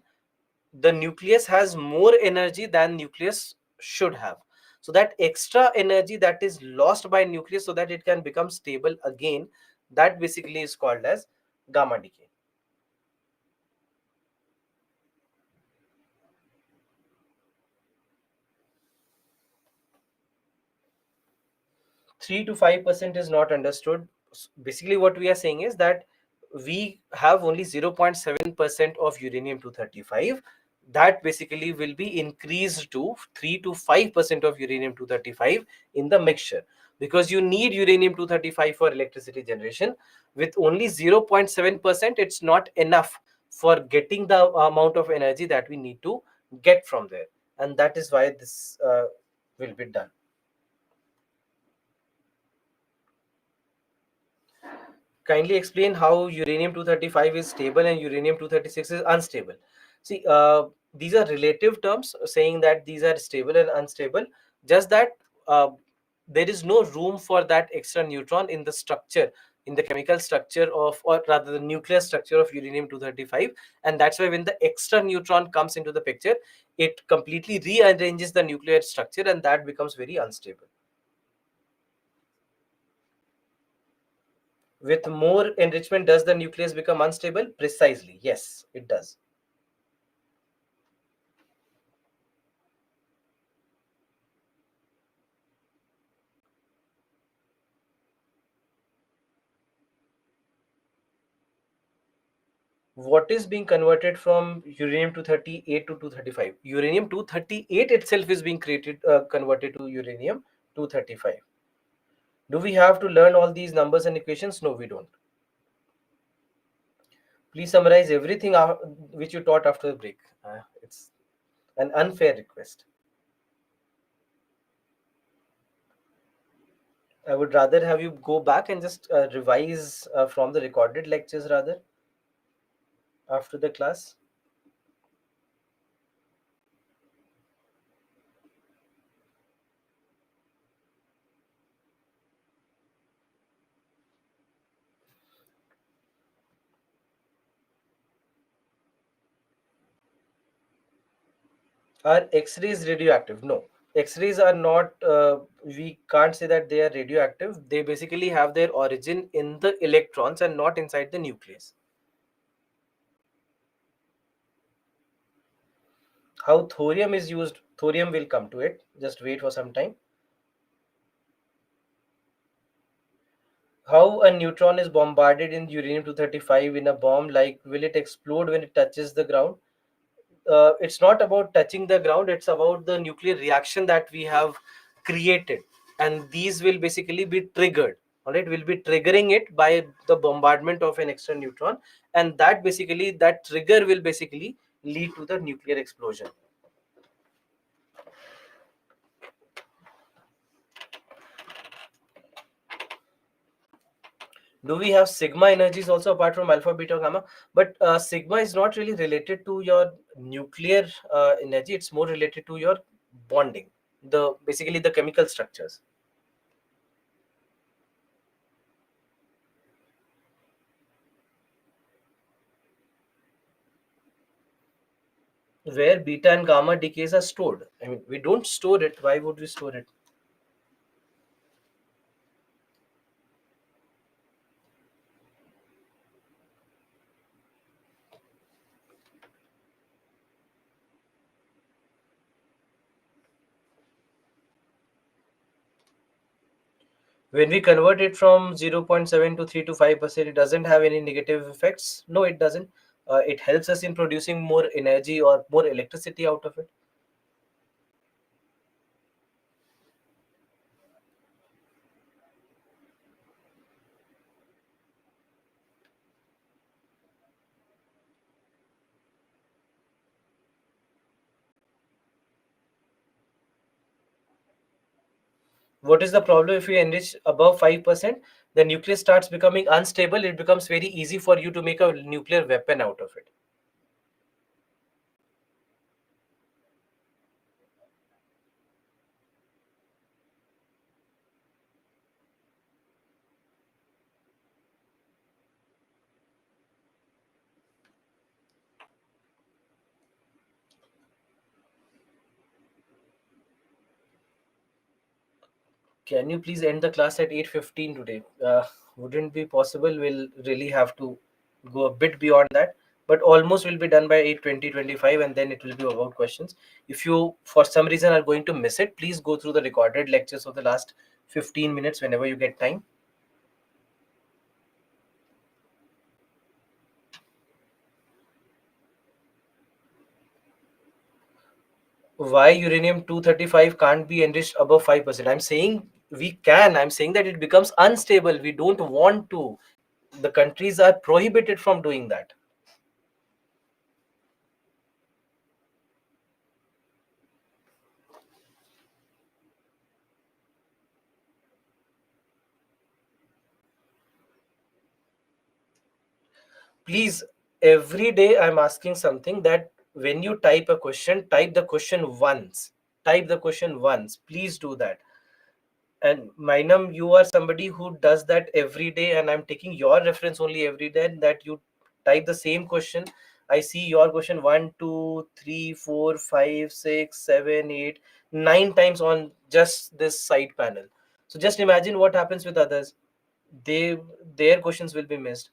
the nucleus has more energy than nucleus should have. So that extra energy that is lost by nucleus so that it can become stable again, that basically is called as gamma decay. 3 to 5% is not understood. Basically what we are saying is that we have only 0.7% of uranium 235. That basically will be increased to 3 to 5% of uranium 235 in the mixture, because you need uranium 235 for electricity generation. With only 0.7%, it's not enough for getting the amount of energy that we need to get from there, and that is why this will be done. Kindly explain how uranium 235 is stable and uranium 236 is unstable. See, these are relative terms saying that these are stable and unstable. Just that uh, there is no room for that extra neutron in the structure, in the chemical structure of, or rather the nuclear structure of uranium 235. And that's why when the extra neutron comes into the picture, it completely rearranges the nuclear structure, and that becomes very unstable. With more enrichment, does the nucleus become unstable? Precisely, yes, it does. What is being converted from uranium 238 to 235? Uranium 238 itself is being created, converted to uranium 235. Do we have to learn all these numbers and equations? No, we don't. Please summarize everything which you taught after the break. It's an unfair request. I would rather have you go back and just revise from the recorded lectures rather after the class. Are X-rays radioactive? No. X-rays are not, we can't say that they are radioactive. They basically have their origin in the electrons and not inside the nucleus. How thorium is used, thorium will come to it. Just wait for some time. How a neutron is bombarded in uranium 235 in a bomb, like will it explode when it touches the ground? It's not about touching the ground, it's about the nuclear reaction that we have created, and these will basically be triggered. All right, will be triggering it by the bombardment of an extra neutron, and that basically, that trigger will basically lead to the nuclear explosion. Do we have sigma energies also apart from alpha, beta, gamma? But sigma is not really related to your nuclear energy, it's more related to your bonding, the basically the chemical structures. Where beta and gamma decays are stored. I mean, we don't store it. Why would we store it? When we convert it from 0.7 to 3 to 5%, it doesn't have any negative effects. No, it doesn't. It helps us in producing more energy or more electricity out of it. What is the problem if you enrich above 5%? The nucleus starts becoming unstable. It becomes very easy for you to make a nuclear weapon out of it. Can you please end the class at 8:15 today? Wouldn't be possible. We'll really have to go a bit beyond that, but almost will be done by 8:20, 25, and then it will be about questions. If you, for some reason, are going to miss it, please go through the recorded lectures of the last 15 minutes whenever you get time. Why uranium 235 can't be enriched above 5%? I'm saying we can. I'm saying that it becomes unstable. We don't want to. The countries are prohibited from doing that. Please, every day I'm asking something, that when you type a question, type the question once. Type the question once. Please do that. And Mainam, you are somebody who does that every day, and I'm taking your reference only every day, that you type the same question. I see your question 1, 2, 3, 4, 5, 6, 7, 8, 9 times on just this side panel. So just imagine what happens with others. They, their questions will be missed.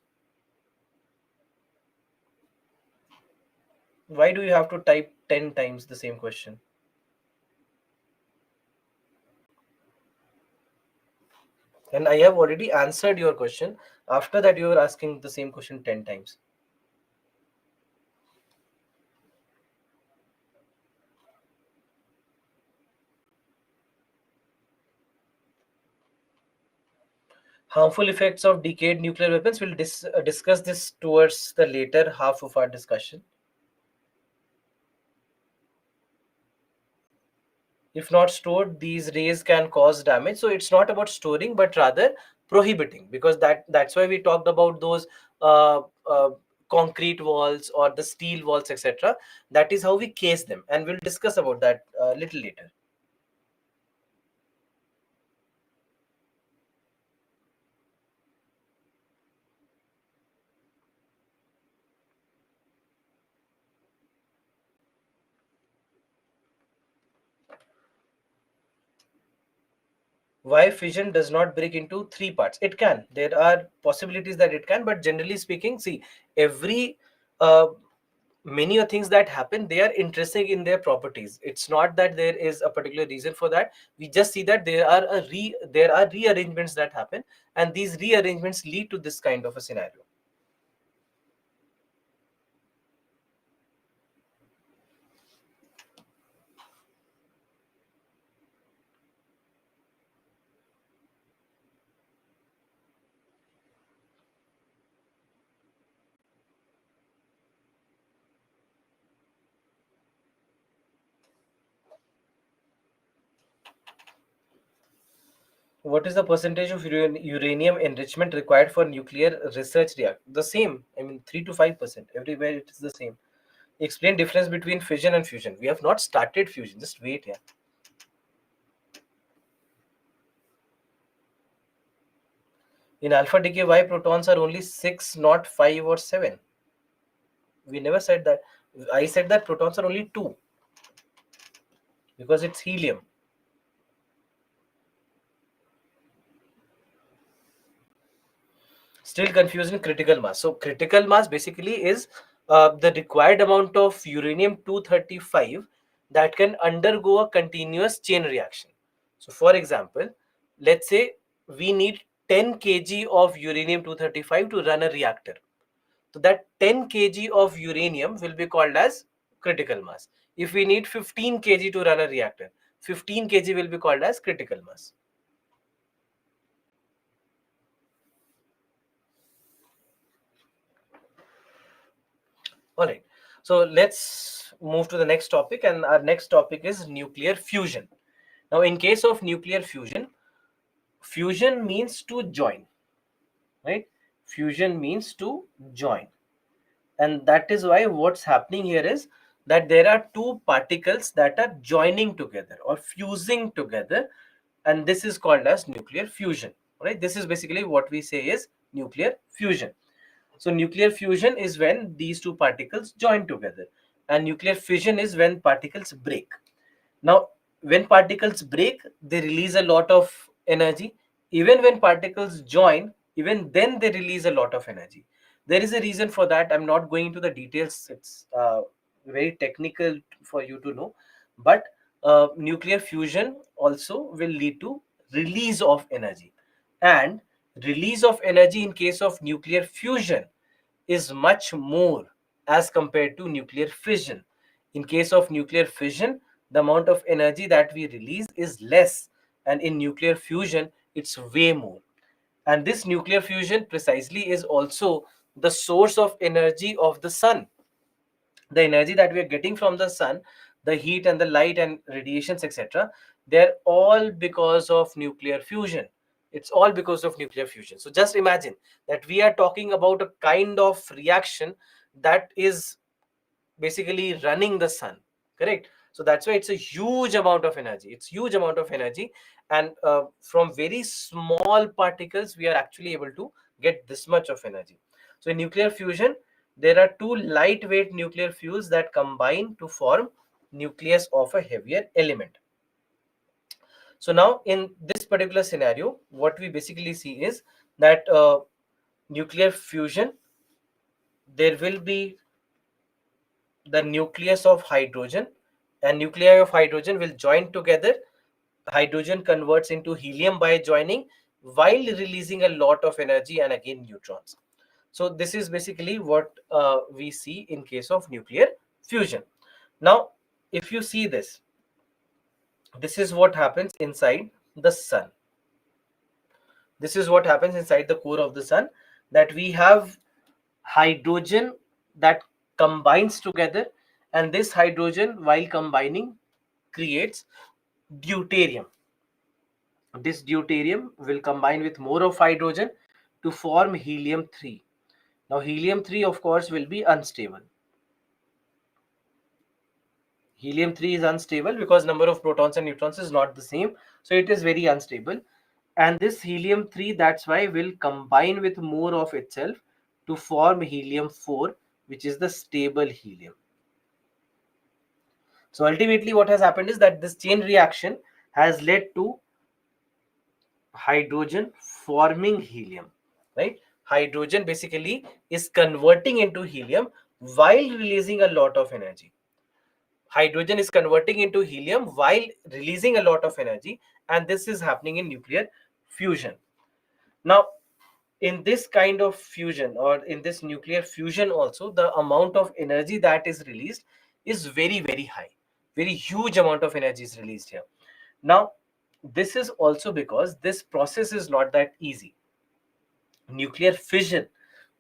Why do you have to type 10 times the same question? And I have already answered your question. After that, you are asking the same question 10 times. Harmful effects of decayed nuclear weapons. We'll discuss this towards the later half of our discussion. If not stored, these rays can cause damage. So it's not about storing, but rather prohibiting, because that's why we talked about those uh, uh, concrete walls or the steel walls, etc. That is how we case them, and we'll discuss about that a little later. Why fission does not break into three parts? It can. There are possibilities that it can, but generally speaking, see, every uh, many of things that happen, they are interesting in their properties. It's not that there is a particular reason for that. We just see that there are rearrangements that happen, and these rearrangements lead to this kind of a scenario. What is the percentage of uranium enrichment required for nuclear research reactor? The same. I mean, 3 to 5%. Everywhere it is the same. Explain difference between fission and fusion. We have not started fusion. Just wait here. In alpha decay, why protons are only 6, not 5 or 7? We never said that. I said that protons are only 2 because it's helium. Still confusing critical mass. So critical mass basically is the required amount of uranium 235 that can undergo a continuous chain reaction. So for example, let's say we need 10 kg of uranium 235 to run a reactor. So that 10 kg of uranium will be called as critical mass. If we need 15 kg to run a reactor, 15 kg will be called as critical mass. All right. So let's move to the next topic, and our next topic is nuclear fusion. Now, in case of nuclear fusion, fusion means to join, right? Fusion means to join. And that is why what's happening here is that there are two particles that are joining together or fusing together, and this is called as nuclear fusion, right? This is basically what we say is nuclear fusion. So nuclear fusion is when these two particles join together, and nuclear fission is when particles break. Now, when particles break, they release a lot of energy. Even when particles join, even then they release a lot of energy. There is a reason for that. I'm not going into the details. It's very technical for you to know. But nuclear fusion also will lead to release of energy. And release of energy in case of nuclear fusion is much more as compared to nuclear fission. In case of nuclear fission, the amount of energy that we release is less, and in nuclear fusion, it's way more. And this nuclear fusion precisely is also the source of energy of the sun. The energy that we are getting from the sun, the heat and the light and radiations, etc., they're all because of nuclear fusion. It's all because of nuclear fusion. So just imagine that we are talking about a kind of reaction that is basically running the sun, correct? So that's why it's a huge amount of energy. It's huge amount of energy, and from very small particles we are actually able to get this much of energy. So in nuclear fusion, there are two lightweight nuclear fuels that combine to form nucleus of a heavier element. So now in this particular scenario, what we basically see is that nuclear fusion, there will be the nucleus of hydrogen, and nuclei of hydrogen will join together. Hydrogen converts into helium by joining, while releasing a lot of energy and again neutrons. So this is basically what we see in case of nuclear fusion. Now if you see this, this is what happens inside the sun. This is what happens inside the core of the sun, that we have hydrogen that combines together, and this hydrogen, while combining, creates deuterium. This deuterium will combine with more of hydrogen to form helium 3. Now helium 3 of course will be unstable. Helium 3 is unstable because number of protons and neutrons is not the same, so it is very unstable. And this helium 3, that's why, will combine with more of itself to form helium 4, which is the stable helium. So ultimately what has happened is that this chain reaction has led to hydrogen forming helium, right? Hydrogen basically is converting into helium while releasing a lot of energy. Hydrogen is converting into helium while releasing a lot of energy, and this is happening in nuclear fusion. Now in this kind of fusion, or in this nuclear fusion also, the amount of energy that is released is very, very high. Very huge amount of energy is released here. Now this is also because this process is not that easy. Nuclear fission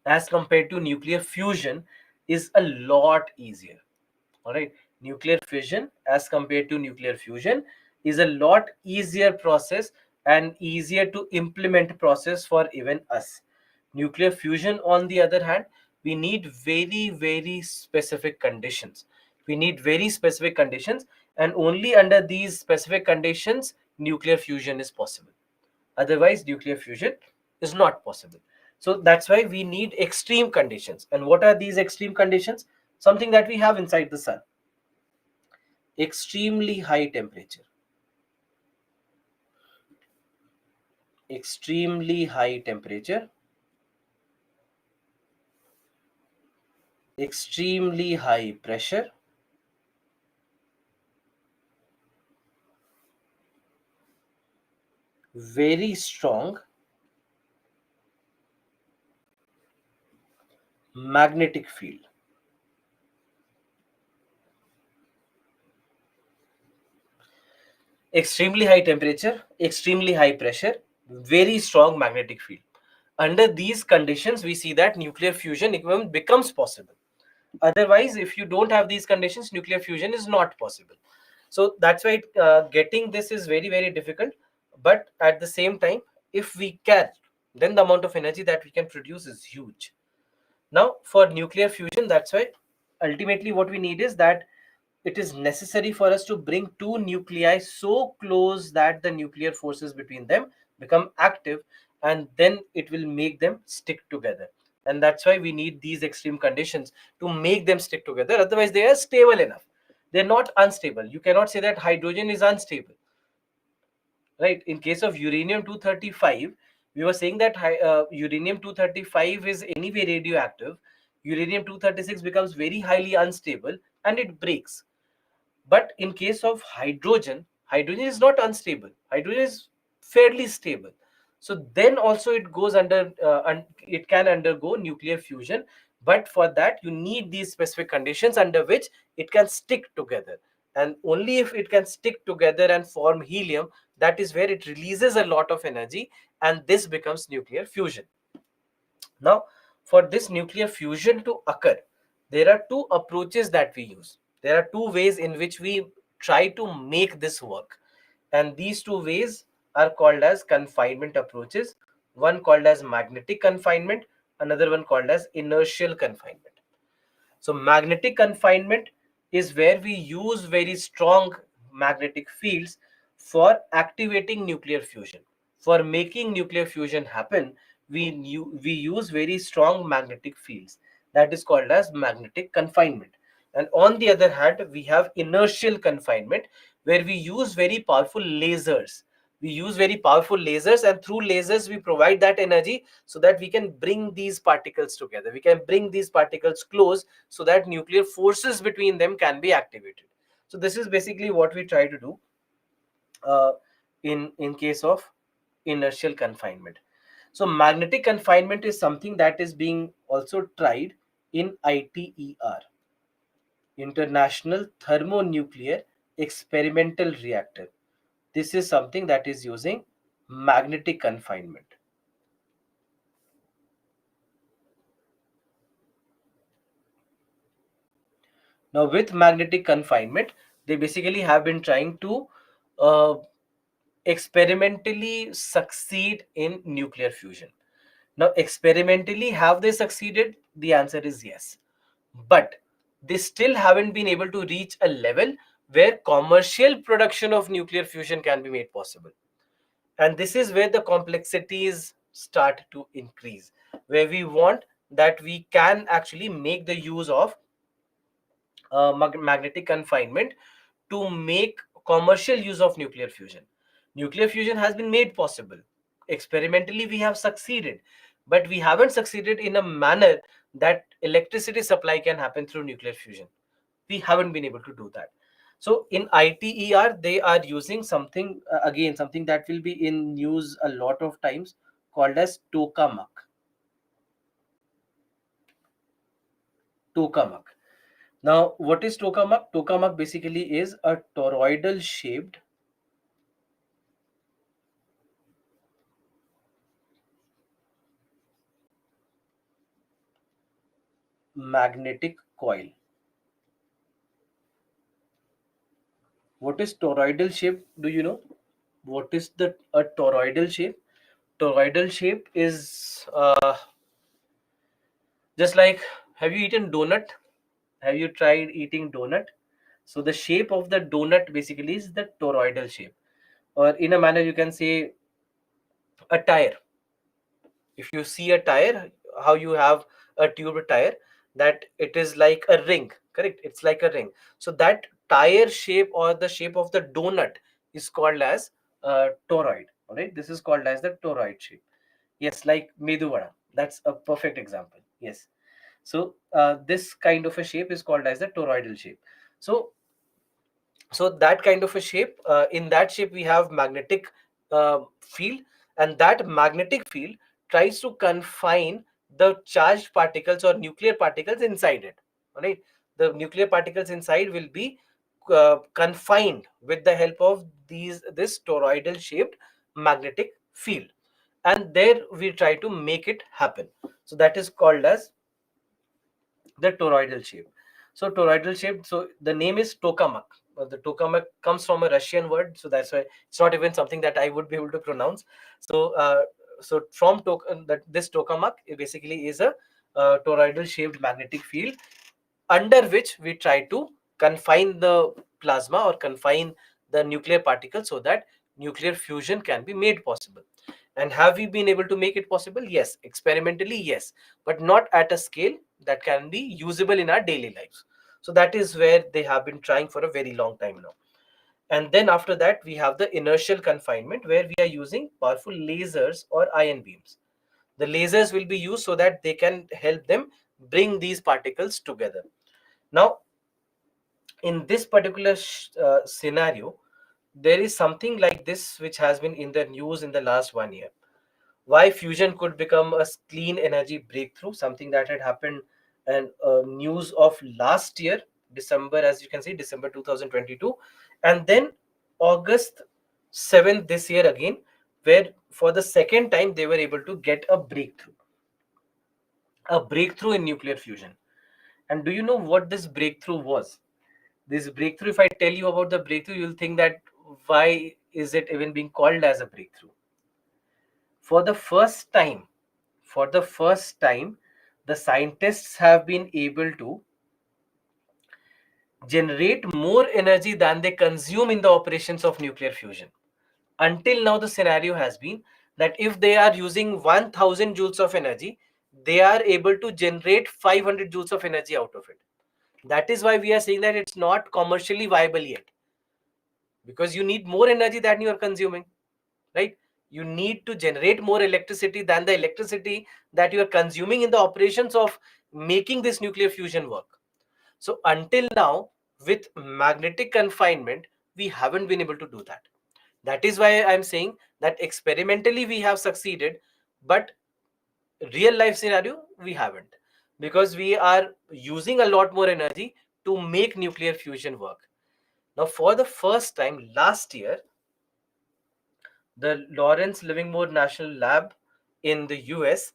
as compared to nuclear fusion is a lot easier. All right, nuclear fission as compared to nuclear fusion is a lot easier process and easier to implement process for even us. Nuclear fusion, on the other hand, we need very, very specific conditions. We need very specific conditions, and only under these specific conditions nuclear fusion is possible. Otherwise nuclear fusion is not possible. So that's why we need extreme conditions. And what are these extreme conditions? Something that we have inside the sun: extremely high temperature, extremely high temperature, extremely high pressure, very strong magnetic field. Extremely high temperature, extremely high pressure, very strong magnetic field. Under these conditions we see that nuclear fusion even becomes possible. Otherwise, if you don't have these conditions, nuclear fusion is not possible. So that's why getting this is very, very difficult. But at the same time, if we can, then the amount of energy that we can produce is huge. Now for nuclear fusion, that's why ultimately what we need is that it is necessary for us to bring two nuclei so close that the nuclear forces between them become active, and then it will make them stick together. And that's why we need these extreme conditions to make them stick together. Otherwise they are stable enough, they're not unstable. You cannot say that hydrogen is unstable, right? In case of uranium 235, we were saying that uranium 235 is anyway radioactive. Uranium 236 becomes very highly unstable and it breaks. But in case of hydrogen, hydrogen is not unstable, hydrogen is fairly stable. So then also it goes under it can undergo nuclear fusion. But for that you need these specific conditions under which it can stick together. And only if it can stick together and form helium, that is where it releases a lot of energy, and this becomes nuclear fusion. Now, for this nuclear fusion to occur, there are two approaches that we use. There are two ways in which we try to make this work. And these two ways are called as confinement approaches. One called as magnetic confinement, another one called as inertial confinement. So magnetic confinement is where we use very strong magnetic fields for activating nuclear fusion. For making nuclear fusion happen, we use very strong magnetic fields. That is called as magnetic confinement. And on the other hand, we have inertial confinement, where we use very powerful lasers. We use very powerful lasers, and through lasers we provide that energy so that we can bring these particles together. We can bring these particles close so that nuclear forces between them can be activated. So this is basically what we try to do uh, in case of inertial confinement. So magnetic confinement is something that is being also tried in ITER, International Thermonuclear Experimental Reactor. This is something that is using magnetic confinement. Now, with magnetic confinement, they basically have been trying to uh, experimentally succeed in nuclear fusion. Now, experimentally, have they succeeded? The answer is yes. But they still haven't been able to reach a level where commercial production of nuclear fusion can be made possible. And this is where the complexities start to increase, where we want that we can actually make the use of magnetic confinement to make commercial use of nuclear fusion. Nuclear fusion has been made possible. Experimentally, we have succeeded, but we haven't succeeded in a manner that electricity supply can happen through nuclear fusion. We haven't been able to do that. So in ITER, they are using something, again, something that will be in news a lot of times, called as tokamak. Tokamak. Now, what is tokamak? Tokamak basically is a toroidal shaped magnetic coil. What is toroidal shape? Do you know? What is the a toroidal shape? Toroidal shape is just like, have you eaten donut? Have you tried eating donut? So the shape of the donut basically is the toroidal shape, or in a manner you can say a tire. If you see a tire, how you have a tube tire, that it is like a ring, correct? It's like a ring. So that tire shape or the shape of the donut is called as toroid. All right, this is called as the toroid shape. Yes, like medu vada. That's a perfect example. Yes. So this kind of a shape is called as the toroidal shape. So that kind of a shape, in that shape we have magnetic field, and that magnetic field tries to confine the charged particles or nuclear particles inside it. All right, the nuclear particles inside will be confined with the help of this toroidal shaped magnetic field, and there we try to make it happen. So that is called as the toroidal shape. So toroidal shape. So the name is tokamak. The tokamak comes from a Russian word, so that's why it's not even something that I would be able to pronounce. So from that this tokamak, it basically is a toroidal shaped magnetic field under which we try to confine the plasma or confine the nuclear particles so that nuclear fusion can be made possible. And have we been able to make it possible? Yes, experimentally, yes, but not at a scale that can be usable in our daily lives. So that is where they have been trying for a very long time now. And then after that, we have the inertial confinement, where we are using powerful lasers or ion beams. The lasers will be used so that they can help them bring these particles together. Now, in this particular scenario, there is something like this which has been in the news in the last 1 year. Why fusion could become a clean energy breakthrough, something that had happened and news of last year, December, as you can see, December 2022, and then August 7th this year again, where for the second time they were able to get a breakthrough in nuclear fusion. And do you know what this breakthrough was? This breakthrough, if I tell you about the breakthrough, you'll think that why is it even being called as a breakthrough? For the first time, for the first time, the scientists have been able to generate more energy than they consume in the operations of nuclear fusion. Until now, the scenario has been that if they are using 1000 joules of energy, they are able to generate 500 joules of energy out of it. That is why we are saying that it's not commercially viable yet, because you need more energy than you are consuming, right? You need to generate more electricity than the electricity that you are consuming in the operations of making this nuclear fusion work. So until now, with magnetic confinement, we haven't been able to do that. That is why I'm saying that experimentally we have succeeded, but real life scenario we haven't, because we are using a lot more energy to make nuclear fusion work. Now, for the first time last year, the Lawrence Livermore National Lab in the US,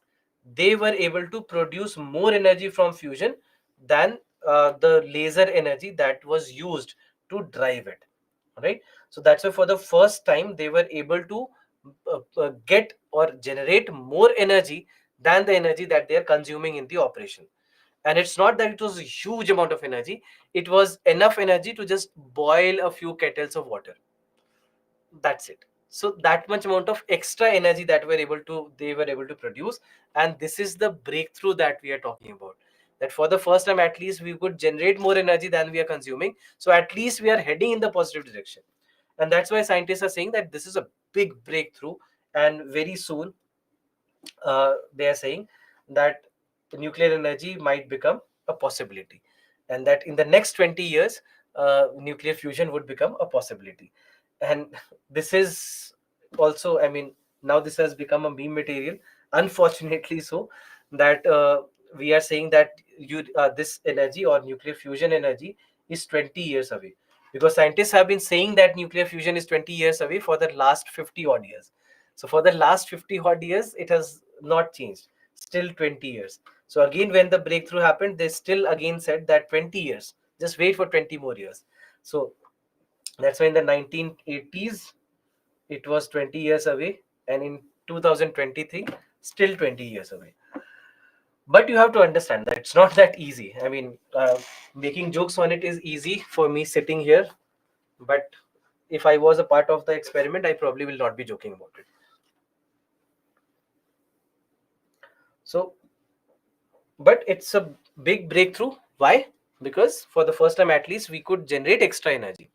they were able to produce more energy from fusion than the laser energy that was used to drive it, right? So that's why for the first time they were able to get or generate more energy than the energy that they are consuming in the operation. And it's not that it was a huge amount of energy, it was enough energy to just boil a few kettles of water. That's it. So that much amount of extra energy that they were able to produce. And this is the breakthrough that we are talking about, that for the first time at least we could generate more energy than we are consuming, so at least we are heading in the positive direction. And that's why scientists are saying that this is a big breakthrough. And very soon they are saying that nuclear energy might become a possibility, and that in the next 20 years nuclear fusion would become a possibility. And this is also, I mean, now this has become a meme material, unfortunately. So that we are saying that this energy or nuclear fusion energy is 20 years away, because scientists have been saying that nuclear fusion is 20 years away for the last 50 odd years. So for the last 50 odd years, it has not changed. Still 20 years. So again, when the breakthrough happened, they still again said that 20 years. Just wait for 20 more years. So that's why in the 1980s, it was 20 years away. And in 2023, still 20 years away. But you have to understand that it's not that easy. I mean, making jokes on it is easy for me sitting here. But if I was a part of the experiment, I probably will not be joking about it. So but it's a big breakthrough. Why? Because for the first time at least we could generate extra energy,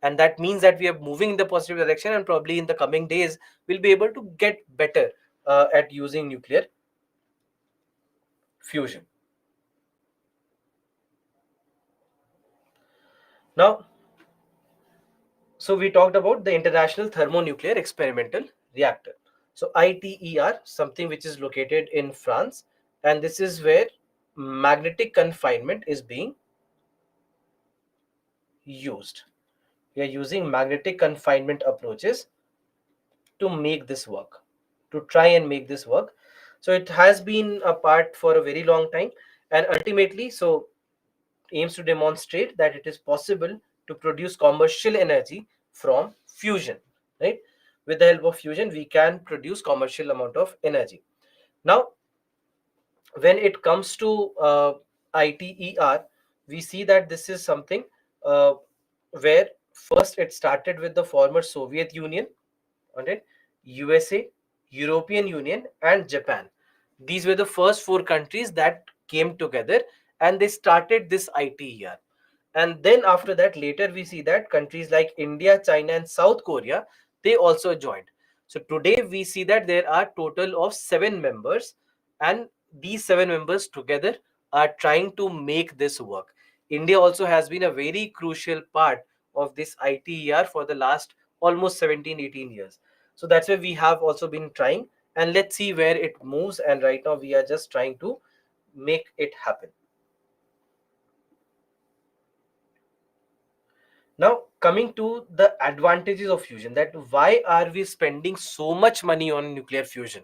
and that means that we are moving in the positive direction, and probably in the coming days we'll be able to get better at using nuclear fusion. Now, so we talked about the International Thermonuclear Experimental Reactor, so ITER, something which is located in France, and this is where magnetic confinement is being used. We are using magnetic confinement approaches to make this work, to try and make this work. So it has been apart for a very long time, and ultimately, so aims to demonstrate that it is possible to produce commercial energy from fusion, right? With the help of fusion, we can produce commercial amount of energy. Now, when it comes to ITER, we see that this is something uh, where first it started with the former Soviet Union, okay, USA, European Union, and Japan. These were the first four countries that came together and they started this ITER. And then after that, later we see that countries like India, China, and South Korea, they also joined. So today we see that there are total of 7 members, and these 7 members together are trying to make this work. India also has been a very crucial part of this ITER for the last almost 17-18 years. So that's why we have also been trying, and let's see where it moves. And right now we are just trying to make it happen. Now, coming to the advantages of fusion, that why are we spending so much money on nuclear fusion?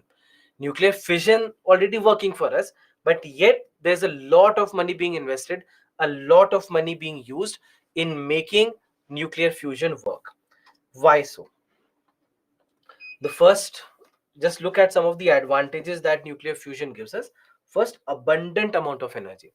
Nuclear fission already working for us, but yet there's a lot of money being invested, a lot of money being used in making nuclear fusion work. Why so? The first, just look at some of the advantages that nuclear fusion gives us. First, abundant amount of energy,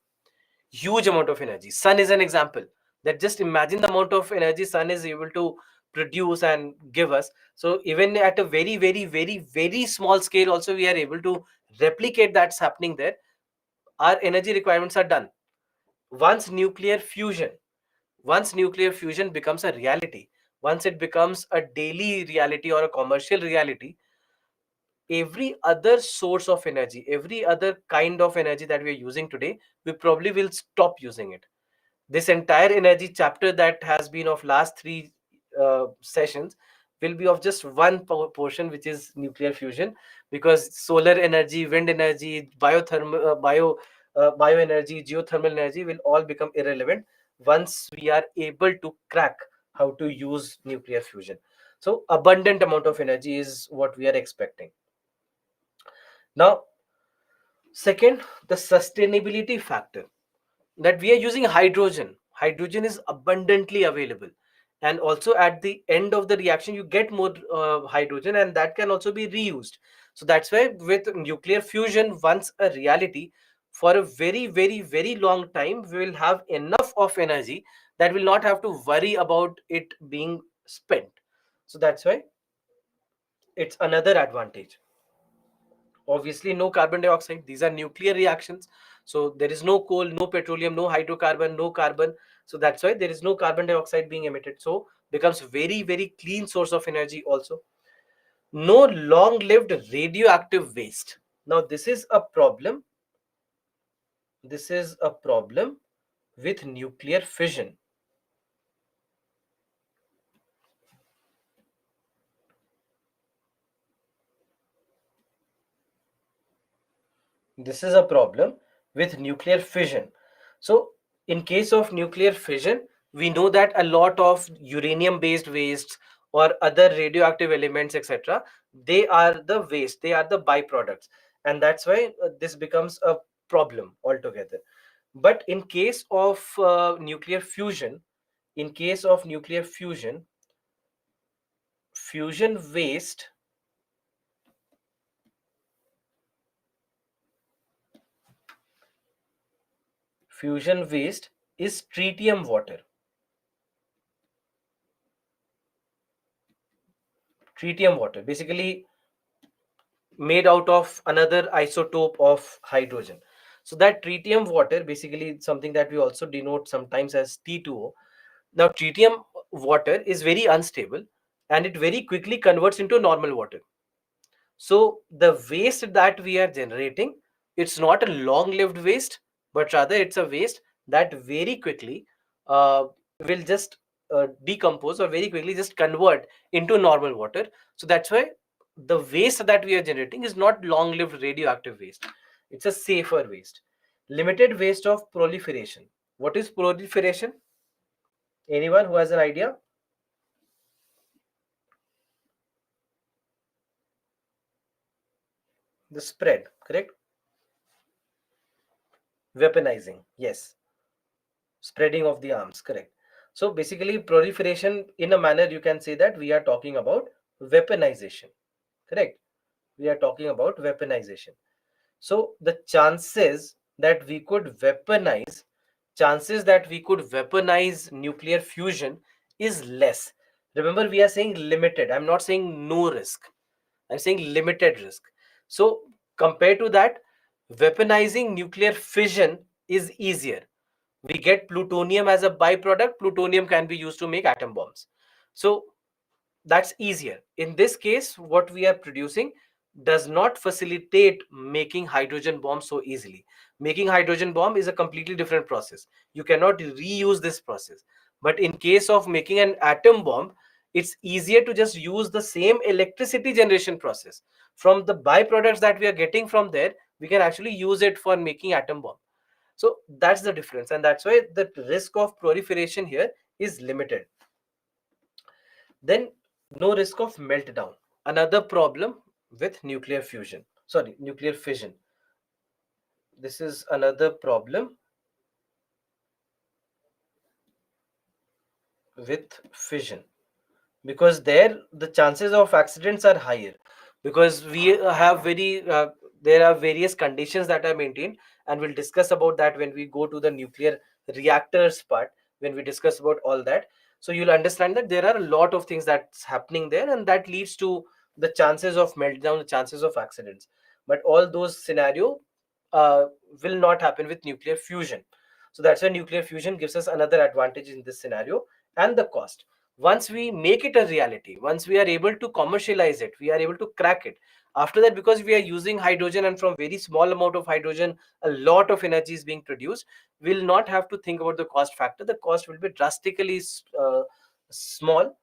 huge amount of energy. Sun is an example, that just imagine the amount of energy sun is able to produce and give us. So even at a very very very very small scale also we are able to replicate that's happening there. Our energy requirements are done. Once nuclear fusion once nuclear fusion becomes a reality, once it becomes a daily reality or a commercial reality, every other source of energy, every other kind of energy that we are using today, we probably will stop using it. This entire energy chapter that has been of last three sessions will be of just one portion, which is nuclear fusion, because solar energy, wind energy, bioenergy, geothermal energy will all become irrelevant once we are able to crack how to use nuclear fusion. So abundant amount of energy is what we are expecting. Now, second, the sustainability factor. that we are using hydrogen. Hydrogen is abundantly available, and also at the end of the reaction you get more hydrogen, and that can also be reused. So that's why with nuclear fusion, once a reality, for a very very very long time we will have enough of energy that will not have to worry about it being spent. So that's why it's another advantage. Obviously no carbon dioxide, these are nuclear reactions, so there is no coal, no petroleum, no hydrocarbon, no carbon. So that's why there is no carbon dioxide being emitted, so becomes very very clean source of energy also. No long lived radioactive waste. Now this is a problem, this is a problem with nuclear fission. This is a problem with nuclear fission. So, in case of nuclear fission, we know that a lot of uranium based wastes or other radioactive elements, etc., they are the waste, they are the byproducts. And that's why this becomes a problem altogether. But in case of nuclear fusion, in case of nuclear fusion, fusion waste, fusion waste is tritium water. Tritium water, basically made out of another isotope of hydrogen. So that tritium water, basically something that we also denote sometimes as T2O. Now tritium water is very unstable and it very quickly converts into normal water. So the waste that we are generating, it's not a long-lived waste, but rather it's a waste that very quickly will just decompose or very quickly just convert into normal water. So that's why the waste that we are generating is not long-lived radioactive waste. It's a safer waste. Limited waste of proliferation. What is proliferation? Anyone who has an idea? The spread, correct? Weaponizing, yes. Spreading of the arms, correct. So basically proliferation, in a manner you can say that we are talking about weaponization, correct. We are talking about weaponization. So the chances that we could weaponize nuclear fusion is less. Remember, we are saying limited, I'm not saying no risk, I'm saying limited risk. So compared to that, weaponizing nuclear fission is easier. We get plutonium as a byproduct. Plutonium can be used to make atom bombs. So that's easier. In this case, what we are producing does not facilitate making hydrogen bomb so easily. Making hydrogen bomb is a completely different process. You cannot reuse this process. But in case of making an atom bomb, it's easier to just use the same electricity generation process. From the byproducts that we are getting from there, we can actually use it for making atom bomb. So that's the difference, and that's why the risk of proliferation here is limited. Then no risk of meltdown. Another problem with nuclear fusion, sorry, nuclear fission. This is another problem with fission, because there the chances of accidents are higher, because we have very there are various conditions that are maintained, and we'll discuss about that when we go to the nuclear reactors part, when we discuss about all that. So you'll understand that there are a lot of things that's happening there, and that leads to the chances of meltdown, the chances of accidents. But all those scenario uh, will not happen with nuclear fusion. So that's why nuclear fusion gives us another advantage in this scenario. And the cost, once we make it a reality, once we are able to commercialize it, we are able to crack it, after that, because we are using hydrogen and from very small amount of hydrogen a lot of energy is being produced, we'll not have to think about the cost factor. The cost will be drastically small,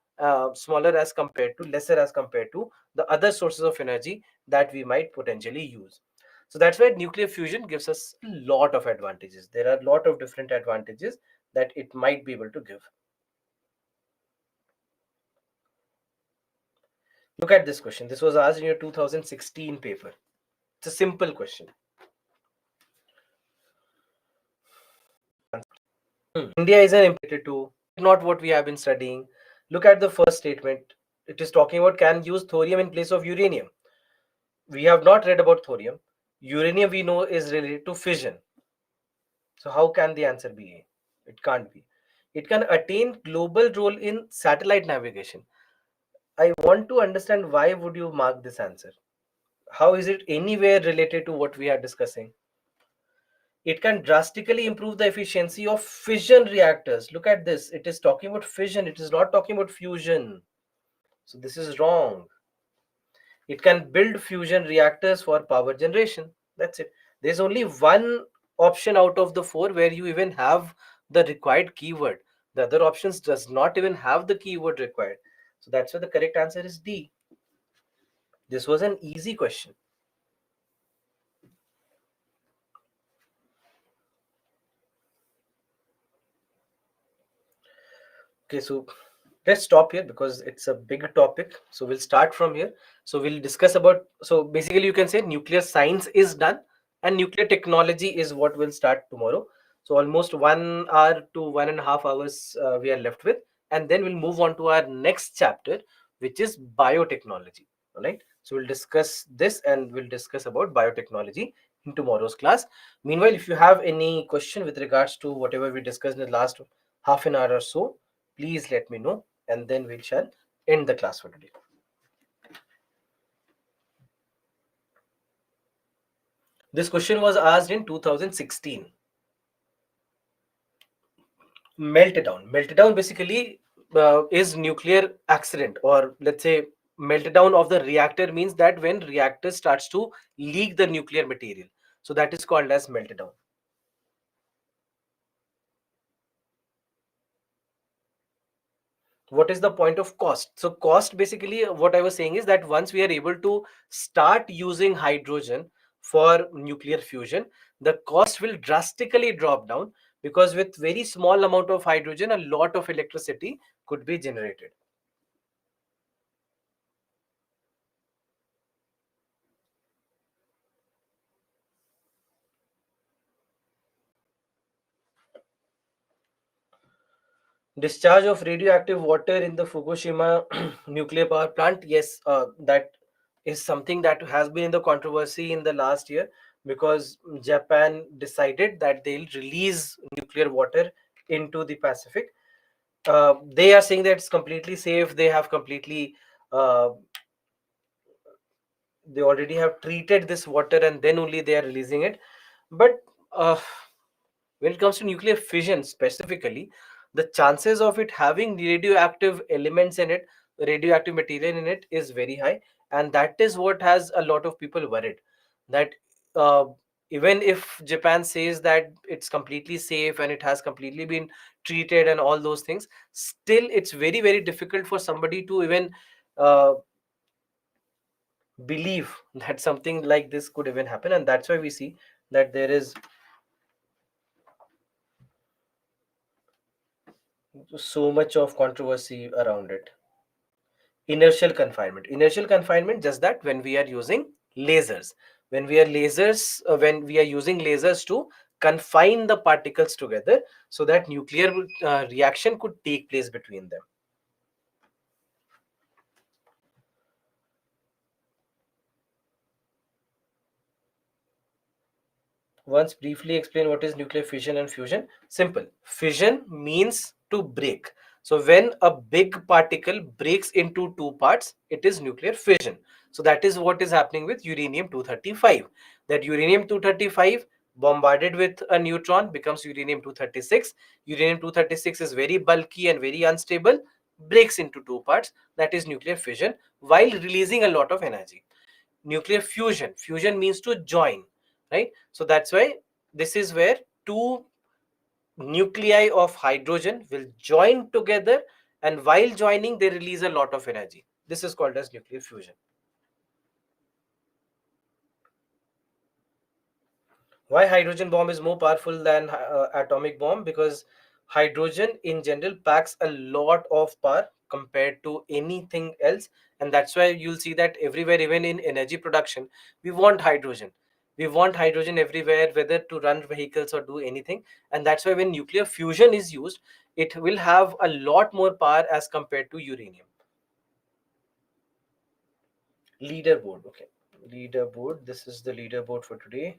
smaller as compared to, lesser as compared to the other sources of energy that we might potentially use. So that's why nuclear fusion gives us a lot of advantages. There are a lot of different advantages that it might be able to give. Look at this question. This was asked in your 2016 paper. It's a simple question. India is an importer too. Not what we have been studying. Look at the first statement. It is talking about can use thorium in place of uranium. We have not read about thorium. Uranium we know is related to fission. So how can the answer be A? It can't be. It can attain global role in satellite navigation. I want to understand why would you mark this answer? How is it anywhere related to what we are discussing? It can drastically improve the efficiency of fission reactors. Look at this. It is talking about fission. It is not talking about fusion. So this is wrong. It can build fusion reactors for power generation. That's it. There's only one option out of the four where you even have the required keyword. The other options does not even have the keyword required. So that's why the correct answer is D. This was an easy question. Okay, so let's stop here because it's a big topic. So we'll start from here. So we'll discuss about, so basically you can say nuclear science is done and nuclear technology is what will start tomorrow. So almost 1 hour to 1.5 hours we are left with, and then we'll move on to our next chapter, which is biotechnology. All right. So we'll discuss this and we'll discuss about biotechnology in tomorrow's class. Meanwhile, if you have any question with regards to whatever we discussed in the last half an hour or so, please let me know, and then we shall end the class for today. This question was asked in 2016. Meltdown. Meltdown basically is nuclear accident, or let's say meltdown of the reactor means that when reactor starts to leak the nuclear material. So that is called as meltdown. What is the point of cost? So cost, basically what I was saying is that once we are able to start using hydrogen for nuclear fusion, the cost will drastically drop down, because with very small amount of hydrogen a lot of electricity could be generated. Discharge of radioactive water in the Fukushima nuclear power plant. Yes, that is something that has been in the controversy in the last year, because Japan decided that they'll release nuclear water into the Pacific. They are saying that it's completely safe. They have completely, uh, they already have treated this water and then only they are releasing it. But when it comes to nuclear fission specifically, the chances of it having radioactive elements in it, radioactive material in it, is very high, and that is what has a lot of people worried. That uh, even if Japan says that it's completely safe and it has completely been treated and all those things, still it's very very difficult for somebody to even uh, believe that something like this could even happen, and that's why we see that there is so much of controversy around it. Inertial confinement, just that when we are using lasers, when we are using lasers to confine the particles together so that nuclear reaction could take place between them. Once briefly explain what is nuclear fission and fusion. Simple. Fission means to break. So when a big particle breaks into two parts, it is nuclear fission. So that is what is happening with uranium 235. That uranium 235 bombarded with a neutron becomes uranium 236. Uranium 236 is very bulky and very unstable, breaks into two parts. That is nuclear fission while releasing a lot of energy. Nuclear fusion means to join, right? So that's why this is where two nuclei of hydrogen will join together, and while joining they release a lot of energy. This is called as nuclear fusion. Why hydrogen bomb is more powerful than atomic bomb? Because hydrogen in general packs a lot of power compared to anything else, and that's why you'll see that everywhere, even in energy production, we want hydrogen. We want hydrogen everywhere, whether to run vehicles or do anything. And that's why when nuclear fusion is used, it will have a lot more power as compared to uranium. Leaderboard. Okay, leaderboard. This is the leaderboard for today.